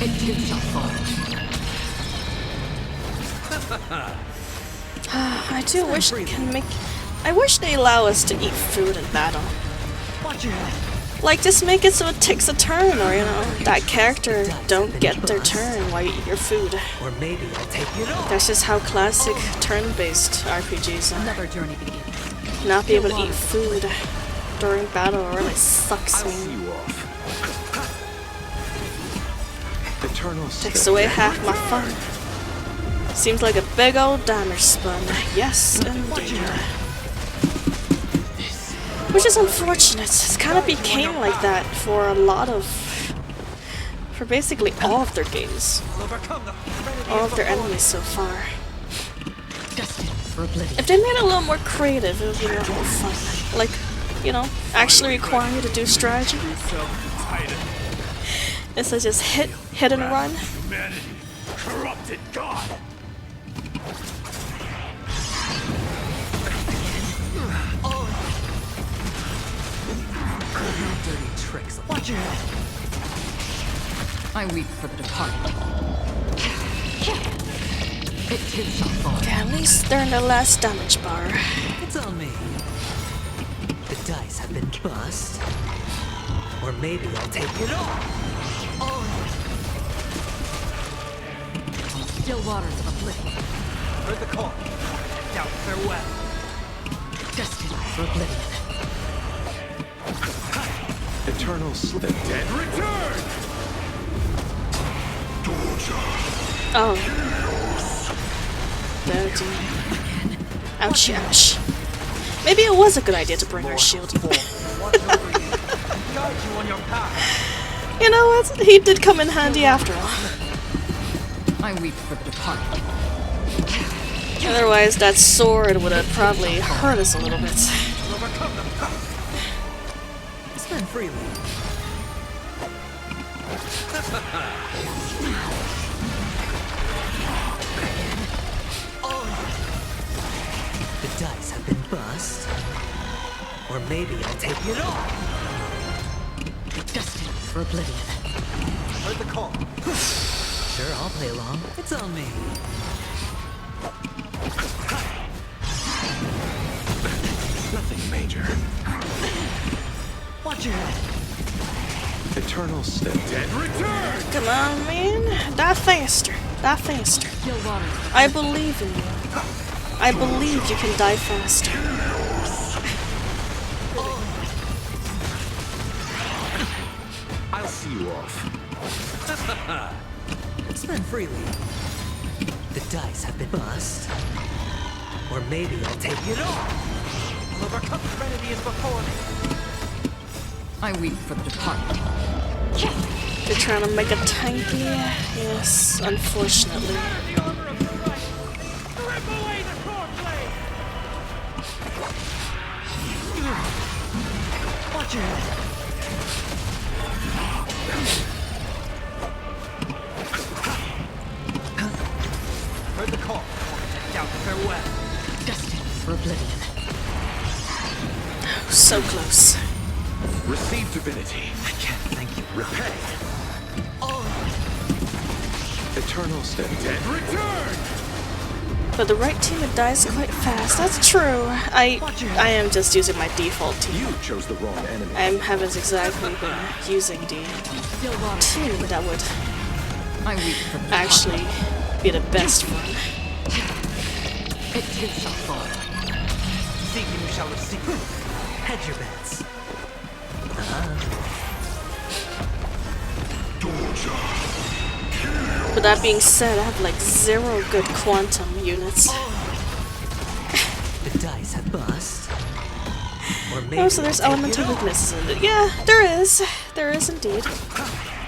It too shall fall. I do wish they can make. I wish they allow us to eat food in battle. Watch your head. Like, just make it so it takes a turn, or you know, that character don't get their turn while you eat your food. Or maybe I'll take it all. That's just how classic turn-based RPGs are. Another journey begins. Not be able to eat food during battle really sucks I'll me. see you off. Eternal sleep. Takes away half my fun. Seems like a big old damage spun. Yes, indeed. Which is unfortunate. It kind of became like that for a lot of... for basically all of their games. All of their enemies so far. If they made it a little more creative, it would be a lot more fun. Like, you know, actually require you to do strategy. Instead of just hit and run. Humanity, corrupted God. Dirty tricks. Watch your head. I weep for the departed. It too shall fall. Okay, at least they're in the last damage bar. It's on me. The dice have been bust. Or maybe I'll take it all. Still waters of oblivion. Heard the call. Down farewell. Destined for oblivion. Eternal sleep. The dead return! Oh. Dirty. Ouch, ouch. Maybe it was a good idea to bring her shield. Watch over you. Guide you on your path. You know what? He did come in handy after all. I weep for the departed. Otherwise, that sword would have probably hurt us a little bit. Overcome them. Spend freely. The dice have been bust. Or maybe I'll take it all. Destined for oblivion. Heard the call. Sure, I'll play along. It's on me. Nothing major. Watch your head. Eternal step. Dead return! Come on, man. Die faster. Die faster. I believe in you. I believe you can die faster. I'll see you off. Spend freely. The dice have been bust. Or maybe I'll take it all. I'll overcome Trinity is before me. I weep for the departed. They're trying to make a tanky. Yes, unfortunately. The armor of Christ. Rip away the sword blade. Watch your head. Heard the call. Down farewell. Destined for oblivion. So close. Receive divinity. I can't thank you. Repay. Eternal step. Dead return! But the right team it dies quite fast. That's true. I am just using my default team. You chose the wrong enemy. I haven't exactly been using the team that would I weep for the actually be the best one. It too shall fall. Seeking you shall receive. Hedge your bets. But that being said, I have like 0 good quantum units. The dice have bust. Or maybe Oh, so there's I'll take elemental it all. weaknesses in it. Yeah, there is. There is indeed.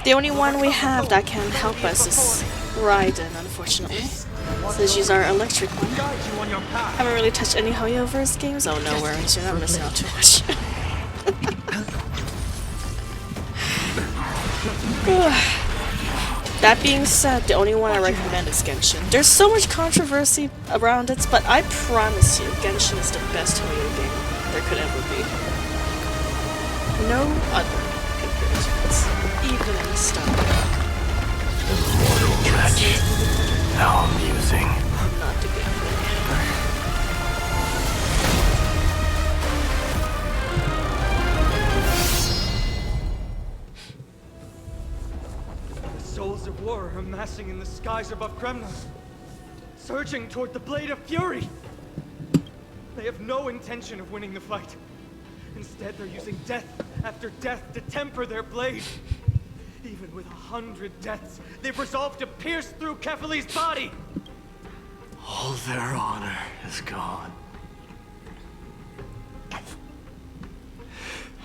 The only one we have that can help us is Raiden, unfortunately. So she's our electric one. Guide you on your path. Haven't really touched any Hoyoverse games. Oh no worries, you're not missing out too much. That being said, the only one I recommend is Genshin. There's so much controversy around it, but I promise you, Genshin is the best Hoyo game there could ever be. No other comparisons, even in style. Royal magic. How amusing. I'm not the good player. The souls of war are amassing in the skies above Kremna, surging toward the Blade of Fury. They have no intention of winning the fight. Instead, they're using death after death to temper their blade. Even with 100 deaths, they've resolved to pierce through Kefali's body. All their honor is gone.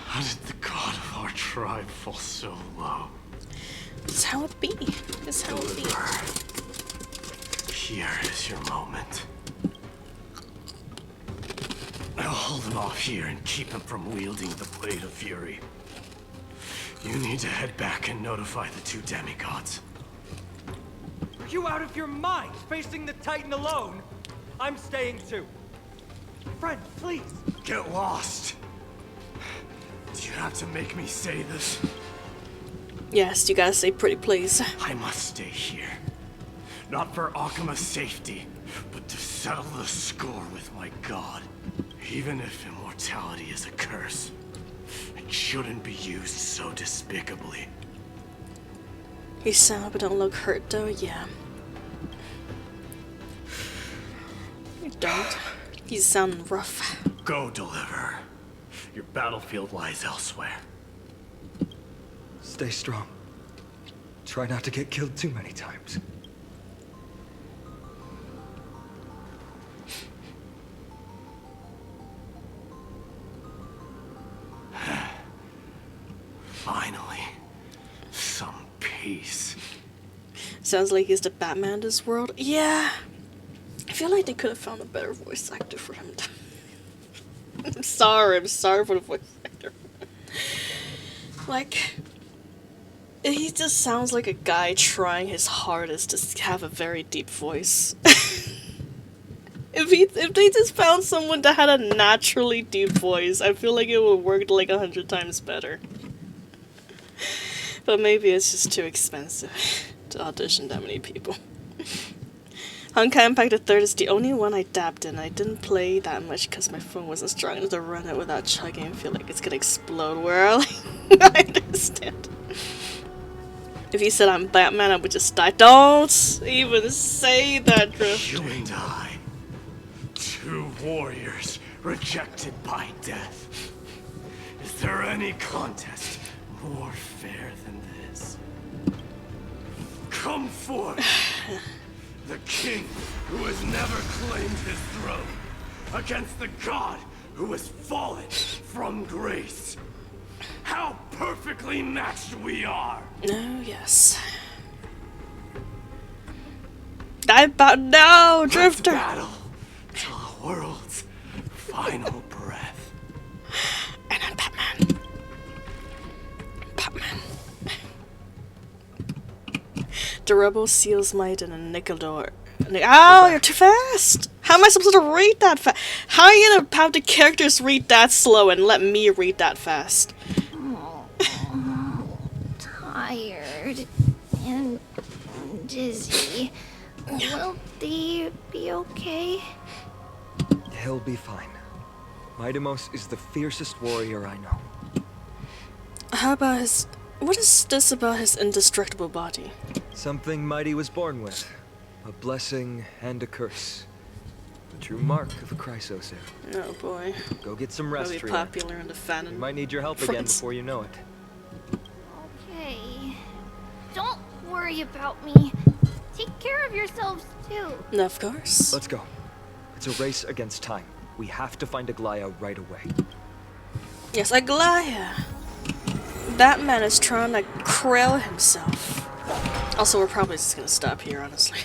How did the god of our tribe fall so low? It's how it be. It's how it be. Here is your moment. I'll hold him off here and keep him from wielding the Blade of Fury. You need to head back and notify the 2 demigods. Are you out of your mind, facing the Titan alone? I'm staying too. Friend, please. Get lost! Do you have to make me say this? Yes, you gotta say pretty please. I must stay here. Not for Akima's safety, but to settle the score with my god. Even if immortality is a curse, it shouldn't be used so despicably. You sound up but don't look hurt though, yeah. You don't. You sound rough. Go, Deliverer. Your battlefield lies elsewhere. Stay strong. Try not to get killed too many times. Finally, some peace. Sounds like he's the Batman of this world. Yeah. I feel like they could have found a better voice actor for him. I'm sorry for the voice actor. Like, he just sounds like a guy trying his hardest to have a very deep voice. If they just found someone that had a naturally deep voice, I feel like it would work like 100 times better. But maybe it's just too expensive to audition that many people. Honkai Impact the Third is the only one I dabbed in. I didn't play that much because my phone wasn't strong enough to run it without chugging. I feel like it's gonna explode where I understand. If you said I'm Batman, I would just die. Don't even say that, Drift. You and I, two warriors rejected by death. Is there any contest more fair than this? Come forth, the king who has never claimed his throne, against the god who has fallen from grace. How perfectly matched we are! Oh, yes. No, Drifter! Let's battle till the world's final breath. And I'm Batman. Batman. The rebel seals might in a nickel door. Ow, you're too fast! How am I supposed to read that fast? How are you gonna have the characters read that slow and let me read that fast? Tired and dizzy. Will they be okay? He'll be fine. Midamos is the fiercest warrior I know. How about his... What is this about his indestructible body? Something Mighty was born with. A blessing and a curse. The true mark of a Chrysos heir. Oh boy. Go get some rest, That'll be Rhea. popular in the fanon. You might need your help again before you know it. Okay. Don't worry about me. Take care of yourselves too. Of course. Let's go. It's a race against time. We have to find Aglaya right away. Yes, Aglaya. Batman is trying to krill himself. Also, we're probably just gonna stop here, honestly.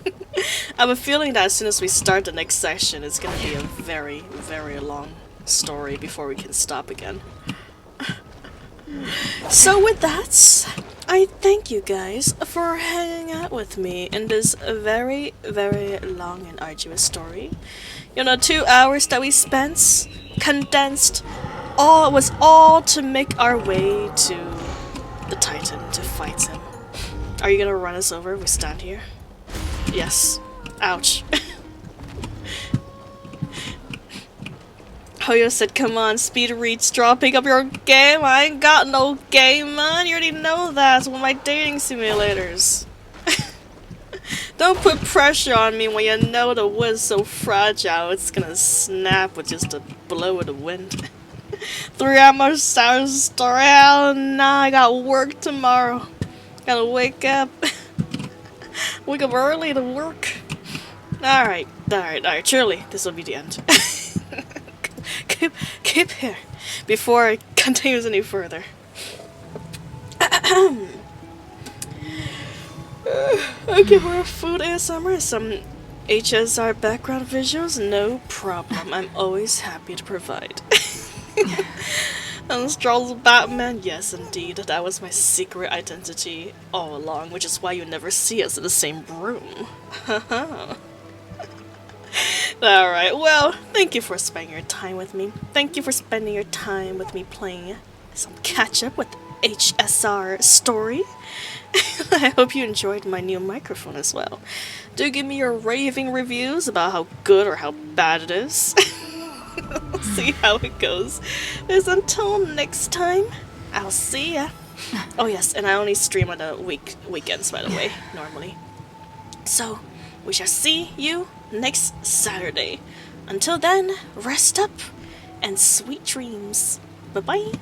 I have a feeling that as soon as we start the next section, it's gonna be a very, very long story before we can stop again. So with that, I thank you guys for hanging out with me in this very, very long and arduous story. You know, 2 hours that we spent, condensed, was all to make our way to the Titan, to fight him. Are you gonna run us over if we stand here? Yes. Ouch. Hoyo said, come on, speed read straw, pick up your game. I ain't got no game, man. You already know that. It's one of my dating simulators. Don't put pressure on me when you know the wood's so fragile it's gonna snap with just a blow of the wind. 3 hours Starrail. Nah, I got work tomorrow. Gotta wake up. Wake up early to work. Alright. Surely this will be the end. keep here before it continues any further. Okay, we're food ASMR, some HSR background visuals, no problem. I'm always happy to provide. And Strolls Batman, yes indeed, that was my secret identity all along, which is why you never see us in the same room. Alright, well, thank you for spending your time with me. Thank you for spending your time with me playing some catch-up with HSR story. I hope you enjoyed my new microphone as well. Do give me your raving reviews about how good or how bad it is. We'll see how it goes. Because until next time, I'll see ya. Oh yes, and I only stream on the weekends, by the way, normally. So, we shall see you next Saturday. Until then, rest up and sweet dreams. Bye-bye.